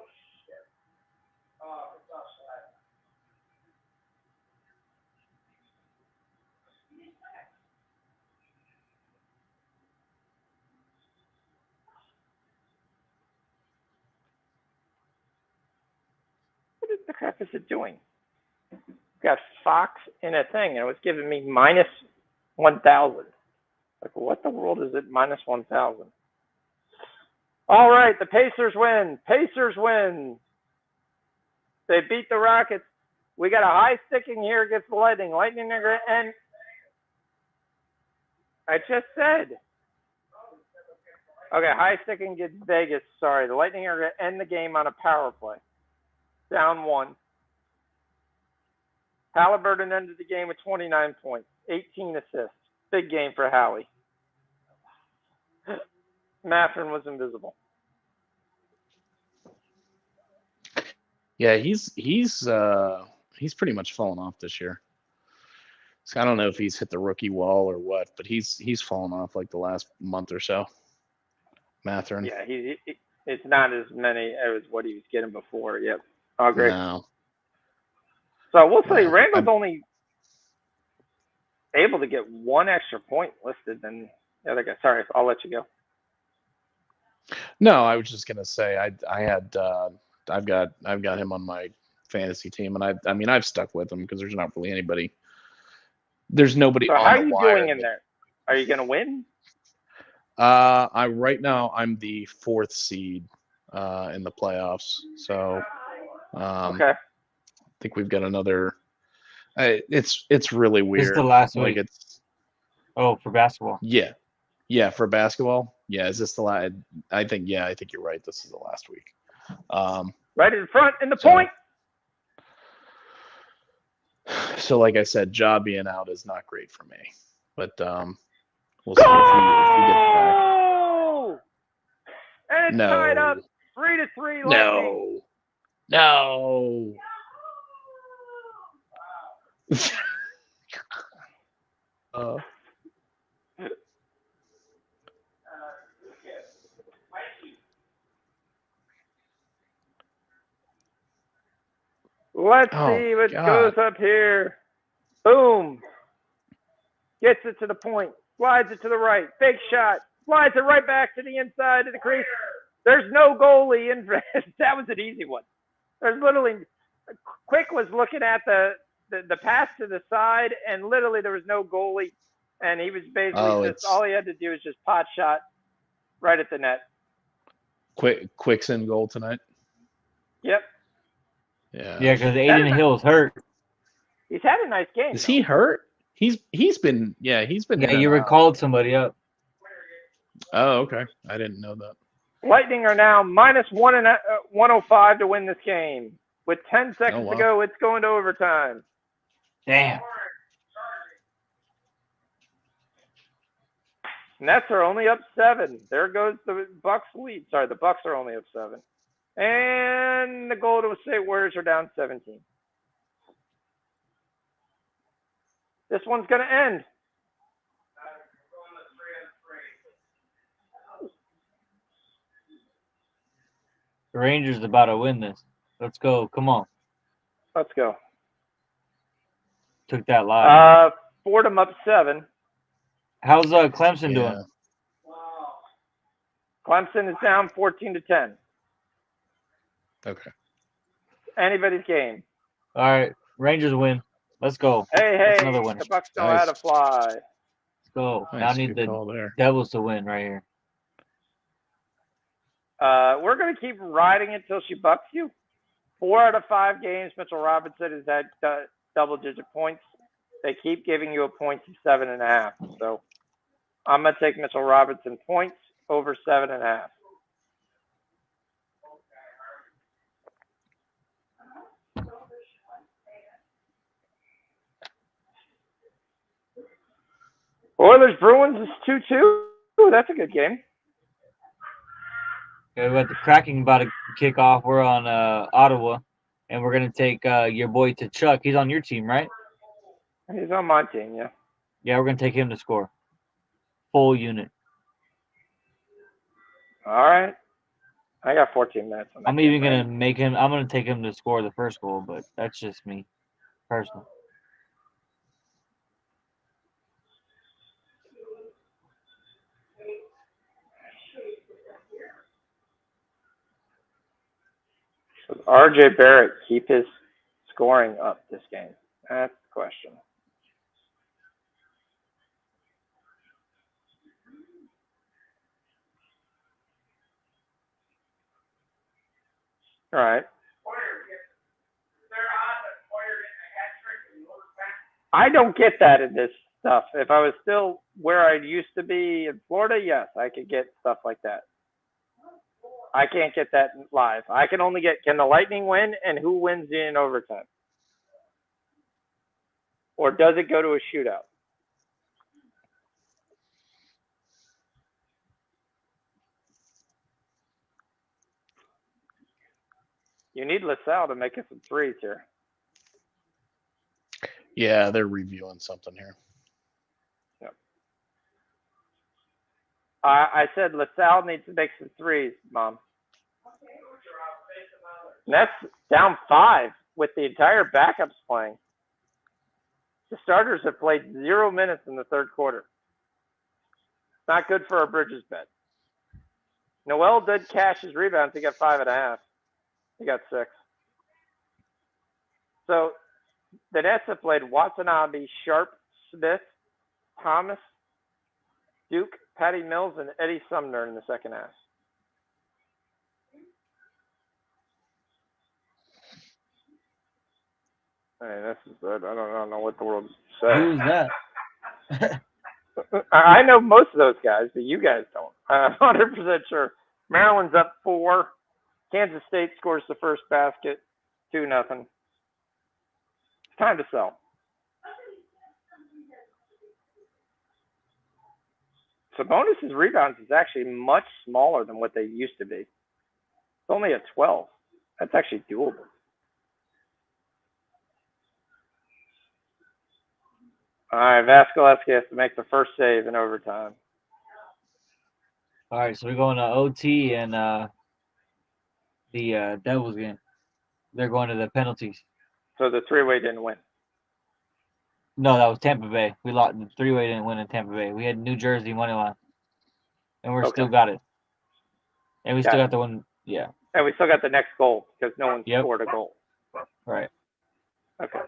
What the crap is it doing? Got Fox in a thing, and it was giving me minus 1,000. Like, what the world is it minus 1,000? All right, the Pacers win. Pacers win. They beat the Rockets. We got a high sticking here against the Lightning. Lightning are going to end. I just said. Okay, high sticking against Vegas. Sorry, the Lightning are going to end the game on a power play. Down 1. Halliburton ended the game with 29 points, 18 assists. Big game for Hallie. Mathurin was invisible. Yeah, he's pretty much fallen off this year. So I don't know if he's hit the rookie wall or what, but he's fallen off like the last month or so. Mathurin. Yeah, It's not as many as what he was getting before. Yep, I agree. No. So we'll say No. Randall's only able to get one extra point listed than the other guy. Sorry, I'll let you go. No, I was just gonna say I had I've got him on my fantasy team, and I mean I've stuck with him because there's not really anybody. There's nobody So how on are the you wire. doing in there? Are you gonna win? I right now I'm the 4th seed in the playoffs, so Okay. I think we've got another. It's really This is weird. the last Like week. Oh, for basketball. Yeah, for basketball. Yeah, is this the last? I think you're right. This is the last week. Right in front in the so, point. So, like I said, Ja being out is not great for me, but we'll Go! see if he gets back. And it's tied up 3-3 Lightning. No. Let's see what goes up here. Boom. Gets it to the point. Slides it to the right. Fake shot. Slides it right back to the inside of the crease. There's no goalie in. That was an easy one. There's literally Quick was looking at the pass to the side, and literally there was no goalie, and he was basically all he had to do was just pot shot right at the net. Quick's in goal tonight. Yep. Yeah. Yeah, because Aiden Hill's hurt. He's had a nice game. Is he hurt? He's been. Yeah, you recalled somebody up. Oh, okay. I didn't know that. Lightning are now minus 105 to win this game. With 10 seconds to go, it's going to overtime. Damn. Nets are only up 7. There goes the Bucks lead. Sorry, the Bucks are only up 7. And the Golden State Warriors are down 17. This one's going to end. The Rangers about to win this. Let's go. Come on. Let's go. Took that live. Fordham up 7. How's Clemson doing? Clemson is down 14-10. Okay. Anybody's game. All right. Rangers win. Let's go. Hey, That's another winner. The Bucks know how to fly. Let's go. Nice. Now I need the Devils to win right here. We're going to keep riding it till she bucks you. 4 out of 5 games, Mitchell Robinson has had double-digit points. They keep giving you a point to 7.5. So I'm going to take Mitchell Robinson points over 7.5. Oilers Bruins is 2-2. Ooh, that's a good game. Okay, we got the Kraken about to kick off. We're on Ottawa, and we're gonna take your boy to Chuck. He's on your team, right? He's on my team, yeah. Yeah, we're gonna take him to score. Full unit. All right. I got 14 minutes. I'm even gonna make him. I'm gonna take him to score the first goal, but that's just me, personal. Does RJ Barrett keep his scoring up this game? That's the question. All right. I don't get that in this stuff. If I was still where I used to be in Florida, yes, I could get stuff like that. I can't get that live. I can only get, can the Lightning win and who wins in overtime? Or does it go to a shootout? You need LaSalle to make it some threes here. Yeah, they're reviewing something here. Yep. I said LaSalle needs to make some threes, Mom. Nets down 5 with the entire backups playing. The starters have played 0 minutes in the third quarter. Not good for our Bridges bet. Noel did cash his rebounds. He got 5.5. He got 6. So the Nets have played Watanabe, Sharp, Smith, Thomas, Duke, Patty Mills, and Eddie Sumner in the second half. Hey, this is good. I don't know what the world says. Who's that? I know most of those guys, but you guys don't. I'm 100% sure. Maryland's up 4. Kansas State scores the first basket, 2-0. It's time to sell. Sabonis' rebounds is actually much smaller than what they used to be. It's only at 12. That's actually doable. All right, Vasilevsky has to make the first save in overtime. All right, so we're going to OT and the Devils game. They're going to the penalties. So the three-way didn't win. No, that was Tampa Bay. We lost. The three-way didn't win in Tampa Bay. We had New Jersey money line, and we still got it. And we still got the one. Yeah. And we still got the next goal because no one scored a goal. Right. Okay.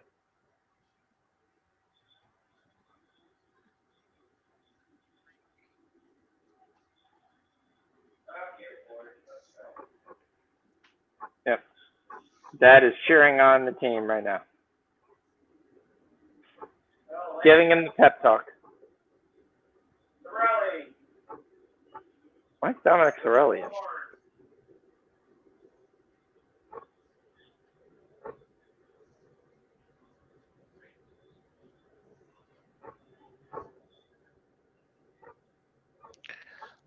Yep. Dad is cheering on the team right now. Giving him the pep talk. Why's Dominic Sorelli in?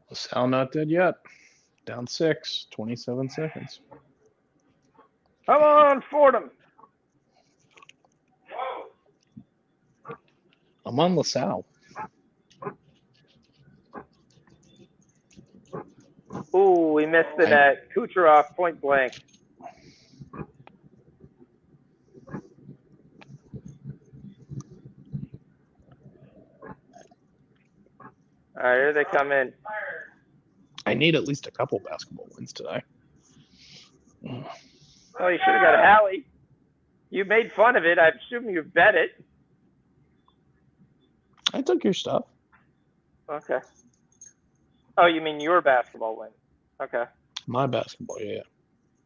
LaSalle not dead yet. Down 6, 27 seconds. Come on, Fordham. I'm on LaSalle. Ooh, we missed it at Kucherov point blank. All right, here they come in. I need at least a couple basketball wins today. Oh, you should have got a Hallie. You made fun of it. I assume you bet it. I took your stuff. Okay. Oh, you mean your basketball win? Okay. My basketball, yeah.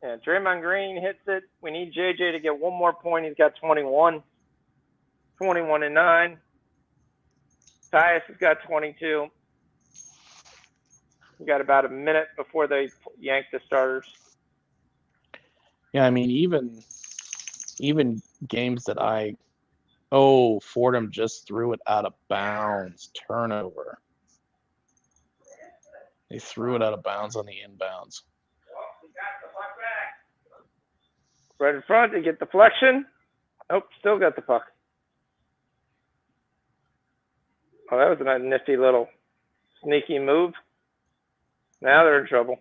Yeah, Draymond Green hits it. We need JJ to get one more point. He's got 21. 21-9. Tyus has got 22. We got about a minute before they yank the starters. Yeah, I mean, even games that Fordham just threw it out of bounds. Turnover. They threw it out of bounds on the inbounds. Right in front, they get deflection. Oh, still got the puck. Oh, that was a nifty little sneaky move. Now they're in trouble.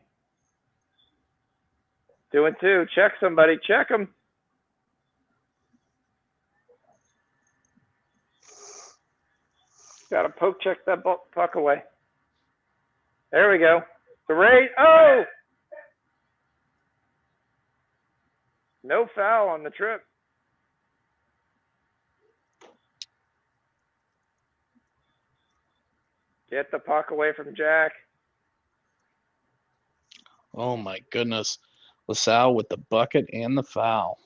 2-2. Check somebody. Check them. Got to poke check that puck away. There we go. The rate. Oh! No foul on the trip. Get the puck away from Jack. Oh, my goodness. LaSalle with the bucket and the foul.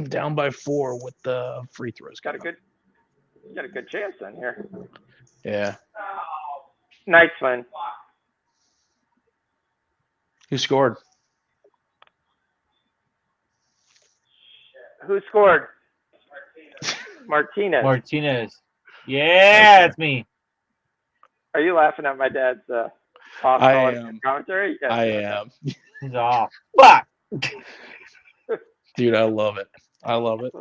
Down by 4 with the free throws. Got a good chance then here. Yeah. Nice one. Who scored? Who scored? Martinez. Martinez. Yeah, it's me. Are you laughing at my dad's commentary? Yes, I am. He's off. Fuck. Dude, I love it. I love it.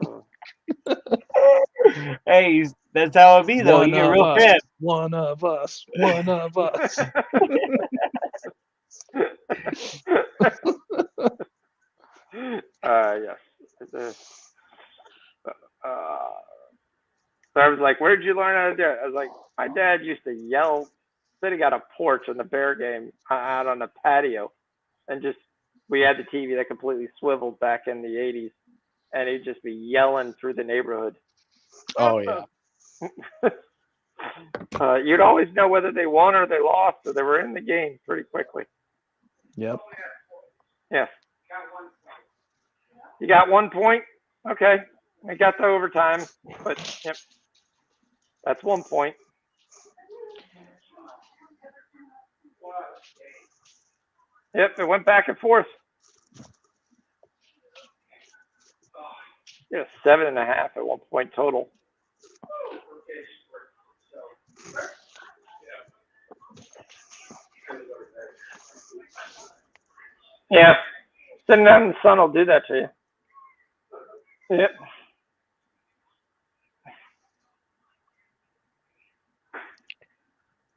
Hey, that's how it be, though. You're a real fan. One of us. One of us. Yes. So I was like, "Where'd you learn how to do it?" I was like, "My dad used to yell, sitting on a porch in the Bear game out on the patio, and just we had the TV that completely swiveled back in the '80s, and he'd just be yelling through the neighborhood. Oh yeah. You'd always know whether they won or they lost, or they were in the game pretty quickly. Yep. Yes. You got 1 point. Okay. I got the overtime, but yep, that's 1 point. Yep, it went back and forth. Yeah, 7.5 at 1 point total. Yeah, sitting out in the sun will do that to you. Yep.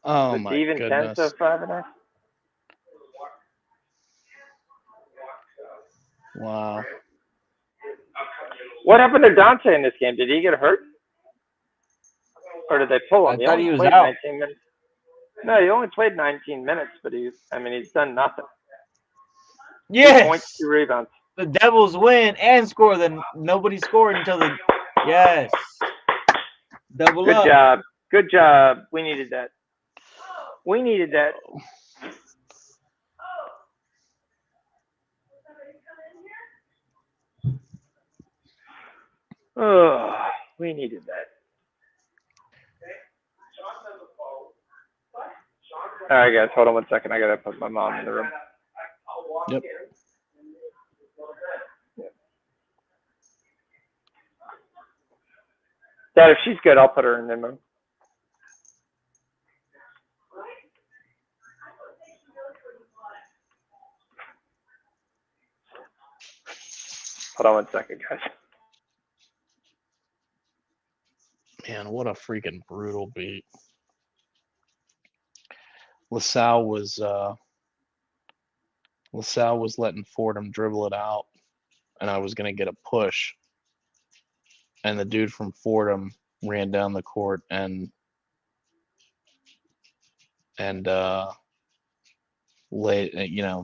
Oh It's my even 10, goodness. so 5.5. Wow. What happened to Dante in this game? Did he get hurt? Or did they pull him? I thought Only he was played out. 19 minutes. No, he only played 19 minutes, but he's done nothing. 2 points, Yes. 2 rebounds. The Devils win and score. Then nobody scored until the yes. Double Good up. job. Good job. We needed that. We needed that. Oh, we needed that. All right, guys, hold on 1 second. I gotta put my mom in the room. Yep. Dad, if she's good, I'll put her in the room. Hold on 1 second, guys. Man, what a freaking brutal beat. LaSalle was letting Fordham dribble it out, and I was gonna get a push, and the dude from Fordham ran down the court and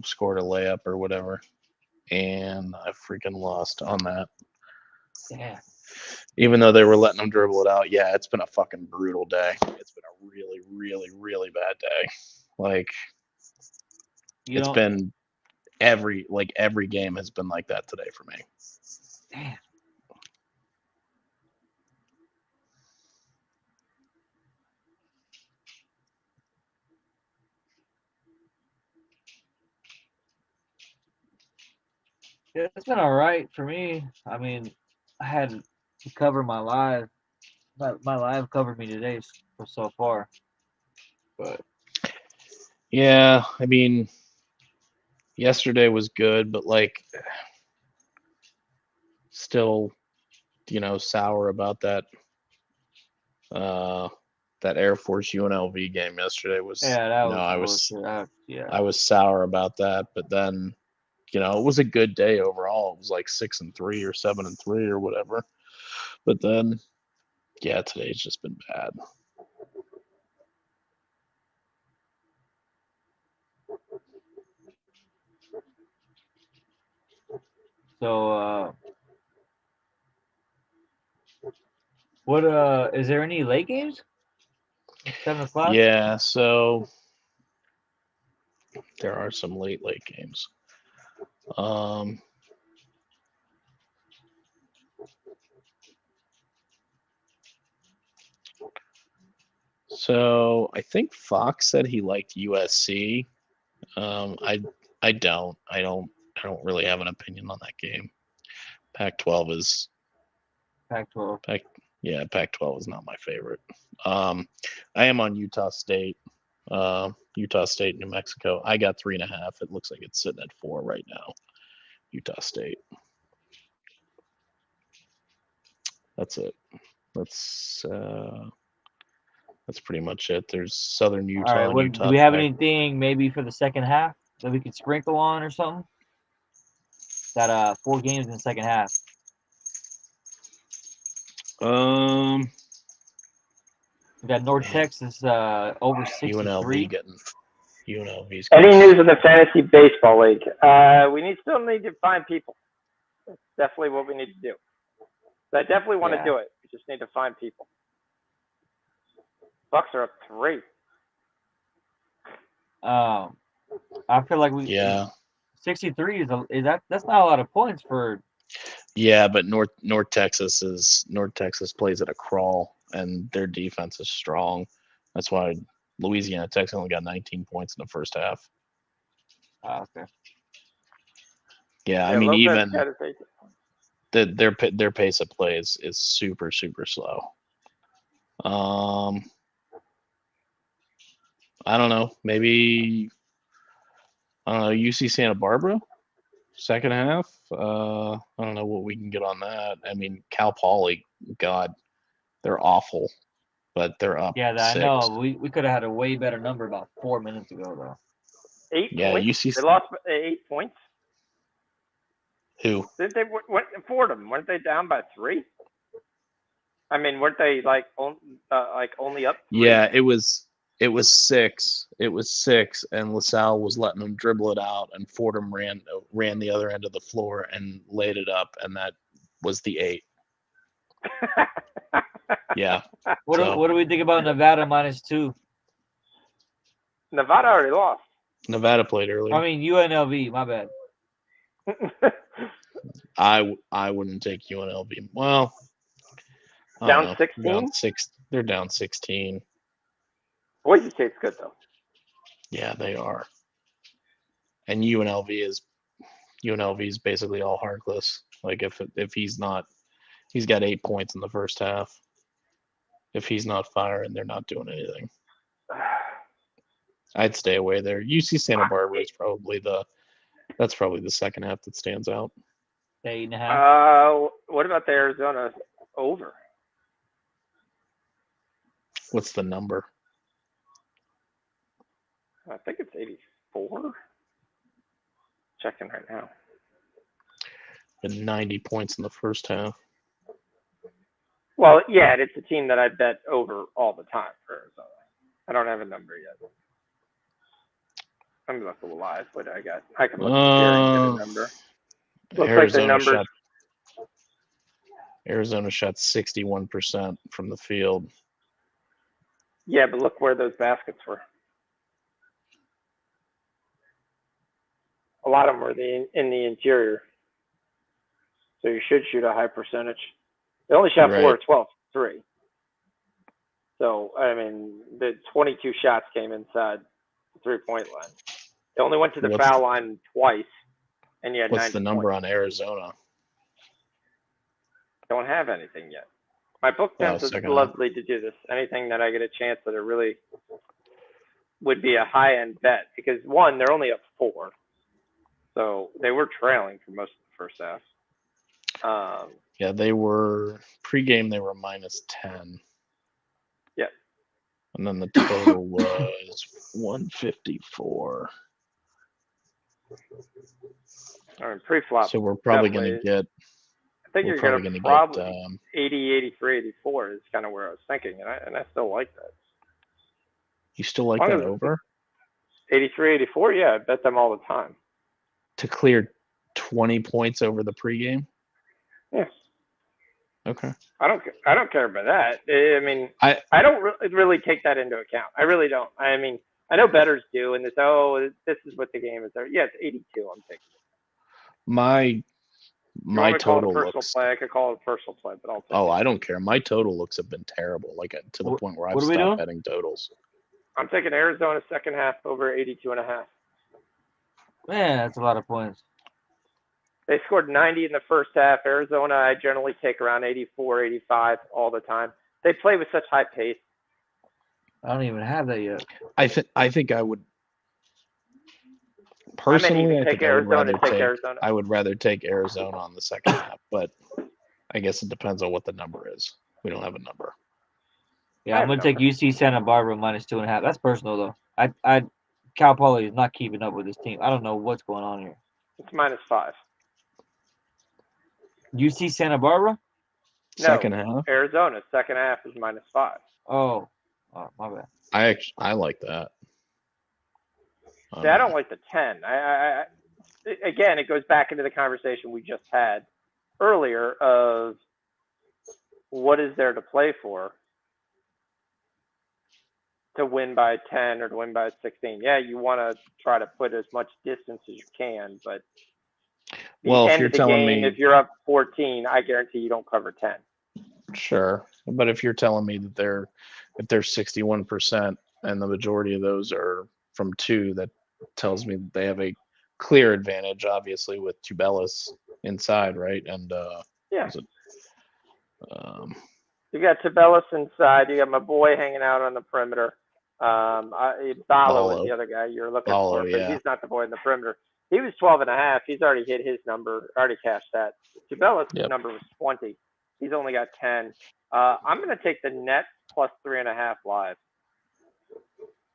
scored a layup or whatever, and I freaking lost on that. Yeah. Even though they were letting them dribble it out, yeah, it's been a fucking brutal day. It's been a really, really, really bad day. Like, it's been every game has been like that today for me. Damn. Yeah, it's been all right for me. I mean, I had to cover my live. My live covered me today so far. But yeah, I mean, yesterday was good, but like, still, sour about that. That Air Force UNLV game yesterday was. Yeah, that was bullshit. I was sour about that, but then, it was a good day overall. It was like 6-3 or 7-3 or whatever. But then, yeah, today's just been bad. So, what is there any late games? 7 o'clock? Yeah, so there are some late games. So I think Fox said he liked USC. I don't. I don't really have an opinion on that game. Pac-12 is Pac-12. Pac-12 is not my favorite. I am on Utah State. Utah State, New Mexico. I got 3.5. It looks like it's sitting at 4 right now. Utah State. That's it. That's pretty much it. There's Southern Utah All right. and Utah Do we have Tech. anything maybe for the second half? that we could sprinkle on or something? That 4 games in the second half. We got North Texas over 63. UNLV getting UNLV's. Any news of the fantasy baseball league? We still need to find people. That's definitely what we need to do. So I definitely want to do it. We just need to find people. Bucks are up 3. I feel like we 63 that's not a lot of points for. Yeah, but North Texas plays at a crawl, and their defense is strong. That's why Louisiana Tech only got 19 points in the first half. Okay. Yeah, I mean even their pace of play is super slow. I don't know. Maybe UC Santa Barbara, second half. I don't know what we can get on that. I mean, Cal Poly, God, they're awful, but they're up. Yeah, 6. I know. We could have had a way better number about 4 minutes ago, though. 8 points. They lost 8 points. Who? Did they? What Fordham? Weren't they down by 3? I mean, weren't they like only up 3? Yeah, it was 6. It was 6, and LaSalle was letting them dribble it out, and Fordham ran the other end of the floor and laid it up, and that was the 8. Yeah. What do we think about Nevada -2? Nevada already lost. Nevada played earlier. I mean UNLV. My bad. I wouldn't take UNLV. Well, down 16. They're down 16. Boise State's good though. Yeah, they are. And UNLV is basically all Harkless. Like if he's not, he's got 8 points in the first half. If he's not firing, they're not doing anything. I'd stay away there. UC Santa Barbara is probably the second half that stands out. 8.5. What about the Arizona over? What's the number? I think it's 84. Checking right now. And 90 points in the first half. Well, yeah, it's a team that I bet over all the time for Arizona. I don't have a number yet. I'm looking live. What I got? I can look here and get a number. Looks like the numbers. Arizona shot 61% from the field. Yeah, but look where those baskets were. A lot of them were in the interior. So you should shoot a high percentage. They only shot 4 of 12, 3. So, I mean, the 22 shots came inside the three-point line. They only went to the foul line twice, and you had 90 What's the number points. on Arizona? Don't have anything yet. My book tends to lovely to do this. Anything that I get a chance that it really would be a high-end bet. Because, one, they're only up 4. So they were trailing for most of the first half. Yeah, they were pregame. They were -10. Yeah. And then the total was 154. I mean, pre-flop. So we're probably going to get. I think you're going to probably 80, 83, 84 is kind of where I was thinking, and I still like that. You still like that over? 83, 84, yeah, I bet them all the time. To clear 20 points over the pregame? Yeah. Okay. I don't care about that. I mean, I don't really take that into account. I really don't. I mean, I know bettors do, and this is what the game is. Yeah, it's 82. I'm taking it. My total looks. Play. I could call it a personal play, but I'll take it. I don't care. My total looks have been terrible, like to the point where I've stopped betting totals. I'm taking Arizona second half over 82.5. Man, that's a lot of points. They scored 90 in the first half. Arizona, I generally take around 84, 85 all the time. They play with such high pace. I don't even have that yet. I think I would personally. I would rather take Arizona on the second half, but I guess it depends on what the number is. We don't have a number. Yeah, I'm gonna take UC Santa Barbara -2.5. That's personal though. Cal Poly is not keeping up with this team. I don't know what's going on here. It's -5. UC Santa Barbara? Second half. Arizona second half is -5. Oh, my bad. I like that. See, I don't like the 10. Again, it goes back into the conversation we just had earlier of what is there to play for to win by 10 or to win by 16. Yeah, you want to try to put as much distance as you can, but well, end of the game, if you're up 14, I guarantee you don't cover 10. Sure, but if you're telling me that they're 61% and the majority of those are from 2, that tells me that they have a clear advantage, obviously, with Tubelis inside, right? And yeah, you got Tubelis inside. You got my boy hanging out on the perimeter. Balo is the other guy you're looking for, but he's not the boy in the perimeter. He was 12.5. He's already hit his number, already cashed that. Tubelis' number was 20. He's only got 10. I'm going to take the net plus 3.5 live.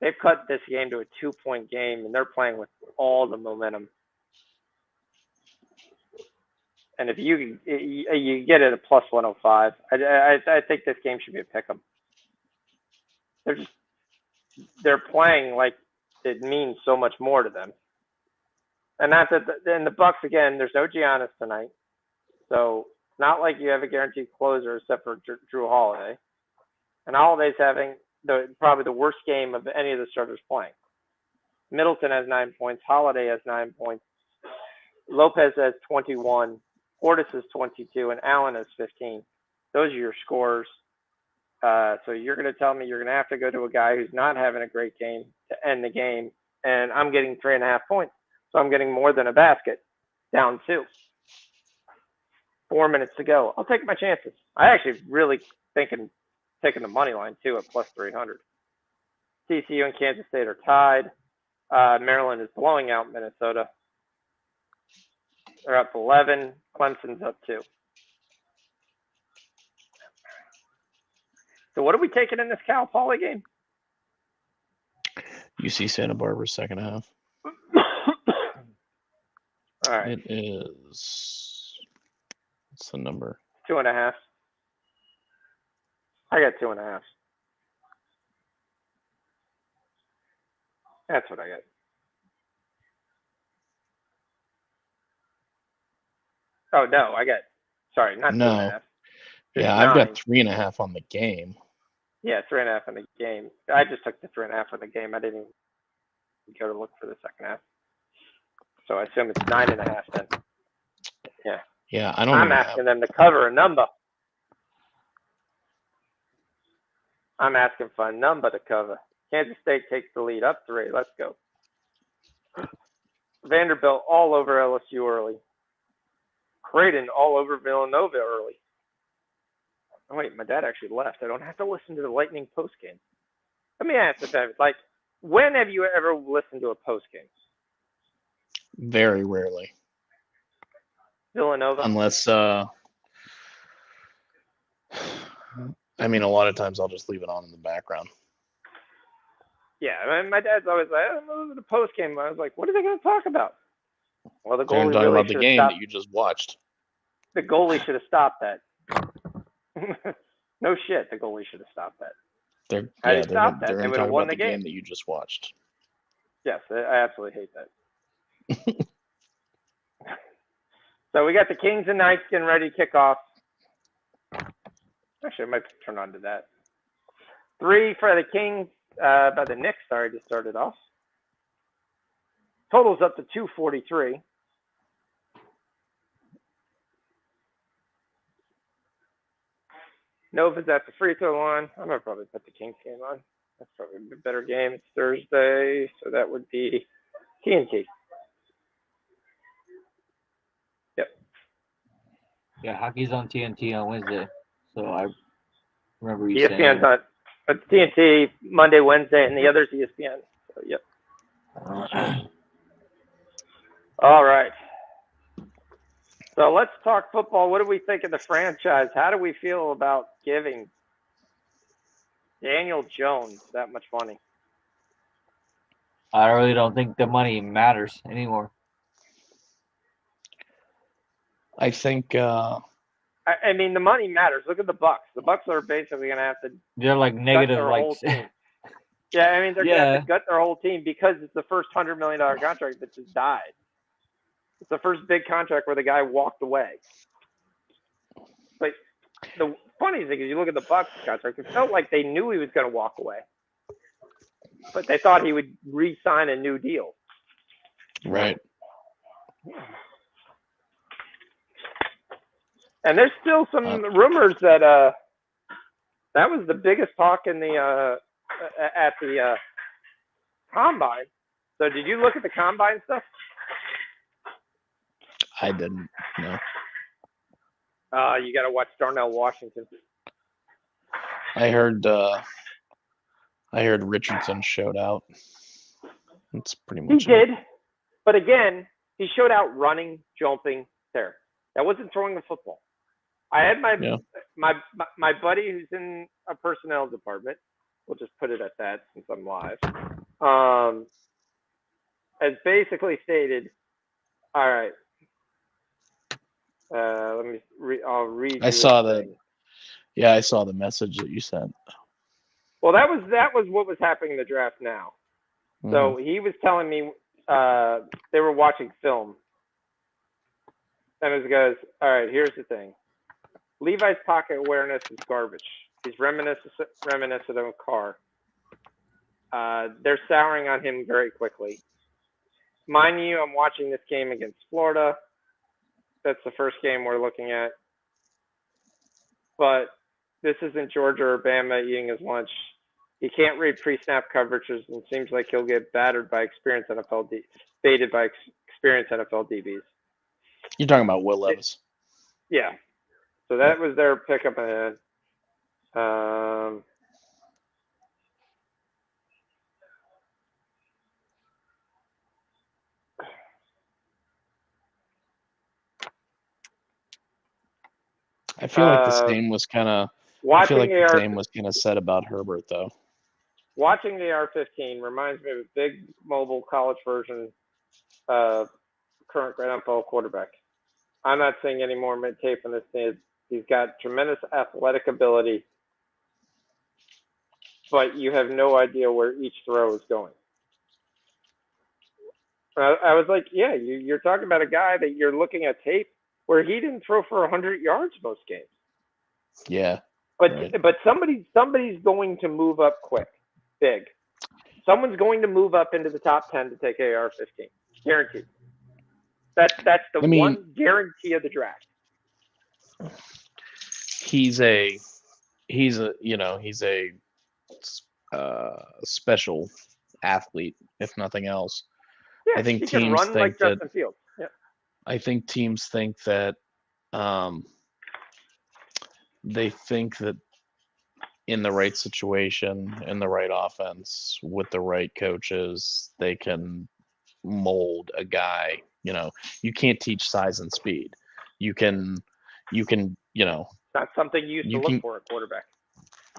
They've cut this game to a 2-point game, and they're playing with all the momentum. And if you get it at plus 105, I think this game should be a pick'em. They're playing like it means so much more to them. And not that in the Bucks again, there's no Giannis tonight, so it's not like you have a guaranteed closer except for Drew Holiday. And Holiday's having probably the worst game of any of the starters playing. Middleton has 9 points. Holiday has 9 points. Lopez has 21. Portis has 22, and Allen has 15. Those are your scores. So you're going to tell me you're going to have to go to a guy who's not having a great game to end the game, and I'm getting 3.5 points. So I'm getting more than a basket, down 2. 4 minutes to go. I'll take my chances. I actually really thinking taking the money line too at plus 300. TCU and Kansas State are tied. Maryland is blowing out Minnesota. They're up 11. Clemson's up 2. So what are we taking in this Cal Poly game? UC Santa Barbara second half. All right. It is. What's the number? 2.5. I got 2.5. That's what I got. Oh no, I got. Sorry, not 2.5. Yeah, I've got 3.5 on the game. Yeah, 3.5 on the game. I just took the 3.5 on the game. I didn't even go to look for the second half. So I assume it's 9.5 then. Yeah. Yeah, I don't. I'm asking them to cover a number. I'm asking for a number to cover. Kansas State takes the lead up 3. Let's go. Vanderbilt all over LSU early. Creighton all over Villanova early. Oh, wait, my dad actually left. I don't have to listen to the Lightning postgame. Let me ask you, David, like, when have you ever listened to a postgame? Very rarely. Villanova? Unless, I mean, a lot of times I'll just leave it on in the background. Yeah, I mean, my dad's always like, I don't know the postgame. I was like, what are they going to talk about? Well, the goalie talking really about the game that you just watched. The goalie should have stopped that. No shit, the goalie should have stopped that. They're going to talk about the game that you just watched. Yes, I absolutely hate that. So we got the Kings and Knights getting ready to kick off. Actually, I might turn on to that. 3 for the Kings by the Knicks. Sorry, just started off. Total's up to 243. Nova's at the free throw line. I'm going to probably put the Kings game on. That's probably a better game. It's Thursday, so that would be TNT. Yep. Yeah, hockey's on TNT on Wednesday, so I remember you saying. ESPN's on. It's TNT Monday, Wednesday, and the other's ESPN. So, yep. All right. So let's talk football. What do we think of the franchise? How do we feel about giving Daniel Jones that much money? I really don't think the money matters anymore. I think. I mean, the money matters. Look at the Bucks. The Bucks are basically going to have to They're like gut negative, their like whole team. Yeah, I mean, they're going to have to gut their whole team because it's the first $100 million contract that just died. It's the first big contract where the guy walked away. But the funny thing is, you look at the Bucks contract, it felt like they knew he was going to walk away, but they thought he would re-sign a new deal. Right. And there's still some rumors that that was the biggest talk in the at the combine. So did you look at the combine stuff? I didn't. No. You got to watch Darnell Washington. I heard Richardson showed out. That's pretty much. He did, but again, he showed out running, jumping there. That wasn't throwing the football. I had my buddy who's in a personnel department. We'll just put it at that since I'm live. Has basically stated, all right. Let me. I'll read. I saw that. Yeah, I saw the message that you sent. Well, that was what was happening in the draft now. Mm-hmm. So he was telling me they were watching film, and it goes, all right, here's the thing. Levi's pocket awareness is garbage. He's reminiscent of Carr. They're souring on him very quickly. Mind you, I'm watching this game against Florida. That's the first game we're looking at. But this isn't Georgia or Bama eating his lunch. He can't read pre-snap coverages and seems like he'll get baited by experienced NFL DBs. You're talking about Will Levis. Yeah. So that was their pickup ahead. I feel like the same was kind of. I feel like the same was kind of said about Herbert, though. Watching the AR-15 reminds me of a big mobile college version of current NFL quarterback. I'm not seeing any more mid-tape in this thing. He's got tremendous athletic ability, but you have no idea where each throw is going. I was like, yeah, you're talking about a guy that you're looking at tape where he didn't throw for 100 yards most games. Yeah. But somebody's going to move up quick, big. Someone's going to move up into the top 10 to take AR-15, guaranteed. That's the one guarantee of the draft. He's a special athlete, if nothing else. Yeah, I think he teams can run think like that. Justin Fields. Yeah. I think teams think that. They think that in the right situation, in the right offense, with the right coaches, they can mold a guy. You can't teach size and speed. You can. That's something you used to look for a quarterback.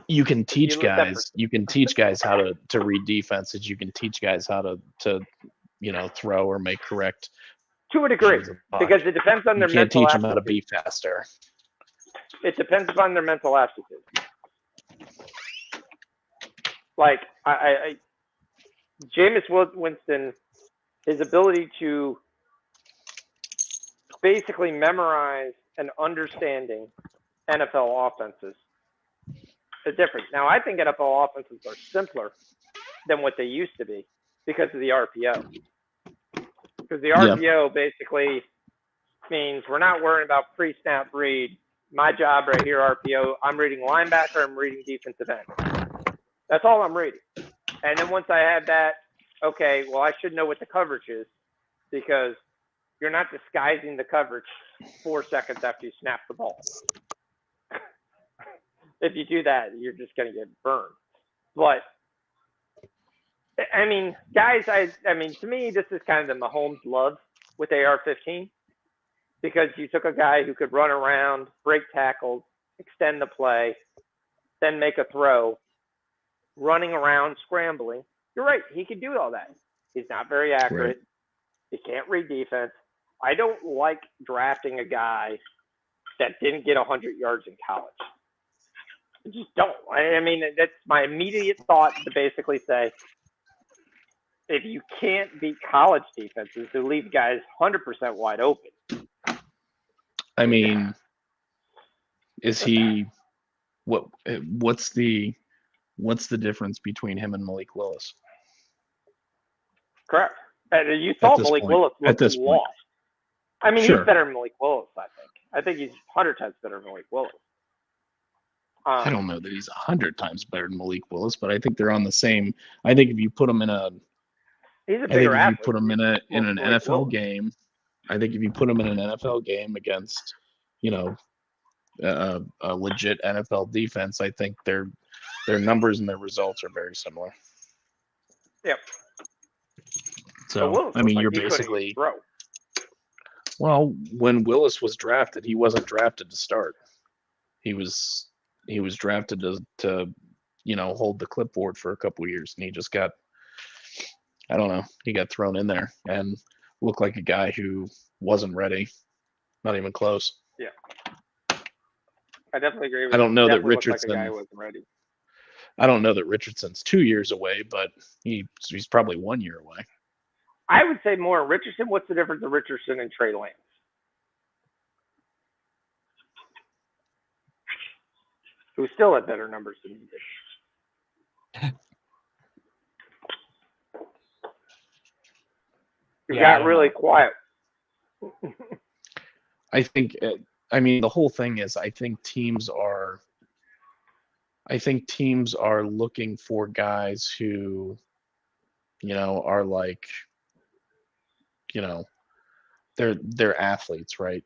You can teach guys. You can teach guys how to read defenses. You can teach guys how to throw or make correct. To a degree, because it depends on their mental. You can't teach them how to be faster. It depends upon their mental aptitude. Like Jameis Winston, his ability to basically memorize and understanding NFL offenses is different. Now, I think NFL offenses are simpler than what they used to be because of the RPO. Because the RPO basically means we're not worrying about pre-snap read. My job right here, RPO, I'm reading linebacker, I'm reading defensive end. That's all I'm reading. And then once I have that, okay, well, I should know what the coverage is because you're not disguising the coverage 4 seconds after you snap the ball. If you do that, you're just going to get burned. But, I mean, guys, to me, this is kind of the Mahomes love with AR-15 because you took a guy who could run around, break tackles, extend the play, then make a throw, running around, scrambling. You're right. He could do all that. He's not very accurate. Right. He can't read defense. I don't like drafting a guy that didn't get 100 yards in college. I just don't. I mean, that's my immediate thought to basically say, if you can't beat college defenses, to leave guys 100% wide open. I mean, is he what's the difference between him and Malik Willis? Correct. You saw Malik Willis lost. I mean, sure. He's better than Malik Willis, I think. I think he's 100 times better than Malik Willis. I don't know that he's 100 times better than Malik Willis, but I think they're on the same. I think if you put him in he's a bigger athlete. You put him in an NFL game, I think if you put him in an NFL game against, a legit NFL defense, I think their numbers and their results are very similar. Yep. So I mean, you're basically. Well, when Willis was drafted, he wasn't drafted to start. He was drafted to hold the clipboard for a couple of years, and he just got, I don't know, he got thrown in there and looked like a guy who wasn't ready, not even close. Yeah, I definitely agree with I don't know that Richardson. Like a guy who wasn't ready. I don't know that Richardson's 2 years away, but he's probably 1 year away. I would say more Richardson. What's the difference of Richardson and Trey Lance? Who still had better numbers than he did. You got really quiet. I think. I mean, the whole thing is, I think teams are looking for guys who, are like, they're athletes, right?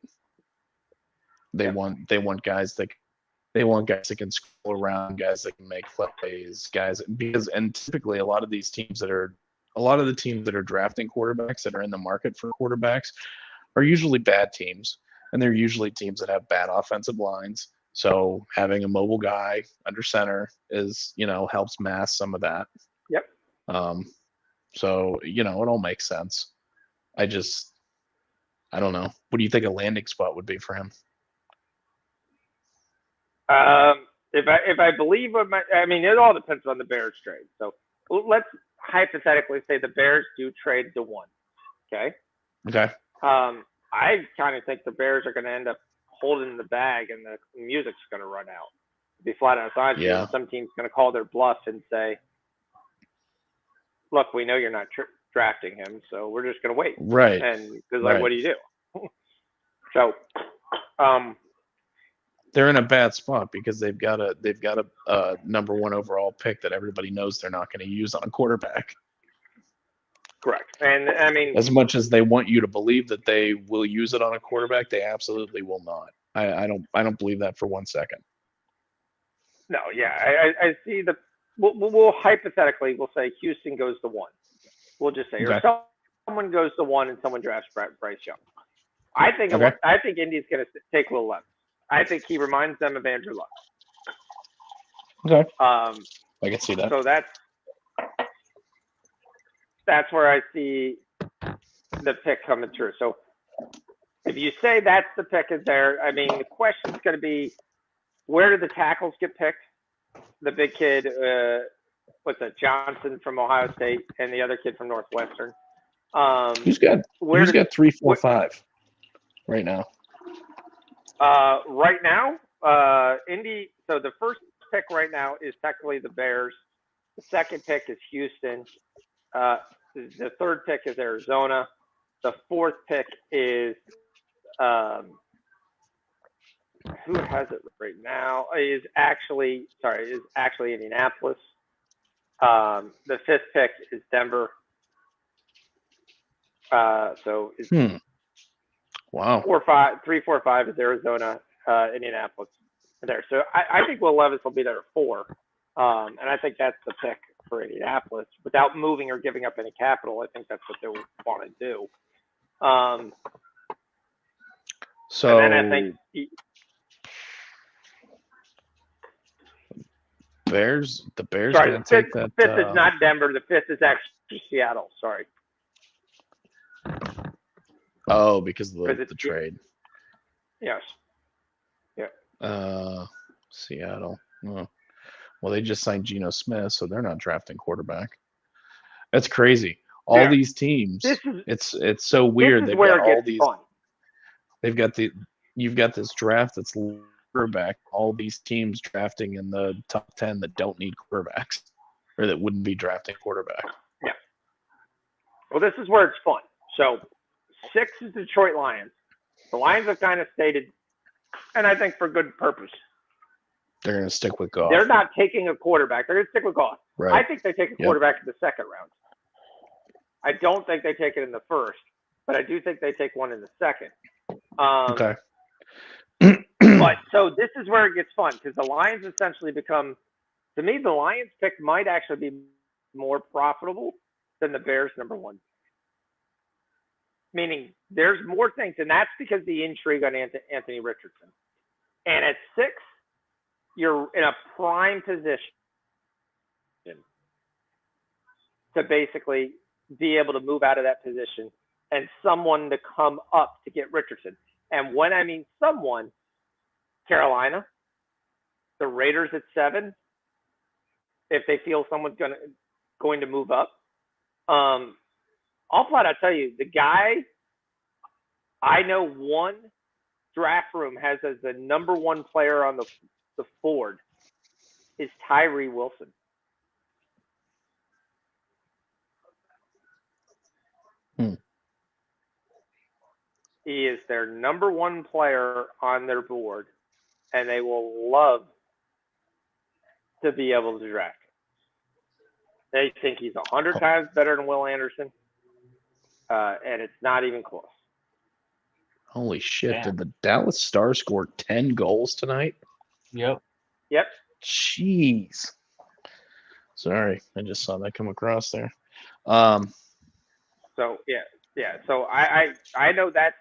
They want guys that can scroll around, guys that can make plays, and typically a lot of the teams that are drafting quarterbacks that are in the market for quarterbacks are usually bad teams, and they're usually teams that have bad offensive lines. So having a mobile guy under center is, helps mask some of that. Yep. So, it all makes sense. I don't know. What do you think a landing spot would be for him? If I believe it all depends on the Bears trade. So let's hypothetically say the Bears do trade to one. Okay. Okay. I kind of think the Bears are going to end up holding the bag, and the music's going to run out. Be flat out honest. Yeah. Some team's going to call their bluff and say, "Look, we know you're not drafting him, so we're just going to wait." Right. And because what do you do? So, they're in a bad spot because they've got a number 1 overall pick that everybody knows they're not going to use on a quarterback. Correct. And I mean, as much as they want you to believe that they will use it on a quarterback, they absolutely will not. I don't believe that for 1 second. No, yeah, I see the. We'll hypothetically we'll say Houston goes to 1. We'll just say, okay. Or someone goes to 1 and someone drafts Bryce Young. I think Indy's going to take Will Levis. I think he reminds them of Andrew Luck. Okay. I can see that. So that's where I see the pick coming through. So if you say that's the pick is there, I mean, the question's going to be, where do the tackles get picked? The big kid, Johnson from Ohio State, and the other kid from Northwestern. Who's got 3, 4, 5 right now? Right now, Indy. So the first pick right now is technically the Bears. The second pick is Houston. The third pick is Arizona. The fourth pick is who has it right now? Is actually Indianapolis. The fifth pick is Denver. So it's wow. 3, 4, 5 is Arizona, Indianapolis there. So I think Will Levis will be there at 4. And I think that's the pick for Indianapolis without moving or giving up any capital. I think that's what they want to do. So and then I think the Bears sorry, going to take that. Fifth is not Denver. The fifth is actually Seattle. Sorry. Oh, because of the trade. Yes. Yeah. Seattle. Oh. Well, they just signed Geno Smith, so they're not drafting quarterback. That's crazy. All these teams. It's so weird. They've got all these. Fun. You've got this draft that's quarterback. All these teams drafting in the top 10 that don't need quarterbacks, or that wouldn't be drafting quarterback. Yeah. Well, this is where it's fun. So 6 is the Detroit Lions. The Lions have kind of stated, and I think for good purpose, they're going to stick with Goff. They're not taking a quarterback. They're going to stick with Goff. Right. I think they take a quarterback in the second round. I don't think they take it in the first, but I do think they take one in the second. Okay. But so this is where it gets fun because the Lions essentially become, to me, the Lions pick might actually be more profitable than the Bears #1. Meaning there's more things, and that's because the intrigue on Anthony Richardson. And at 6, you're in a prime position to basically be able to move out of that position and someone to come up to get Richardson. And when I mean someone, Carolina, the Raiders at 7, if they feel someone's going to move up. I'll flat out tell you, the guy I know one draft room has as the #1 player on the board is Tyree Wilson. He is their #1 player on their board, and they will love to be able to draft him. They think he's 100 times better than Will Anderson, and it's not even close. Holy shit, Did the Dallas Stars score 10 goals tonight? Yep. Jeez. Sorry, I just saw that come across there. So, yeah. So I know that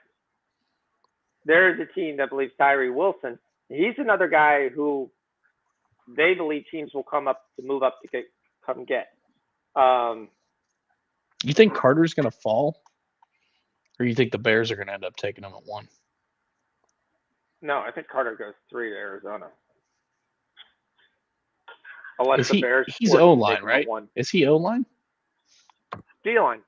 there's a team that believes Tyree Wilson. He's another guy who they believe teams will move up to come get. You think Carter's going to fall? Or you think the Bears are going to end up taking him at 1? No, I think Carter goes 3 to Arizona. Unless the Bears. He's O-line, right? Is he O-line? D-line.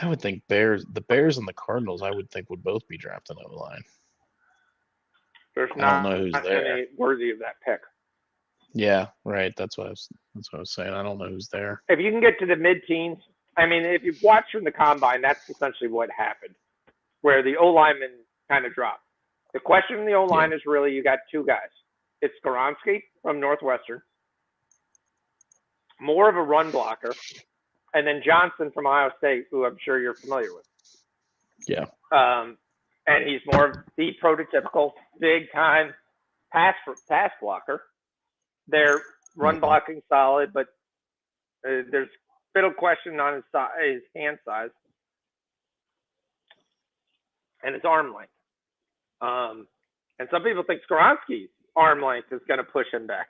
I would think the Bears and the Cardinals, I would think would both be drafting O-line. There's I don't know who's there. Any worthy of that pick. Yeah, right. That's what I was saying. I don't know who's there. If you can get to the mid-teens, I mean, if you've watched from the combine, that's essentially what happened, where the O-lineman kind of dropped. The question from the O-line is really you got 2 guys. It's Skoronski from Northwestern, more of a run blocker, and then Johnson from Ohio State, who I'm sure you're familiar with. Yeah. And he's more of the prototypical big-time pass blocker. Their run blocking solid, but there's a bit of question on his hand size and his arm length. And some people think Skoronski's arm length is going to push him back.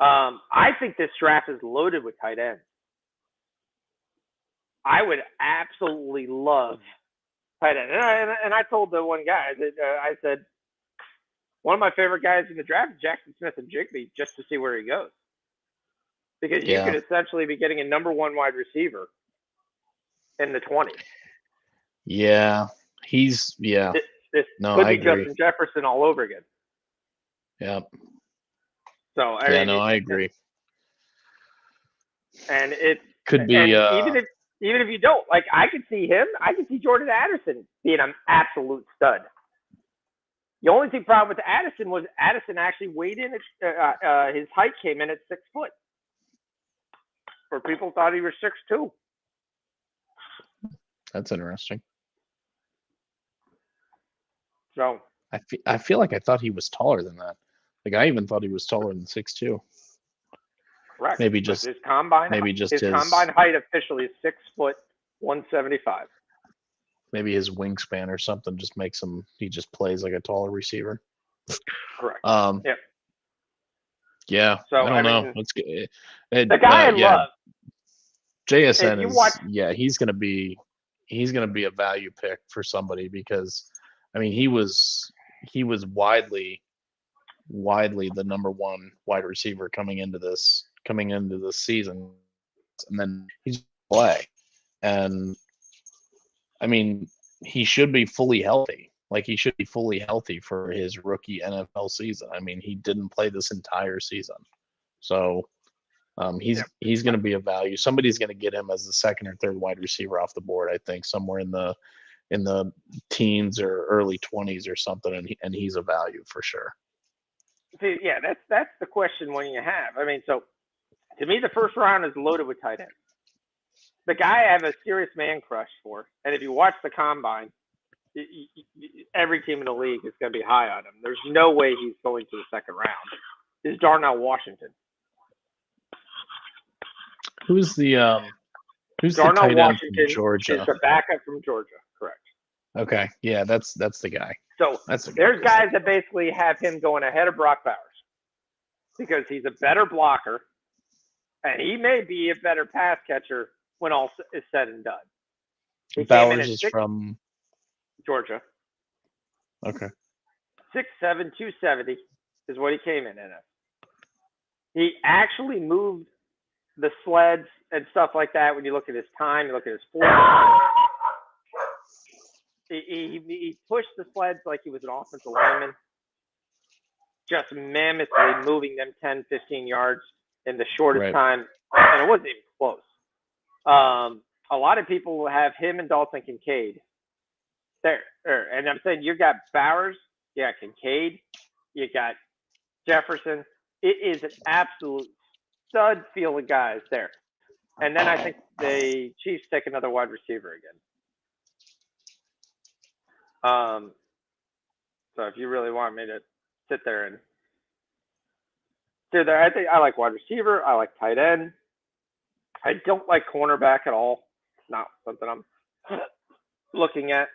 I think this draft is loaded with tight ends. I would absolutely love tight end. And I told the one guy that I said, one of my favorite guys in the draft is Jackson Smith and Jigby, just to see where he goes. Because you could essentially be getting a #1 wide receiver in the 20s. Yeah. This could be Justin Jefferson all over again. Yep. So I agree. And it could be even if you don't, like, I could see Jordan Addison being an absolute stud. The only problem with Addison was Addison actually weighed in at his height came in at 6 foot. Where people thought he was 6'2". That's interesting. So I feel like I thought he was taller than that. Like, I even thought he was taller than 6'2". Correct. Maybe just his combine. His combine height officially is 6 foot 175. Maybe his wingspan or something just makes him. He just plays like a taller receiver. Correct. Yeah. Yeah. So I don't know. Let's get the guy I love. JSN you is watch, he's gonna be a value pick for somebody because I mean he was widely the number one wide receiver coming into this season, and then he's play, and I mean he should be fully healthy. Like he should be fully healthy for his rookie NFL season. I mean he didn't play this entire season, so he's going to be a value. Somebody's going to get him as the second or third wide receiver off the board. I think somewhere in the teens or early 20s or something, and he's a value for sure. see, yeah, that's the question when you have. I mean, so to me, the first round is loaded with tight ends. The guy I have a serious man crush for, and if you watch the combine, every team in the league is going to be high on him. There's no way he's going to the second round. Is Darnell Washington? Who's the Darnell tight end Washington from Georgia? Is the backup from Georgia, correct? Okay, yeah, that's the guy. So there's guys that basically have him going ahead of Brock Bowers because he's a better blocker, and he may be a better pass catcher when all is said and done. He Bowers is from Georgia. Okay. 6'7", 270 is what he came in at. He actually moved the sleds and stuff like that. When you look at his time, you look at his form. He pushed the sleds like he was an offensive lineman, just mammothly moving them 10, 15 yards in the shortest time, and it wasn't even close. A lot of people have him and Dalton Kincaid there, and I'm saying you got Bowers, you got Kincaid, you got Jefferson. It is an absolute stud field of guys there. And then I think the Chiefs take another wide receiver again. So if you really want me to sit there and do there, I think I like wide receiver. I like tight end. I don't like cornerback at all. It's not something I'm looking at.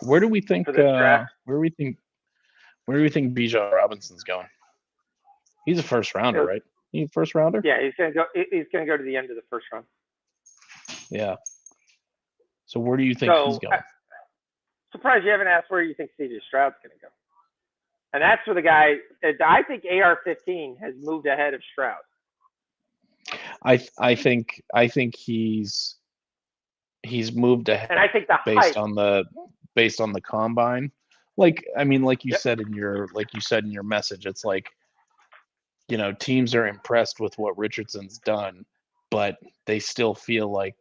Where do we think? Where do we think Bijan Robinson's going? He's a first rounder, right? He's a first rounder. Yeah, he's gonna go. He's gonna go to the end of the first round. Yeah. So where do you think he's going? Surprised you haven't asked where you think C.J. Stroud's gonna go. And that's for the guy. I think AR-15 has moved ahead of Stroud. I think he's moved ahead. And I think the based on the combine. Like I mean, like you said in your message, it's like, you know, teams are impressed with what Richardson's done, but they still feel like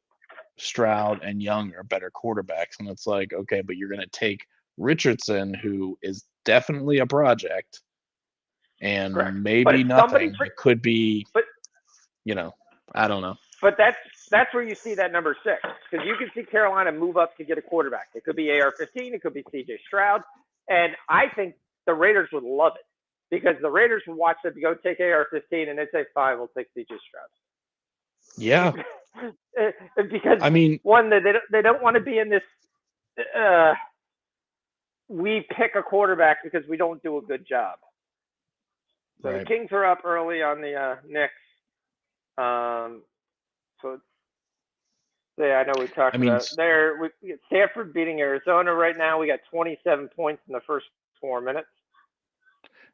Stroud and Young are better quarterbacks. And it's like, okay, but you're going to take Richardson, who is definitely a project, and maybe nothing. It could be, you know, I don't know. But that's where you see that number 6, because you can see Carolina move up to get a quarterback. It could be AR-15, it could be C.J. Stroud, and I think the Raiders would love it because the Raiders would watch them go take AR-15 and they'd say, "Fine, we'll take C.J. Stroud." Yeah. Because I mean, one, they don't want to be in this. We pick a quarterback because we don't do a good job. So the Kings are up early on the Knicks. So yeah, I know we talked about there. We get Stanford beating Arizona right now. We got 27 points in the first 4 minutes.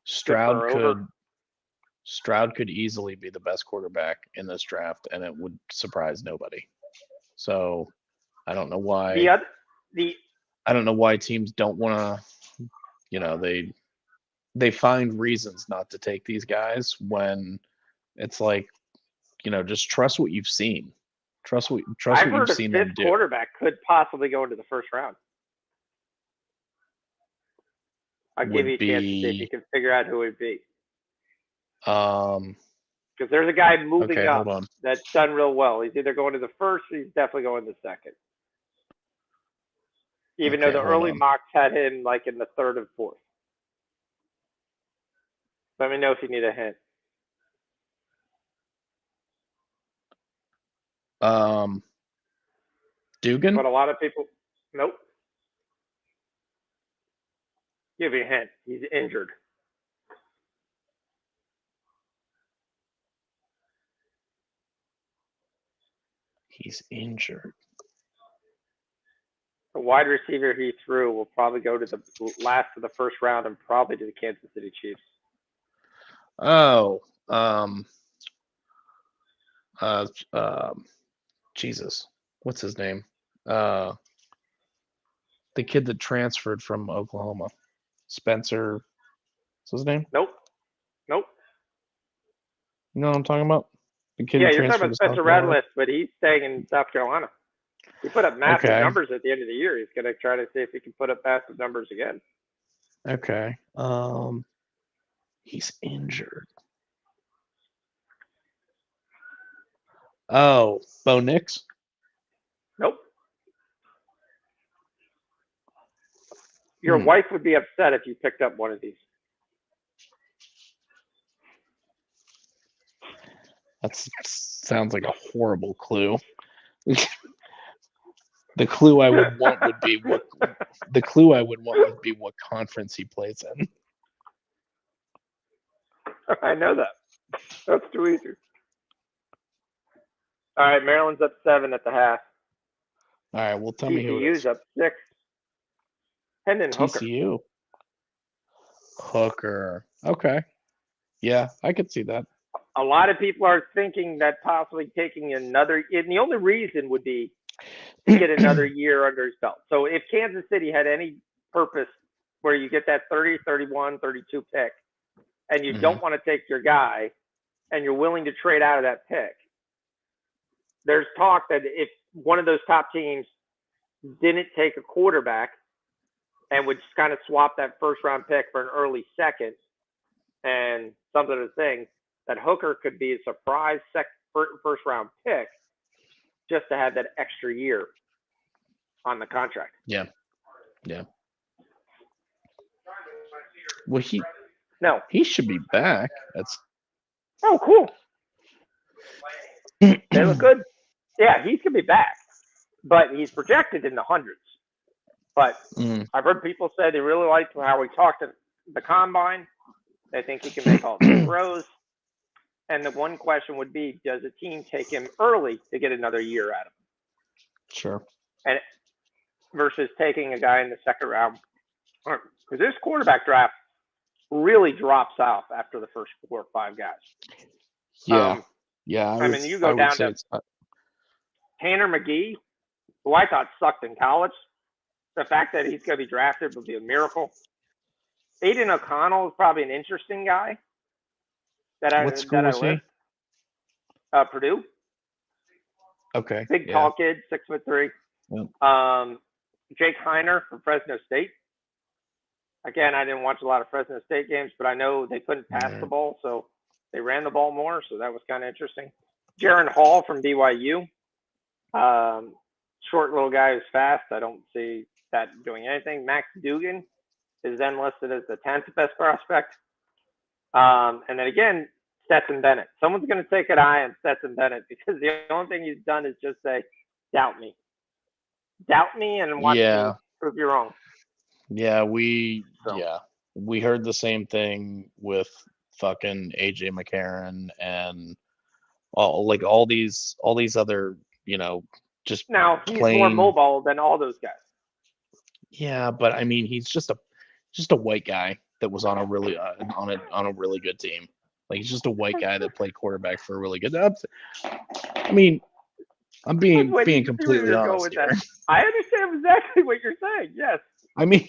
Stroud could easily be the best quarterback in this draft, and it would surprise nobody. So I don't know why. I don't know why teams don't want to. You know, they find reasons not to take these guys when it's like, you know, just trust what you've seen. Trust what you've seen them do. Quarterback could possibly go into the first round. I'll give you a chance to see if you can figure out who it would be. Because there's a guy moving up that's done real well. He's either going to the first or he's definitely going to the second. Even though the early mocks had him like in the third and fourth. Let me know if you need a hint. Dugan? But a lot of people, nope. Give you a hint. He's injured. He's injured. The wide receiver he threw will probably go to the last of the first round and probably to the Kansas City Chiefs. Oh, Jesus, what's his name? The kid that transferred from Oklahoma, Spencer. What's his name? Nope. You know what I'm talking about? The kid Yeah, who you're talking transferred about to Spencer South Carolina? Radcliffe, but he's staying in South Carolina. He put up massive Okay. numbers at the end of the year. He's going to try to see if he can put up massive numbers again. Okay. He's injured. Oh, Bo Nix? Nope. Your wife would be upset if you picked up one of these. That sounds like a horrible clue. The clue I would want would be what conference he plays in. I know that. That's too easy. All right, Maryland's up 7 at the half. All right, well, tell me who it TCU's is. up 6. Hendon Hooker. TCU. Hooker. Okay. Yeah, I could see that. A lot of people are thinking that possibly taking another, and the only reason would be to get another year under his belt. So if Kansas City had any purpose where you get that 30, 31, 32 pick, and you don't want to take your guy, and you're willing to trade out of that pick, there's talk that if one of those top teams didn't take a quarterback and would just kind of swap that first round pick for an early second and some of the things, that Hooker could be a surprise first round pick just to have that extra year on the contract. Yeah. Well, he should be back. Oh, cool. They look good. Yeah, he's gonna be back, but he's projected in the hundreds. But I've heard people say they really liked how he talked at the combine. They think he can make all the throws. And the one question would be, does a team take him early to get another year out of him? Sure. And versus taking a guy in the second round. Because this quarterback draft really drops off after the first 4 or 5 guys. Yeah. I mean, you go down to Tanner McGee, who I thought sucked in college. The fact that he's going to be drafted would be a miracle. Aiden O'Connell is probably an interesting guy. What school was he? Purdue. Okay. Big tall kid, 6'3". Yep. Jake Heiner from Fresno State. Again, I didn't watch a lot of Fresno State games, but I know they couldn't pass the ball, so they ran the ball more, so that was kind of interesting. Jaron Hall from BYU. Short little guy who's fast. I don't see that doing anything. Max Dugan is then listed as the 10th best prospect. And then again, Stetson Bennett. Someone's going to take an eye on Stetson Bennett because the only thing he's done is just say, doubt me. Doubt me and watch me prove you wrong. Yeah, we heard the same thing with fucking AJ McCarron and all these other, just now he's more mobile than all those guys. Yeah, but I mean, he's just a white guy that was on a really on a really good team. Like, he's just a white guy that played quarterback for a really good. I mean, I'm being completely honest here. I understand exactly what you're saying. Yes. I mean,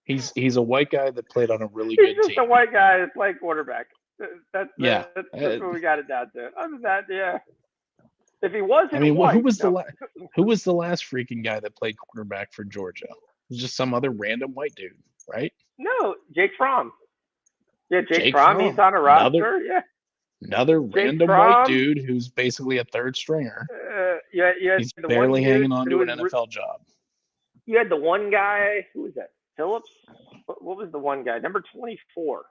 he's a white guy that played on a really good team. He's just a white guy that played quarterback. That's what we got it down to. Other than that, yeah. If he wasn't, who was the last freaking guy that played quarterback for Georgia? It was just some other random white dude, right? No, Jake Fromm. Yeah, Jake Fromm. He's on a roster. Another random white dude who's basically a third stringer. He's barely hanging on to an NFL job. You had the one guy. Who was that? Phillips? What was the one guy? Number 24.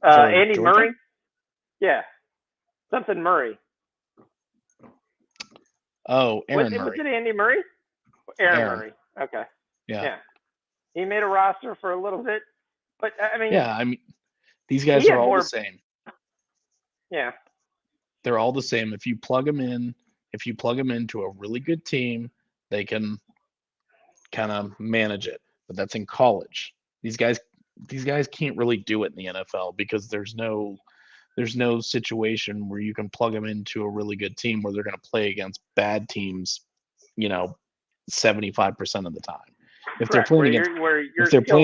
Andy Georgia? Murray? Yeah. Something Murray. Oh, Aaron Murray. Was it Andy Murray? Aaron Murray. Okay. Yeah. He made a roster for a little bit. But, I mean... Yeah, I mean, these guys are all the same. Yeah. They're all the same. If you plug them into a really good team, they can kind of manage it. But that's in college. These guys can't really do it in the NFL because there's no situation where you can plug them into a really good team where they're going to play against bad teams, 75% of the time. If they're playing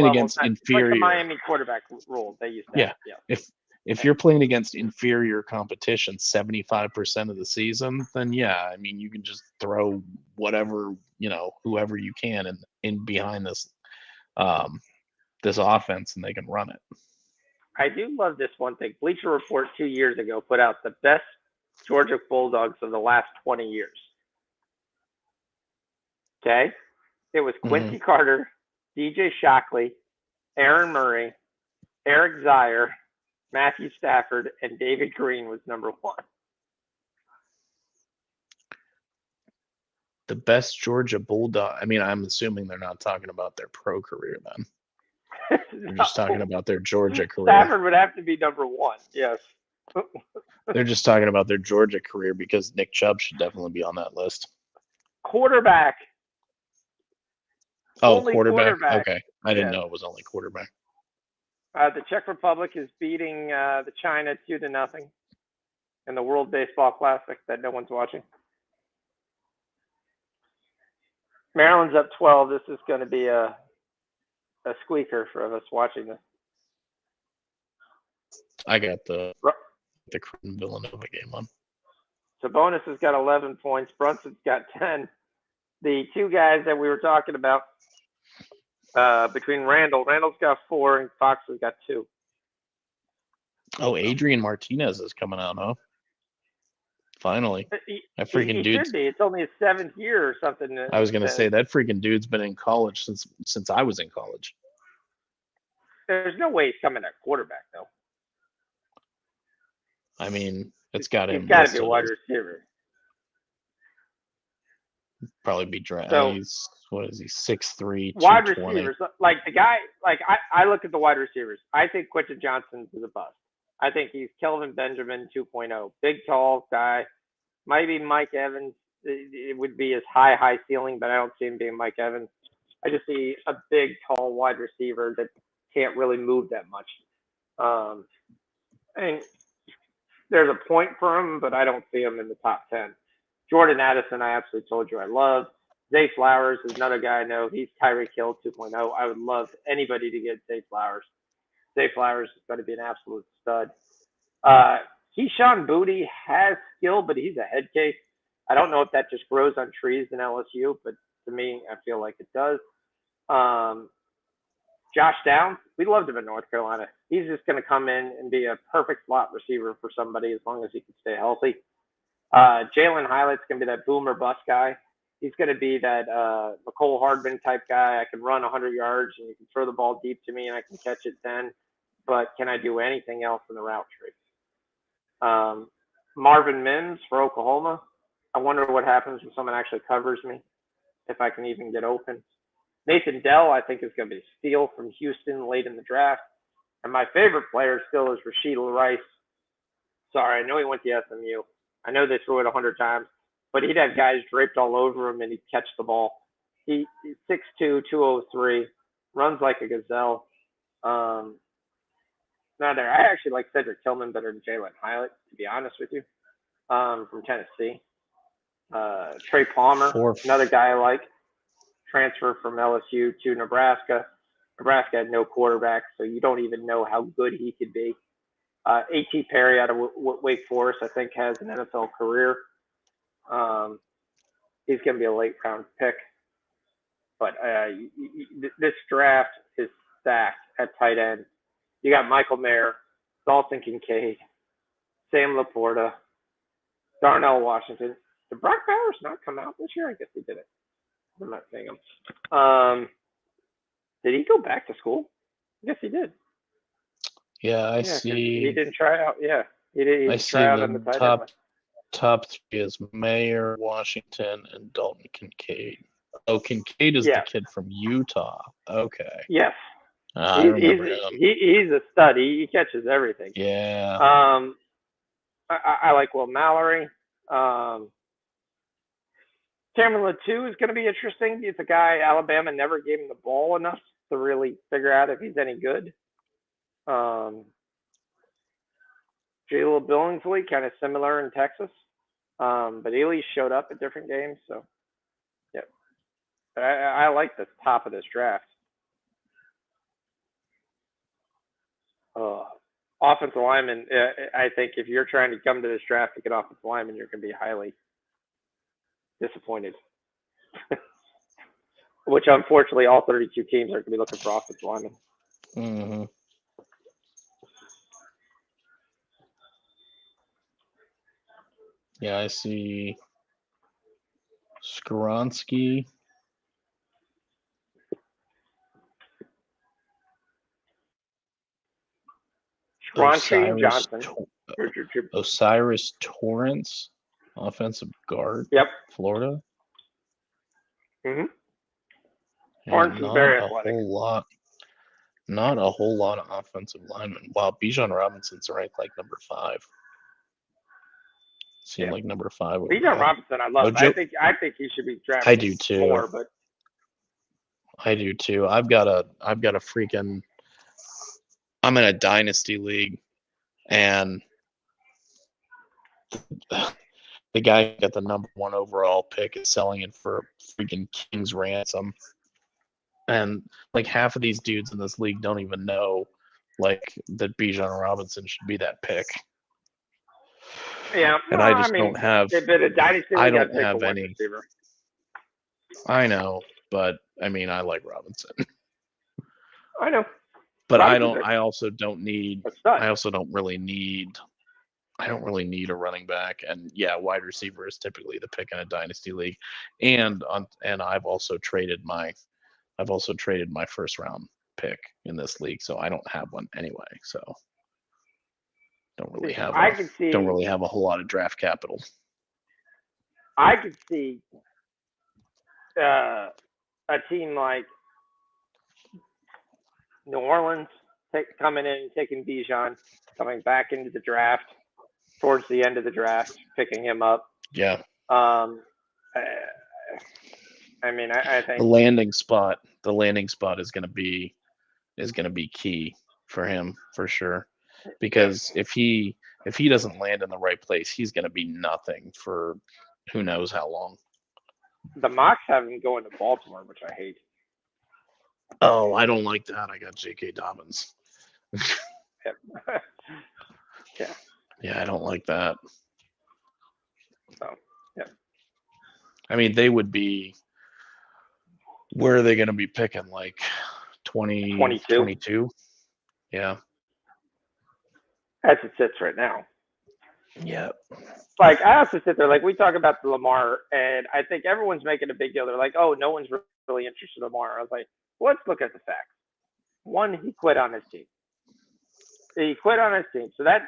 against inferior, like the Miami quarterback rule they used to have. Yeah. If you're playing against inferior competition 75% of the season, then yeah, I mean, you can just throw whatever, whoever you can in behind this this offense, and they can run it. I do love this one thing. Bleacher Report 2 years ago put out the best Georgia Bulldogs of the last 20 years. Okay? It was Quincy Carter, DJ Shockley, Aaron Murray, Eric Zier, Matthew Stafford, and David Green was number 1. The best Georgia Bulldog. I mean, I'm assuming they're not talking about their pro career then. They're just talking about their Georgia career. Stafford would have to be number 1, yes. They're just talking about their Georgia career because Nick Chubb should definitely be on that list. Quarterback. Oh, quarterback? Okay. I didn't know it was only quarterback. The Czech Republic is beating the China 2-0 in the World Baseball Classic that no one's watching. Maryland's up 12. This is going to be a squeaker for us watching this. I got the Villanova game on. Sabonis has got 11 points. Brunson's got 10. The two guys that we were talking about between Randall's got 4 and Fox has got 2. Oh, Adrian Martinez is coming out, huh? Finally. That freaking dude. Should be. It's only his 7th year or something. I was going to say, that freaking dude's been in college since I was in college. There's no way he's coming at quarterback, though. I mean, it's got him. He's got to be a wide receiver. Probably be drafted. So, what is he? 6'3", wide receivers. Like the guy. Like I look at the wide receivers. I think Quentin Johnson is a bust. I think he's Kelvin Benjamin 2.0. Big, tall guy. Maybe Mike Evans. It would be his high ceiling, but I don't see him being Mike Evans. I just see a big, tall wide receiver that can't really move that much. And there's a point for him, but I don't see him in the top 10. Jordan Addison, I absolutely told you I love. Zay Flowers is another guy I know. He's Tyreek Hill 2.0. I would love anybody to get Zay Flowers. Zay Flowers is going to be an absolute stud. Keyshawn Boutte has skill, but he's a head case. I don't know if that just grows on trees in LSU, but to me, I feel like it does. Josh Downs, we loved him in North Carolina. He's just going to come in and be a perfect slot receiver for somebody as long as he can stay healthy. Jalen Hyatt's going to be that boomer bust guy. He's going to be that McCole Hardman type guy. I can run 100 yards and you can throw the ball deep to me and I can catch it 10. But can I do anything else in the route tree? Marvin Mims for Oklahoma. I wonder what happens when someone actually covers me, if I can even get open. Nathan Dell, I think, is going to be a steal from Houston late in the draft. And my favorite player still is Rashid Rice. Sorry, I know he went to SMU. I know they threw it 100 times, but he'd have guys draped all over him and he'd catch the ball. He's 6'2", 203, runs like a gazelle. I actually like Cedric Tillman better than Jalen Hyatt, to be honest with you, from Tennessee. Trey Palmer, another guy I like, transfer from LSU to Nebraska. Nebraska had no quarterback, so you don't even know how good he could be. A.T. Perry out of Wake Forest, I think, has an NFL career. He's going to be a late-round pick. But this draft is stacked at tight end. You got Michael Mayer, Dalton Kincaid, Sam Laporta, Darnell Washington. Did Brock Bowers not come out this year? I guess he didn't. I'm not seeing him. Did he go back to school? I guess he did. Yeah, I see. He didn't try out. Yeah, he did. I see the top 3 is Mayer, Washington, and Dalton Kincaid. Oh, Kincaid is the kid from Utah. Okay. Yes. I remember him. He's a stud. He catches everything. Yeah. I like Will Mallory. Um, Cameron Latou is going to be interesting. He's a guy Alabama never gave him the ball enough to really figure out if he's any good. Jaleel Billingsley, kind of similar in Texas. But Ely showed up at different games. So, yeah. I like the top of this draft. Offensive lineman, I think if you're trying to come to this draft to get offensive lineman, you're going to be highly disappointed. Which, unfortunately, all 32 teams are going to be looking for offensive linemen. Mm-hmm. Yeah, I see Skronsky. Johnson. Osiris Torrance, offensive guard. Yep. Florida. Mm-hmm. Torrance is very athletic. Not a whole lot of offensive linemen. Wow, Bijan Robinson's ranked like number 5. Seemed like number 5. Bijan Robinson, I love. I think he should be drafted. I do too. More, but I do too. I've got a freaking. I'm in a dynasty league, and the guy who got the number 1 overall pick is selling it for freaking king's ransom. And like half of these dudes in this league don't even know like that Bijan Robinson should be that pick. Yeah, and I just don't have. I don't have any. Receiver. I know, but I mean, I like Robinson. I know, but I also don't need. I also don't really need. I don't really need a running back, and yeah, wide receiver is typically the pick in a dynasty league, and I've also traded my first round pick in this league, so I don't have one anyway. So don't really have a whole lot of draft capital. I could see a team like New Orleans coming in and taking Bijan, coming back into the draft towards the end of the draft, picking him up. Yeah. I mean, I think the landing spot is going to be key for him for sure, because if he doesn't land in the right place, he's going to be nothing for who knows how long. The mocks have him going to Baltimore, which I hate. Oh, I don't like that. I got J.K. Dobbins. Yeah. Yeah, I don't like that. So, yeah. I mean, they would be. Where are they going to be picking? Like 22? Yeah. As it sits right now. Yeah. Like, I also sit there, like, we talk about the Lamar, and I think everyone's making a big deal. They're like, oh, no one's really interested in Lamar. I was like, let's look at the facts. One, he quit on his team. So that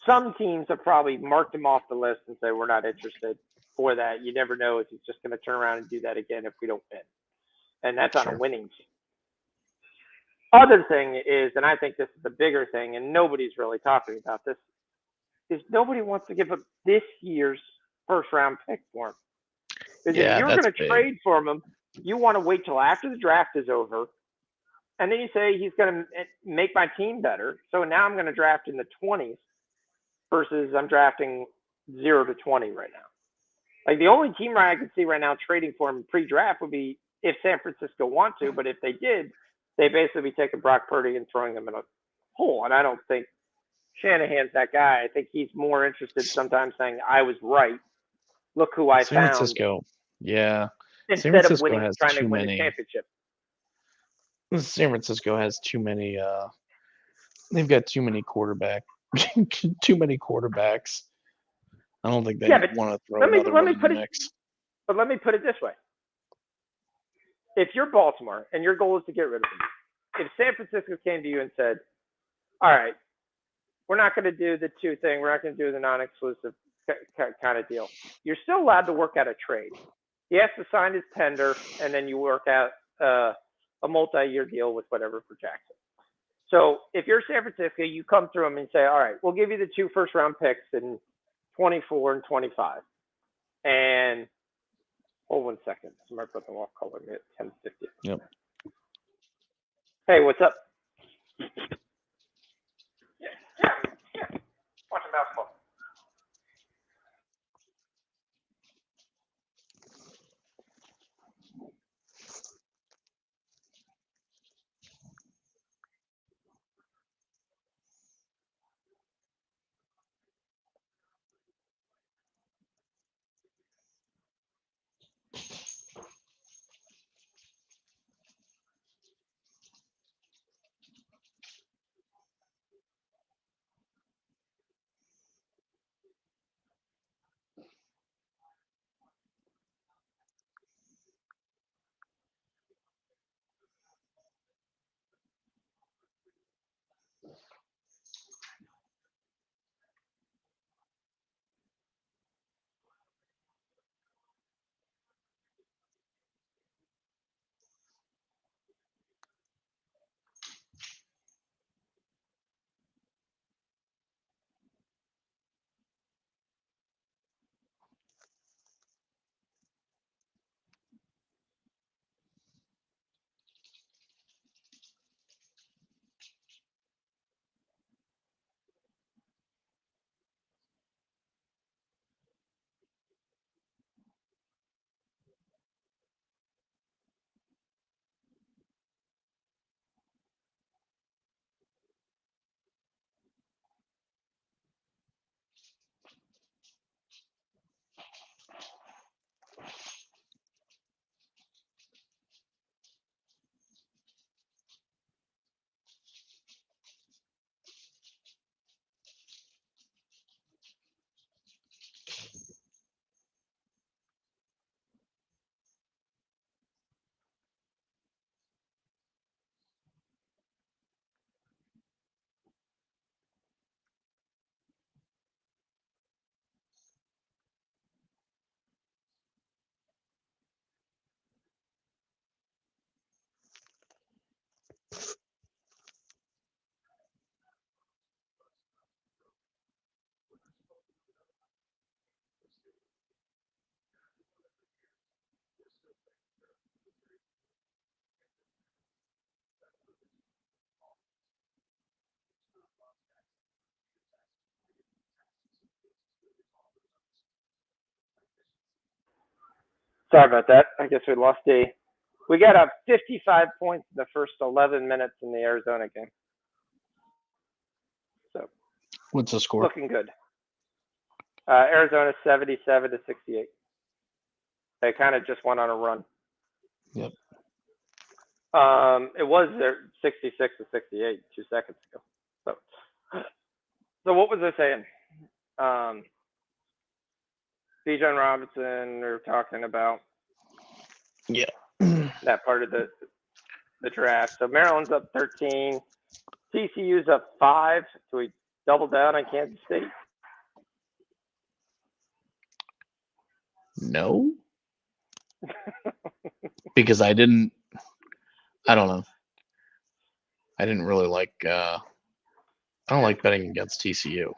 some teams have probably marked him off the list and said, we're not interested for that. You never know if he's just going to turn around and do that again if we don't win. And that's on a winning team. Other thing is, and I think this is the bigger thing, and nobody's really talking about this, is nobody wants to give up this year's first-round pick for him. Because if you're going to trade for him, you want to wait till after the draft is over, and then you say he's going to make my team better. So now I'm going to draft in the 20s versus I'm drafting 0 to 20 right now. Like, the only team I can see right now trading for him pre-draft would be if San Francisco want to, but if they did, they basically be taking Brock Purdy and throwing him in a hole. And I don't think Shanahan's that guy. I think he's more interested sometimes saying, I was right. Look who I found. San Francisco, yeah. Instead of trying to win a championship. San Francisco has too many. They've got too many quarterbacks. I don't think they want to throw another one in the mix. But let me put it this way. If you're Baltimore and your goal is to get rid of him, if San Francisco came to you and said, all right, we're not going to do the 2 thing, we're not going to do the non-exclusive kind of deal, you're still allowed to work out a trade. He has to sign his tender, and then you work out a multi-year deal with whatever for Jackson. So if you're San Francisco, you come through them and say, all right, we'll give you the 2 first-round picks in 24 and 25. And hold 1 second. Somebody put them off calling me at 10:50. Yep. Hey, what's up? Yeah. Watching basketball. Sorry about that. I guess we lost D. We got up 55 points in the first 11 minutes in the Arizona game. So What's the score? looking good. Arizona 77 to 68. They kind of just went on a run. Yep. It was there 66 to 68 2 seconds ago. So what was I saying? Bijan Robinson, we were talking about. Yeah. That part of the draft. So Maryland's up 13. TCU's up 5. So we double down on Kansas State. No. Because I don't know. I didn't really like I don't like betting against TCU.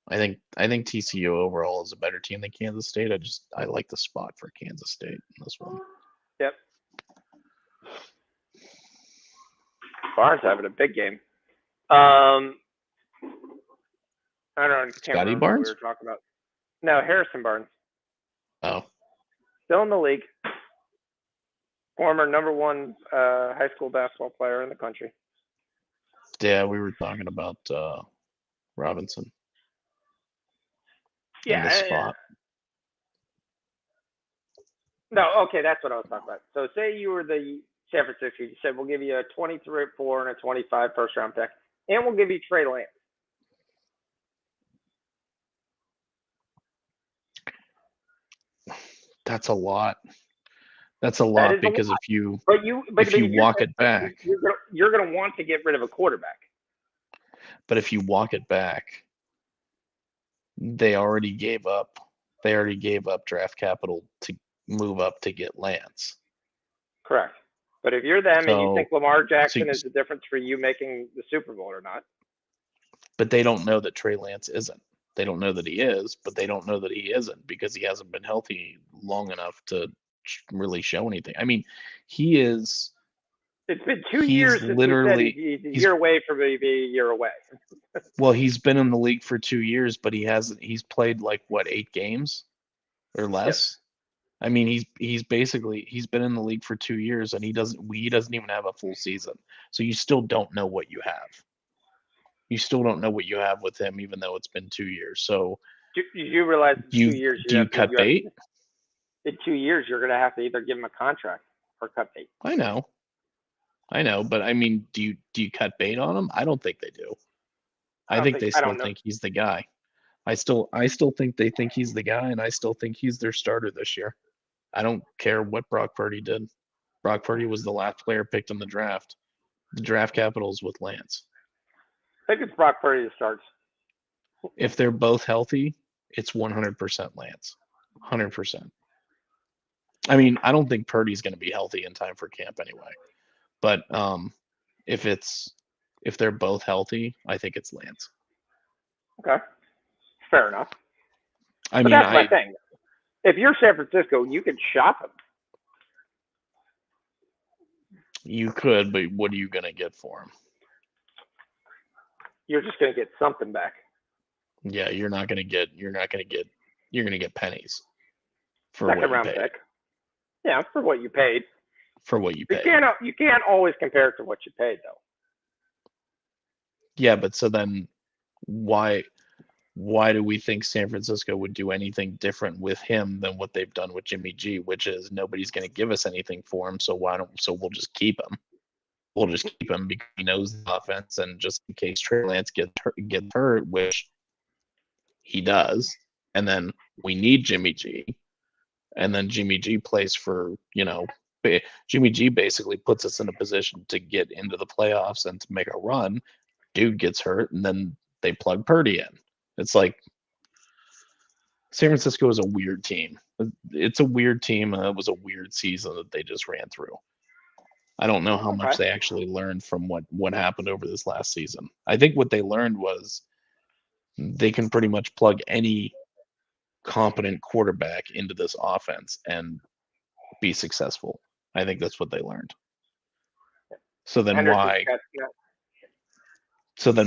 I think TCU overall is a better team than Kansas State. I like the spot for Kansas State in this one. Yep. Barnes having a big game. I don't know. I can't Scotty remember Barnes? what we were talking about. No, Harrison Barnes. Oh. Still in the league. Former #1 high school basketball player in the country. Yeah, we were talking about Robinson. Yeah. In the spot. No, okay, that's what I was talking about. So say you were the San Francisco, you said we'll give you a 23-4 and a 25 first round pick, and we'll give you Trey Lance. That's a lot. That's a lot because if you walk it back, you're gonna want to get rid of a quarterback. But if you walk it back, they already gave up draft capital to move up to get Lance. Correct. But if you're them and you So, think Lamar Jackson so is the difference for you making the Super Bowl or not, but they don't know that Trey Lance isn't. They don't know that he is, but they don't know that he isn't because he hasn't been healthy long enough to really show anything. I mean, he is. it's been 2 years He's since we said literally he's a year away from maybe a year away. well, he's been in the league for 2 years, but he's played like what 8 games or Yes. less. I mean, he's basically he's been in the league for 2 years and he doesn't even have a full season. So you still don't know what you have. You still don't know what you have with him, even though it's been 2 years. So You realize in 2 years do you cut bait? In 2 years you're going to have to either give him a contract or cut bait. I know, but I mean, do you cut bait on him? I don't think they do. I think they still think he's the guy. I still think they think he's the guy, and I still think he's their starter this year. I don't care what Brock Purdy did. Brock Purdy was the last player picked in the draft. The draft capital is with Lance. I think it's Brock Purdy that starts. If they're both healthy, it's 100% Lance. 100%. I mean, I don't think Purdy's going to be healthy in time for camp anyway. But if they're both healthy, I think it's Lance. Okay, fair enough. But that's my thing. If you're San Francisco, you could shop him. You could, but what are you going to get for him? You're just going to get something back. Yeah, you're going to get pennies for Second what you round paid. pick. Yeah, for what you paid. For what you paid. You can't always compare it to what you paid though. Yeah, but so then why do we think San Francisco would do anything different with him than what they've done with Jimmy G, which is nobody's going to give us anything for him, so we'll just keep him. We'll just keep him because he knows the offense, and just in case Trey Lance gets hurt, which he does, and then we need Jimmy G, and then Jimmy G plays for, Jimmy G basically puts us in a position to get into the playoffs and to make a run. Dude gets hurt, and then they plug Purdy in. It's like San Francisco is a weird team. It's a weird team, and it was a weird season that they just ran through. I don't know how much they actually learned from what happened over this last season. I think what they learned was they can pretty much plug any competent quarterback into this offense and be successful. I think that's what they learned. So then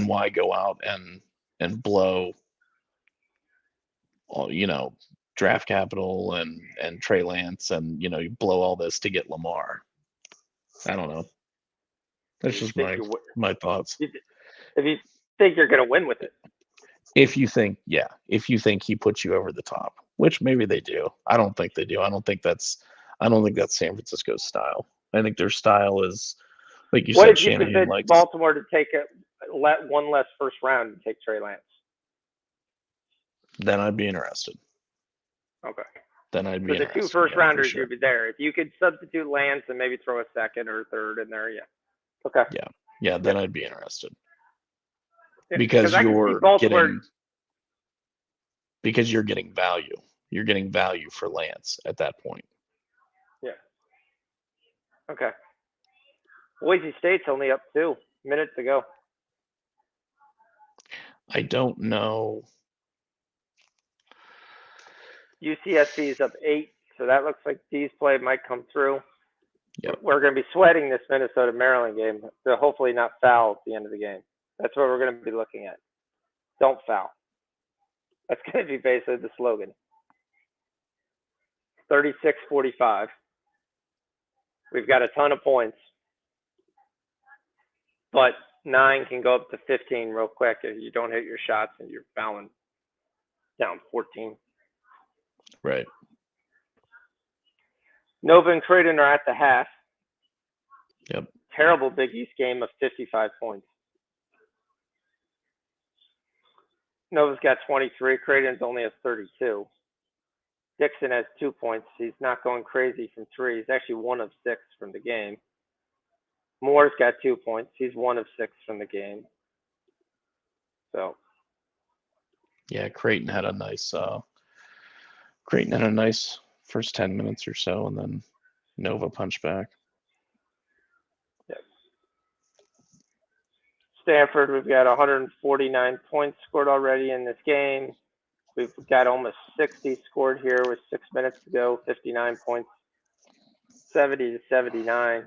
why go out and blow all, draft capital and Trey Lance and you blow all this to get Lamar? I don't know. That's just my thoughts. If you think you're going to win with it. If you think he puts you over the top, which maybe they do. I don't think they do. I don't think that's San Francisco's style. I think their style is, like you said, if you Shanahan convince likes Baltimore to take one less first round and take Trey Lance? Then I'd be interested. Okay. Then I'd be interested. The 2 first rounders would be there. If you could substitute Lance and maybe throw a second or third in there, yeah. Okay. Yeah. Then I'd be interested. Because you're getting value. You're getting value for Lance at that point. Yeah. Okay. Boise State's only up 2 minutes to go. I don't know. UCSB is up 8, so that looks like D's play might come through. Yep. We're going to be sweating this Minnesota-Maryland game to hopefully not foul at the end of the game. That's what we're going to be looking at. Don't foul. That's going to be basically the slogan. 36-45. We've got a ton of points. But 9 can go up to 15 real quick if you don't hit your shots and you're fouling down 14. Right. Nova and Creighton are at the half. Yep. Terrible Big East game of 55 points. Nova's got 23. Creighton's only has 32. Dixon has 2 points. He's not going crazy from 3. He's actually 1 of 6 from the game. Moore's got 2 points. He's 1 of 6 from the game. So. Yeah, Creighton had a nice first 10 minutes or so, and then Nova punched back. Stanford, we've got 149 points scored already in this game. We've got almost 60 scored here with 6 minutes to go, 59 points, 70-79.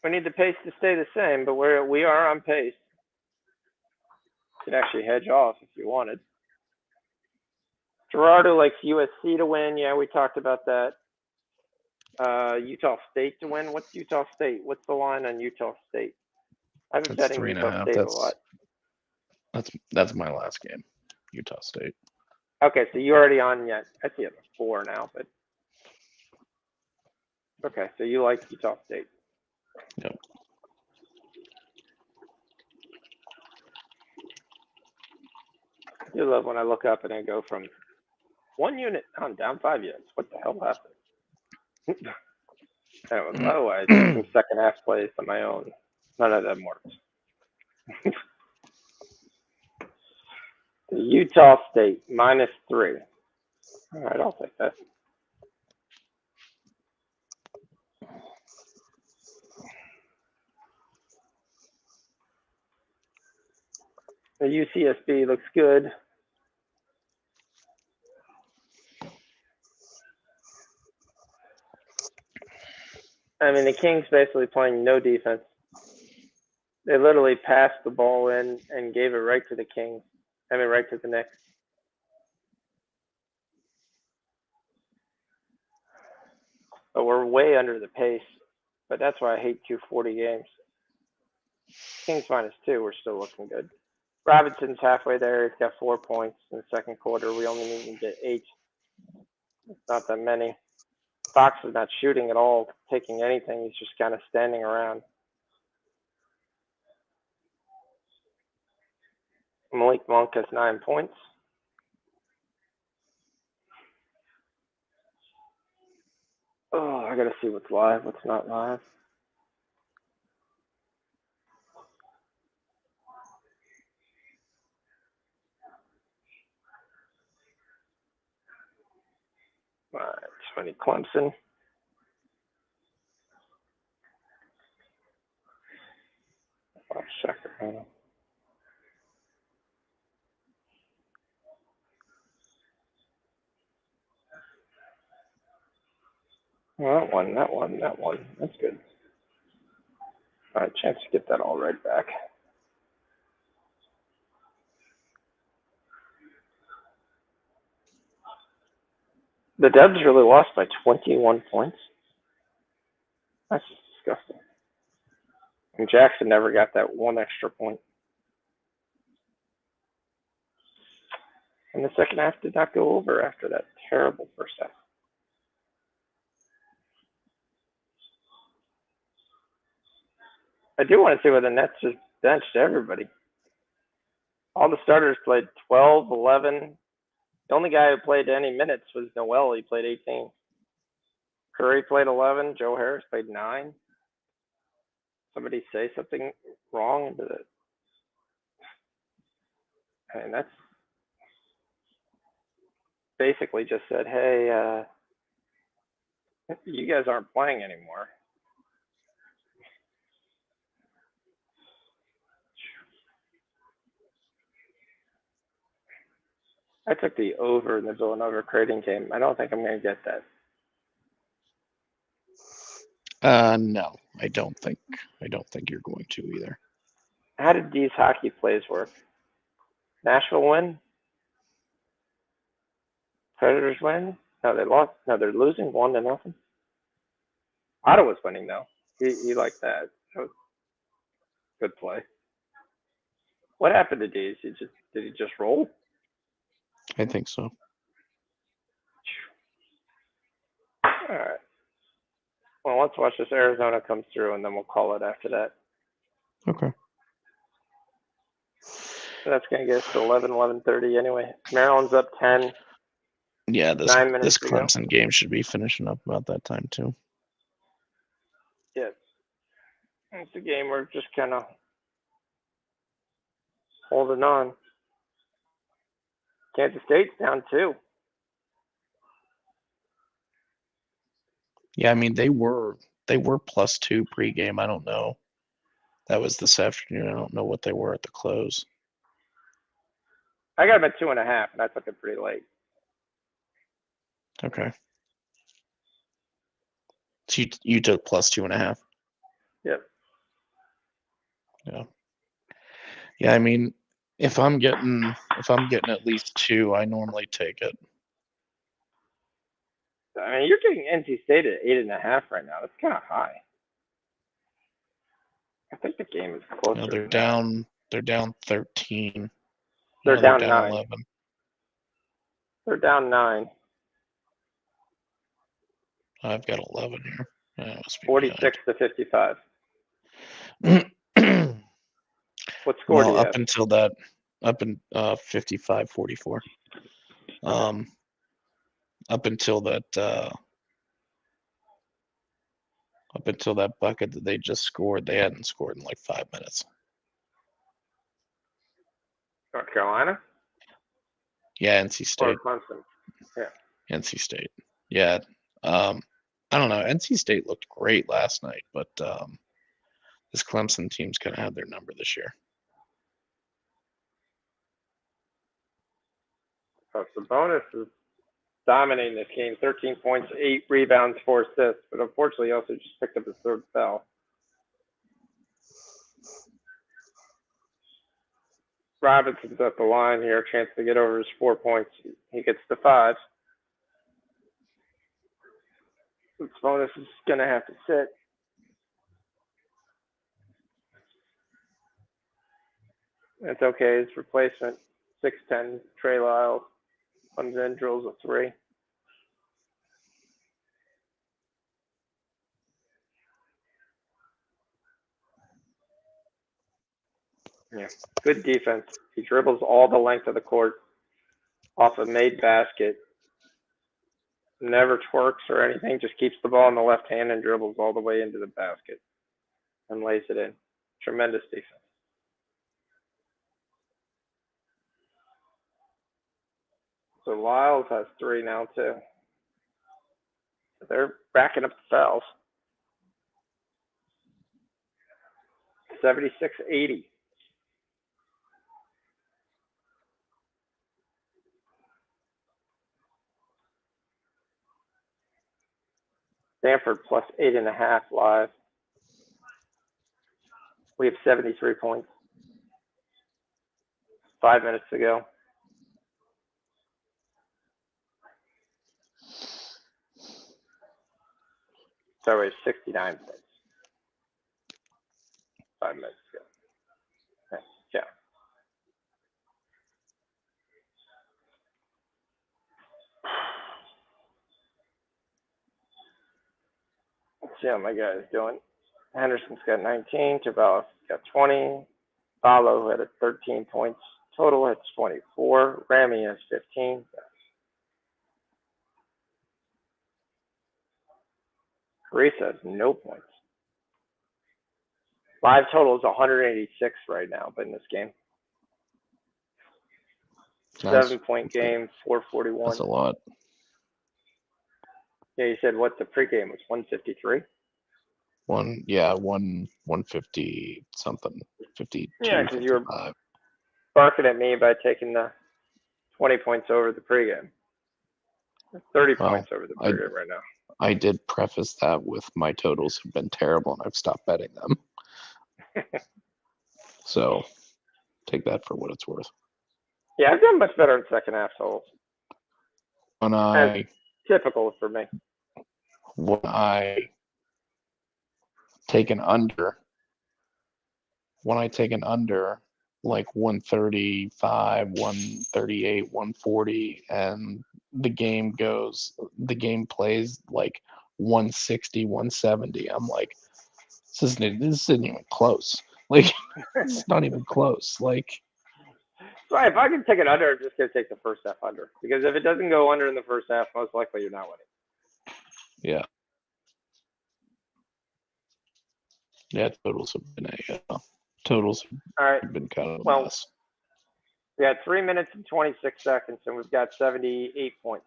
We need the pace to stay the same, but we are on pace. You could actually hedge off if you wanted. Gerardo likes USC to win. Yeah, we talked about that. Utah State to win. What's Utah State? What's the line on Utah State? I've been That's betting Utah State a lot. That's my last game. Utah State. Okay, so you're already on yet. I see it at 4 now, but okay, so you like Utah State. Yep. You love when I look up and I go from 1 unit, I'm down 5 units. What the hell happened? Anyway, by the way, I took some second half plays on my own. None of them worked. The Utah State -3. All right, I'll take that. The UCSB looks good. I mean, the Kings basically playing no defense. They literally passed the ball in and gave it right to the Kings. I mean, right to the Knicks. But we're way under the pace. But that's why I hate 240 games. Kings -2, we're still looking good. Robinson's halfway there. He's got 4 points in the second quarter. We only need to get 8. It's not that many. Fox is not shooting at all, taking anything. He's just kind of standing around. Malik Monk has 9 points. Oh, I gotta see what's live, what's not live. All right, 20 Clemson. Oh, Sacramento. Well, that one. That's good. All right, chance to get that all right back. The Dubs really lost by 21 points. That's just disgusting. And Jackson never got that one extra point. And the second half did not go over after that terrible first half. I do want to see where the Nets just benched everybody. All the starters played 12, 11. The only guy who played any minutes was Noel. He played 18. Curry played 11. Joe Harris played 9. Somebody say something wrong to it. I mean, that's basically just said, hey, you guys aren't playing anymore. I took the over in the Villanova Creighton game. I don't think I'm going to get that. No, I don't think you're going to either. How did these hockey plays work? Nashville win? Predators win? No, they lost. No, they're losing 1-0. Ottawa's winning though. He liked that. That was good play. What happened to Dees? Did he just roll? I think so. All right. Well, let's watch this Arizona come through, and then we'll call it after that. Okay. So that's going to get us to 11:30 anyway. Maryland's up 10. Yeah, this 9 minutes to go. Clemson game should be finishing up about that time too. Yeah. It's a game we're just kind of holding on. Kansas State's down 2. Yeah, I mean they were +2 pregame. I don't know That was this afternoon. I don't know what they were at the close. I got them at 2.5, and I took it pretty late. Okay. So you took plus 2.5. Yep. Yeah. Yeah, I mean, if I'm getting at least 2, I normally take it. I mean, you're getting NC State at 8.5 right now. That's kind of high. I think the game is closer. No, they're down. They're down 13. They're No, down they're 9. 11. They're down 9. I've got 11 here. Yeah, must be 46 to 55. behind. What score do Well, you up have? until that, up in 55-44. Up until that bucket that they just scored, they hadn't scored in like 5 minutes. North Carolina? Yeah, NC State. Or Clemson? Yeah. NC State. Yeah. I don't know. NC State looked great last night, but this Clemson team's gonna have their number this year. So Sabonis is dominating this game. 13 points, 8 rebounds, 4 assists. But unfortunately, he also just picked up his 3rd foul. Robinson's at the line here. Chance to get over his 4 points. He gets the 5. Sabonis is going to have to sit. It's okay. His replacement, 6'10", Trey Lyles, comes in, drills a 3. Yeah, good defense. He dribbles all the length of the court off a made basket. Never twerks or anything. Just keeps the ball in the left hand and dribbles all the way into the basket and lays it in. Tremendous defense. So Lyles has 3 now too. They're racking up the fouls. 76-80. Stanford plus 8.5 live. We have 73 points. 5 minutes to go. So we have 69 points. 5 minutes to go. Yeah. Let's see how my guy is doing. Henderson's got 19. Tervalis got 20. Balo had 13 points. Total hits 24. Rami has 15. Carissa has no points. Live total is 186 right now, but in this game. Nice. 7-point game, 441. That's a lot. Yeah, you said what the pregame was, 153? 150 something, 52. Yeah, because you were 55. barking at me by taking the 20 points over the pregame. 30 points over the pregame right now. I did preface that with my totals have been terrible and I've stopped betting them. So take that for what it's worth. Yeah, I've done much better in second half totals. When typical for me. When I take an under like 135, 138, 140, and the game plays like 160, 170. I'm like, this isn't even close. Like, it's not even close. Like, right, if I can take it under, I'm just gonna take the first half under, because if it doesn't go under in the first half, most likely you're not winning. Yeah. Yeah, totals have been kind of a mess. We got 3 minutes and 26 seconds, and we've got 78 points.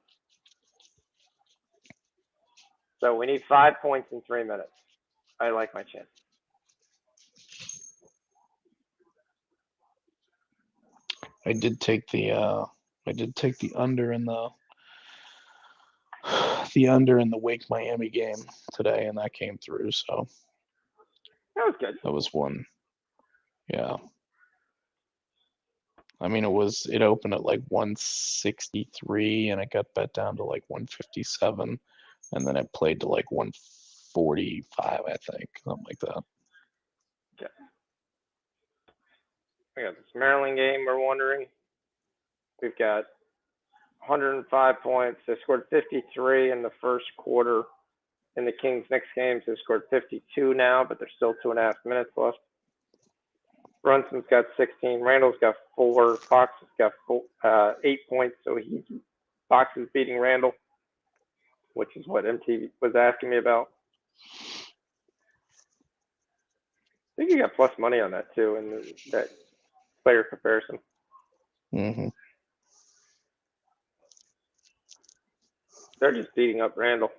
So we need 5 points in 3 minutes. I like my chance. I did take the under in the Wake Miami game today, and that came through. So that was good. That was one. Yeah. I mean, it opened at like 163, and it got bet down to like 157, and then it played to like 145, I think, something like that. Okay. We got this Maryland game. We're wondering. We've got 105 points. They scored 53 in the first quarter. In the Kings' next games, they scored 52 now, but there's still 2.5 minutes left. Brunson's got 16. Randall's got 4. Fox has got 8 points, so Fox is beating Randall, which is what MT was asking me about. I think you got plus money on that too in that player comparison. Mm-hmm. They're just beating up Randall.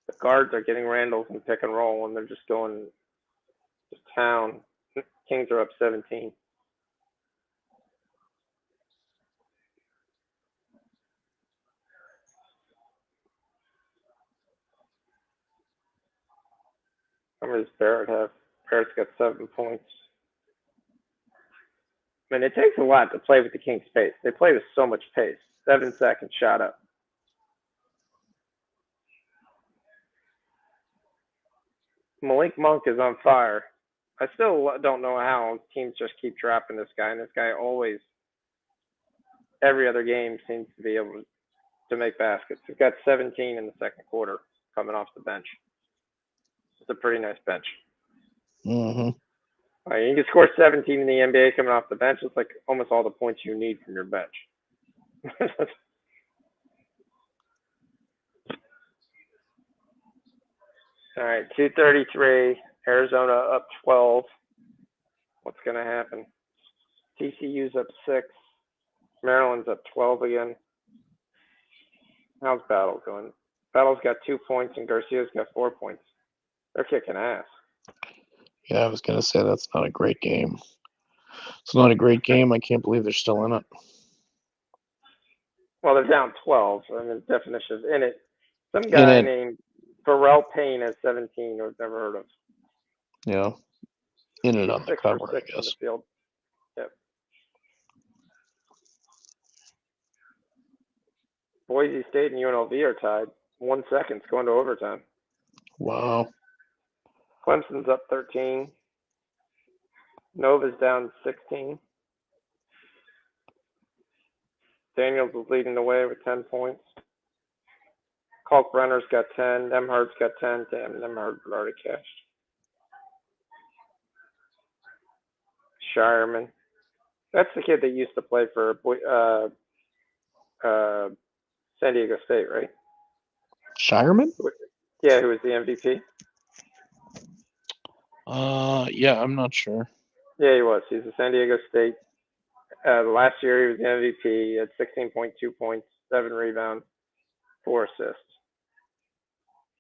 The guards are getting Randalls and pick and roll, and they're just going to town. Kings are up 17. How many does Barrett have? Barrett's got 7 points. I mean, it takes a lot to play with the Kings' pace. They play with so much pace. 7 seconds shot up. Malik Monk is on fire. I still don't know how teams just keep dropping this guy, and this guy always, every other game, seems to be able to make baskets. He's got 17 in the second quarter coming off the bench. It's a pretty nice bench. Mm-hmm. You can score 17 in the NBA coming off the bench. It's like almost all the points you need from your bench. All right, 2:33. Arizona up 12. What's going to happen? TCU's up 6. Maryland's up 12 again. How's Battle going? Battle's got 2 points and Garcia's got 4 points. They're kicking ass. Yeah, I was going to say that's not a great game. It's not a great game. I can't believe they're still in it. Well, they're down 12. I mean, the definition is in it. Some guy named Pharrell Payne has 17, I've never heard of. Yeah. In it on the cover, I guess. In the field. Yep. Boise State and UNLV are tied. 1 second going to overtime. Wow. Clemson's up 13. Nova's down 16. Daniels is leading the way with 10 points. Kalkbrenner's got 10. Nemhard's got 10. Damn, Nemhard already cashed. Shireman. That's the kid that used to play for San Diego State, right? Shireman? Yeah, who was the MVP? Yeah, I'm not sure. Yeah, he was. He's a San Diego State. Last year he was the MVP. He had 16.2 points, 7 rebounds, 4 assists.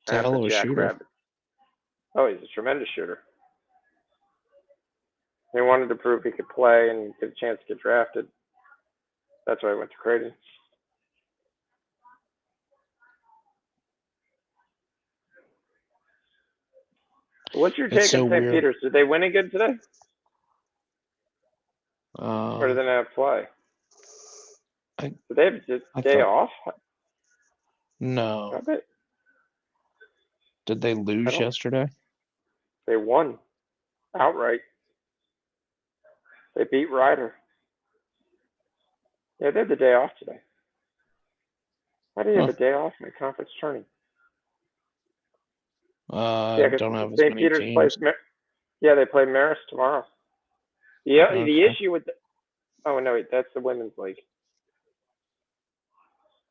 It's a hell of a shooter. Oh, he's a tremendous shooter. He wanted to prove he could play and get a chance to get drafted. That's why I went to Creighton. What's your take on St. Peter's? Did they win again today? Or did they not play? Did they have a day off? No. Did they lose yesterday? They won outright. They beat Ryder. Yeah, they had the day off today. Why do you have a day off in a conference tourney? Don't have as many Peter's teams. They play Marist tomorrow. The issue with oh, no, wait, that's the women's league.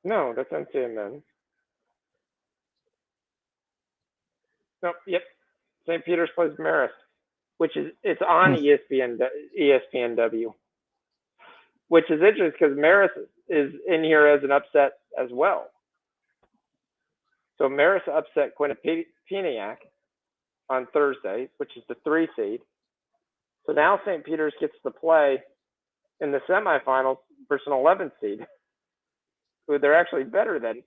No, that's NCAA men. No, yep. St. Peter's plays Marist, it's on ESPNW, which is interesting because Marist is in here as an upset as well. So Marist upset Quinnipiac on Thursday, which is the 3 seed. So now St. Peter's gets to play in the semifinals versus an 11th seed, who they're actually better than.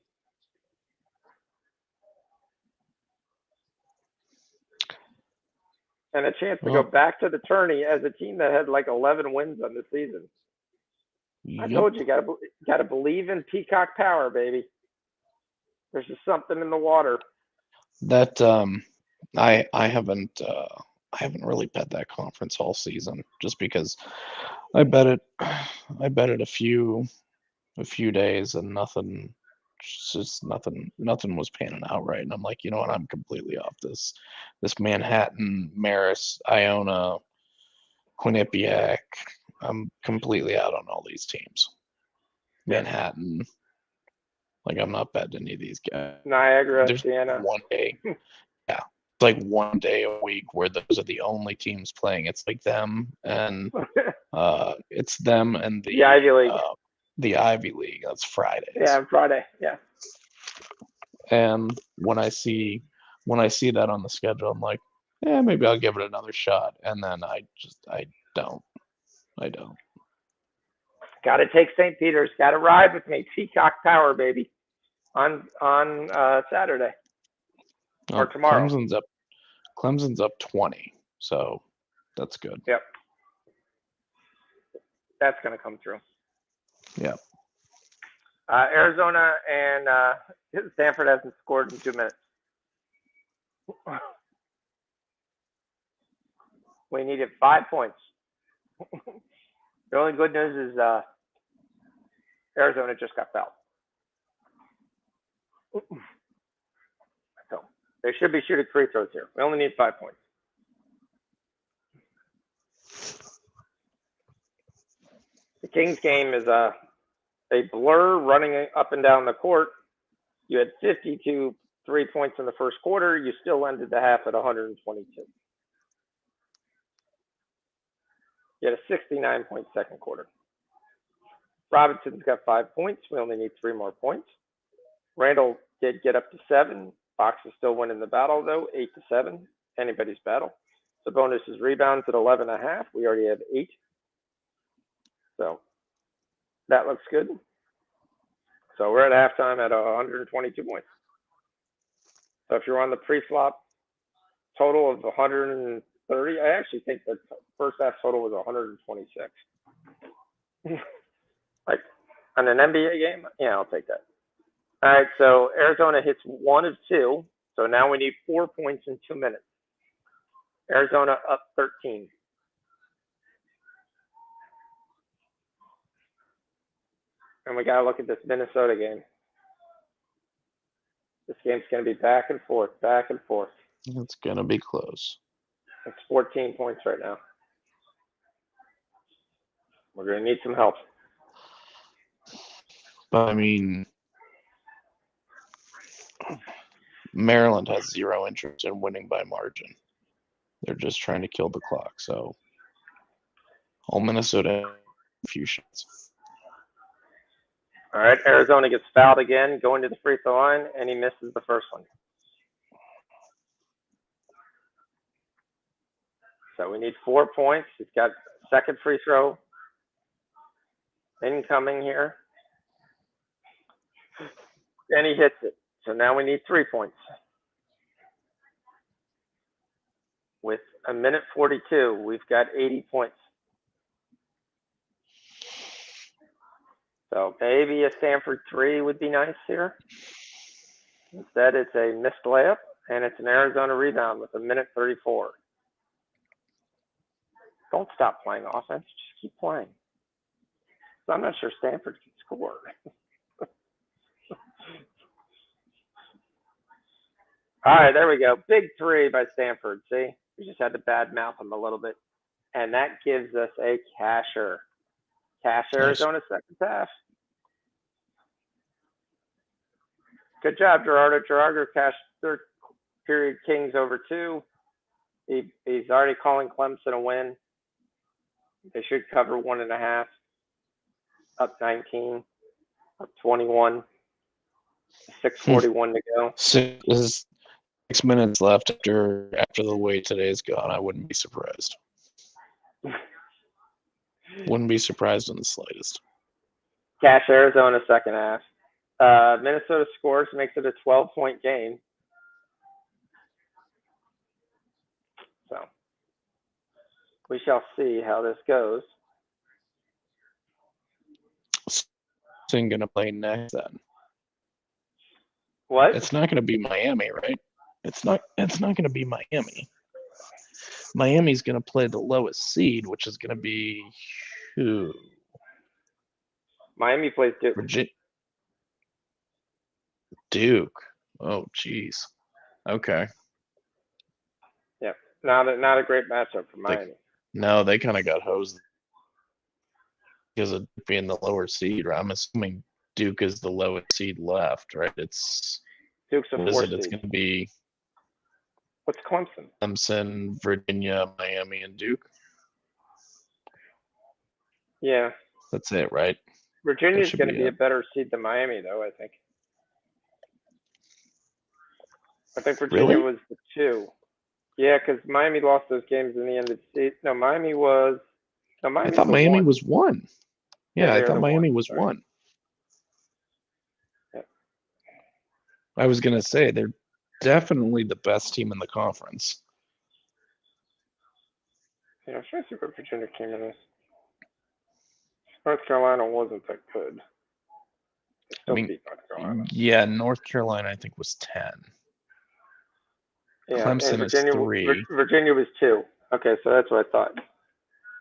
And a chance to go back to the tourney as a team that had like 11 wins on the season. I told you, gotta believe in Peacock power, baby. There's just something in the water. That I haven't really bet that conference all season, just because I bet it a few days and nothing was panning out right. And I'm like, you know what, I'm completely off this Manhattan, Marist, Iona, Quinnipiac. I'm completely out on all these teams. Manhattan, like I'm not betting any of these guys. Niagara, there's Siena. One day, yeah, it's like one day a week where those are the only teams playing. It's like them and it's them and the Ivy League. The Ivy League. That's Fridays. Yeah, Friday. Yeah. And when I see that on the schedule, I'm like, yeah, maybe I'll give it another shot. And then I don't. Got to take St. Peter's. Got to ride with me. Peacock power, baby. On Saturday or tomorrow. Clemson's up 20, so that's good. Yep. That's going to come through. Yep. Arizona and Stanford hasn't scored in 2 minutes. We needed 5 points. The only good news is Arizona just got fouled. So they should be shooting free throws here. We only need 5 points. The Kings game is a blur running up and down the court. You had 52 3-points in the first quarter. You still ended the half at 122. You had a 69-point second quarter. Robinson's got 5 points. We only need 3 more points. Randall did get up to 7. Fox is still winning the battle, though, 8-7. Anybody's battle. Sabonis' rebounds at 11.5. We already have 8. So that looks good. So we're at halftime at 122 points. So if you're on the pre-flop total of 130, I actually think the first half total was 126. Like on an NBA game, yeah, I'll take that. All right, so Arizona hits 1 of 2. So now we need 4 points in 2 minutes. Arizona up 13. And we got to look at this Minnesota game. This game's going to be back and forth, back and forth. It's going to be close. It's 14 points right now. We're going to need some help. But, I mean, Maryland has 0 interest in winning by margin. They're just trying to kill the clock. So, all Minnesota, a few shots. All right, Arizona gets fouled again, going to the free throw line, and he misses the first one. So we need 4 points. He's got second free throw incoming here. And he hits it. So now we need 3 points. With a minute 42, we've got 80 points. So maybe a Stanford 3 would be nice here. Instead, it's a missed layup, and it's an Arizona rebound with a minute 34. Don't stop playing offense. Just keep playing. So I'm not sure Stanford can score. All right, there we go. Big 3 by Stanford. See, we just had to bad mouth them a little bit. And that gives us a casher. Cash Arizona second half. Good job, Gerardo. Gerardo cashed third period Kings over 2. He's already calling Clemson a win. They should cover 1.5. Up 19. Up 21. 6:41 to go. 6 minutes left after the way today's gone. I wouldn't be surprised. Wouldn't be surprised in the slightest. Cash Arizona second half. Minnesota scores, makes it a 12-point game. So we shall see how this goes. Who's going to play next then? What? It's not going to be Miami, right? It's not going to be Miami. Miami's going to play the lowest seed, which is going to be who? Miami plays Duke. Duke. Oh, jeez. Okay. Yeah, not a great matchup for Miami. They kind of got hosed because of being the lower seed. Right? I'm assuming Duke is the lowest seed left, right? It's Duke's a 4 seed. It's going to be. What's Clemson? Clemson, Virginia, Miami, and Duke. Yeah. That's it, right? Virginia's going to be a better seed than Miami, though, I think. I think Virginia was the 2. Yeah, because Miami lost those games in the end of the season. No, Miami was. No, Miami I thought Miami was 1. Yeah, I thought Miami was 1. Yeah. I was going to say they're definitely the best team in the conference. Yeah, I'm trying to see what Virginia came in as. North Carolina wasn't that good. Beat North Carolina. Yeah, North Carolina I think was 10. Yeah, Clemson Virginia, is 3. Virginia was 2. Okay, so that's what I thought.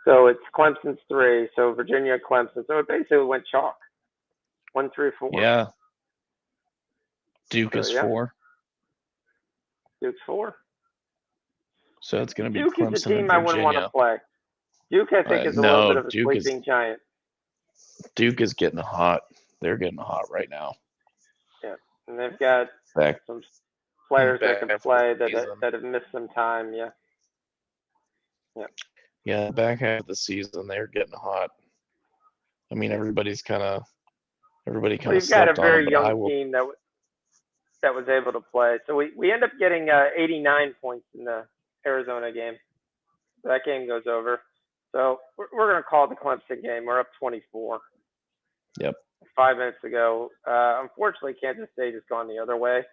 So it's Clemson's 3. So Virginia, Clemson. So it basically went chalk. 1, 3, 4. Yeah. Duke is 4. Duke's 4. So it's going to be Duke Clemson is a team and I wouldn't want to play. Duke, I think, is a little bit of a sleeping giant. Duke is getting hot. They're getting hot right now. Yeah, and they've got some players that can play that have missed some time. Yeah. Yeah. Yeah, back half of the season, they're getting hot. I mean, everybody kind of We've got a very young team that was able to play. So we end up getting 89 points in the Arizona game. So that game goes over. So we're going to call the Clemson game. We're up 24. Yep. 5 minutes ago. Unfortunately, Kansas State has gone the other way.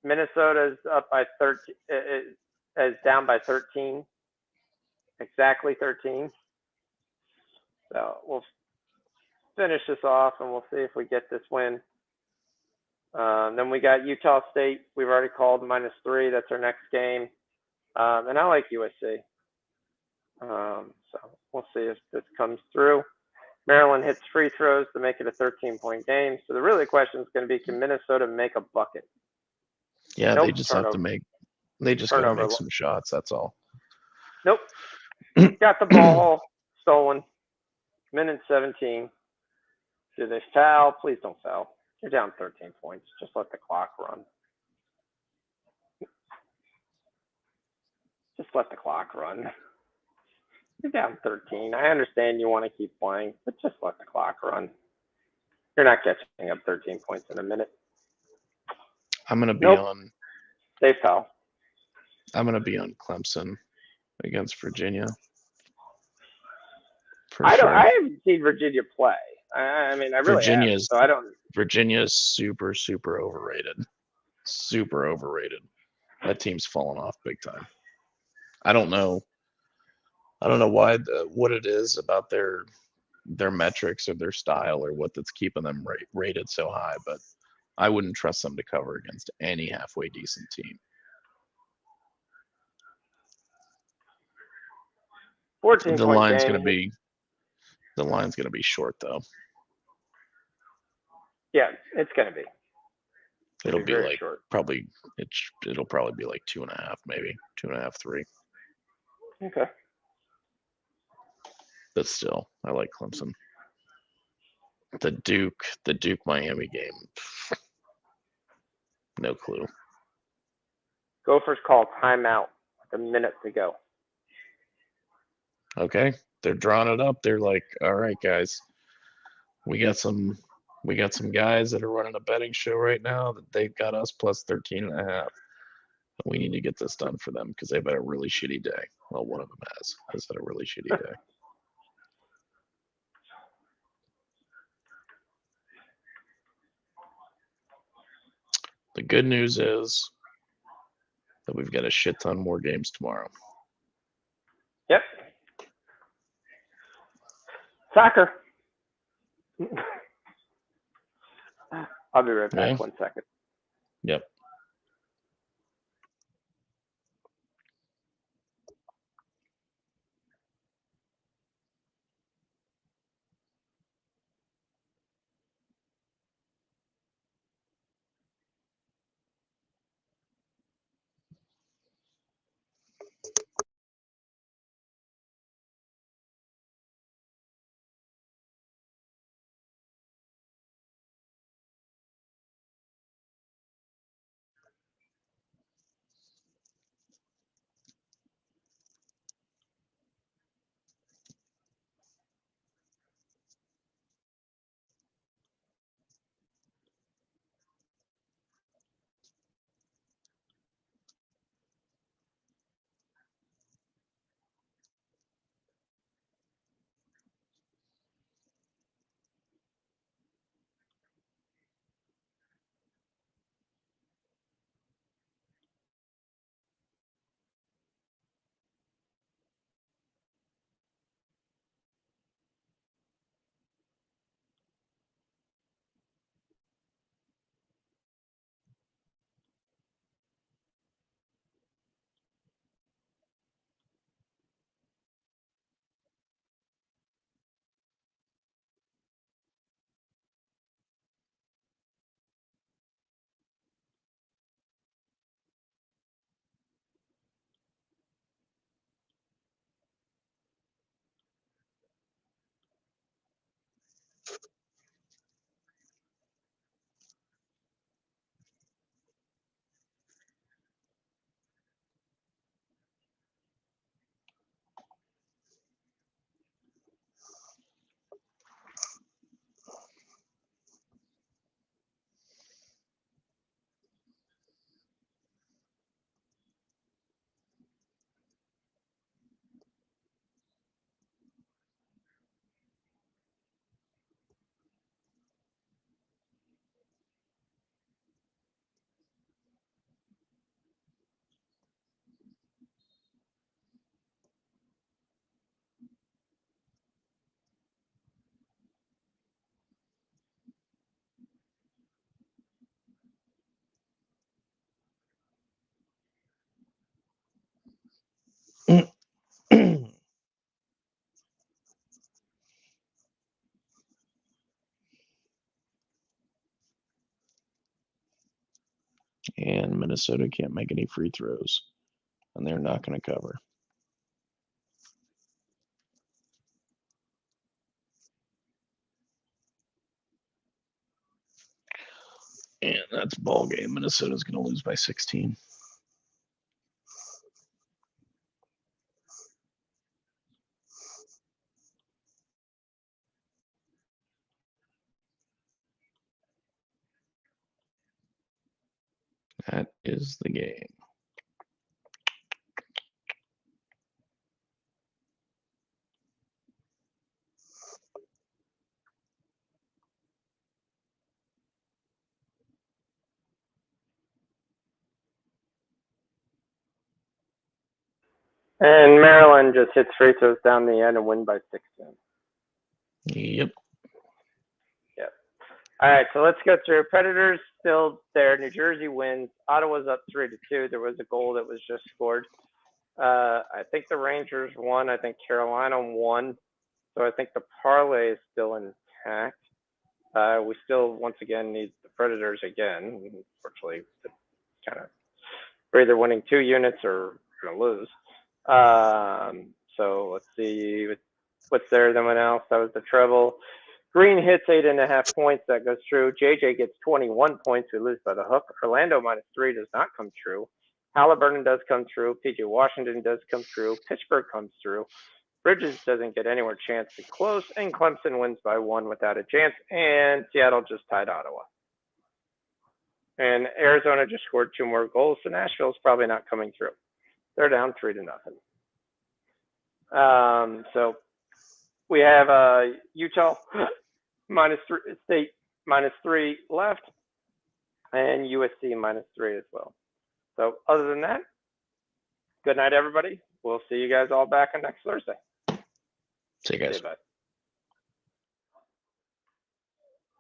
Minnesota's up by 13. Is down by 13. Exactly 13. So we'll finish this off and we'll see if we get this win. Then we got Utah State. We've already called -3. That's our next game. And I like USC. So we'll see if this comes through. Maryland hits free throws to make it a 13-point game. So the really question is going to be, can Minnesota make a bucket? Yeah, they just have to make. They just got to make some shots. That's all. Nope. Got the ball stolen. Minute 17. Do they foul? Please don't foul. You're down 13 points. Just let the clock run. Just let the clock run. You're down 13. I understand you want to keep playing, but just let the clock run. You're not catching up 13 points in a minute. I'm going to be on. They foul. I'm going to be on Clemson against Virginia. I haven't seen Virginia play. I mean, I really haven't, so I don't. Virginia is super, super overrated. Super overrated. That team's fallen off big time. I don't know why what it is about their metrics or their style or what that's keeping them rated so high, but I wouldn't trust them to cover against any halfway decent team. 14 the line's going to be short though. Yeah, it's going to be. It'll be like short. It'll probably be like 2.5, maybe 2.5, 3. Okay. But still, I like Clemson. The Duke Miami game. No clue. Gophers call timeout with a minute to go. Okay, they're drawing it up. They're like, all right, guys, we got some guys that are running a betting show right now that they've got us plus 13.5. We need to get this done for them because they've had a really shitty day. Well, one of them has had a really shitty day. The good news is that we've got a shit ton more games tomorrow. Yep. Soccer. I'll be right back. Okay. 1 second. Yep. And Minnesota can't make any free throws, and they're not going to cover. And that's ball game. Minnesota's going to lose by 16. That is the game. And Maryland just hits free throws down the end and win by 16. Yep. Yep. All right, so let's go through. Predators still there. New Jersey wins. Ottawa's up 3-2. There was a goal that was just scored. I think the Rangers won. I think Carolina won. So I think the parlay is still intact. We still, once again, need the Predators again. Unfortunately, to kind of, we're either winning 2 units or going to lose. So let's see what's there. Then what else? That was the treble. Green hits 8.5 points. That goes through. JJ gets 21 points. We lose by the hook. Orlando -3 does not come true. Halliburton does come true. PJ Washington does come true. Pittsburgh comes through. Bridges doesn't get anywhere chance to close. And Clemson wins by 1 without a chance. And Seattle just tied Ottawa. And Arizona just scored 2 more goals. So Nashville's probably not coming through. They're down 3-0. So we have Utah -3, State -3 left. And USC -3 as well. So other than that, good night, everybody. We'll see you guys all back on next Thursday. See you guys. Bye.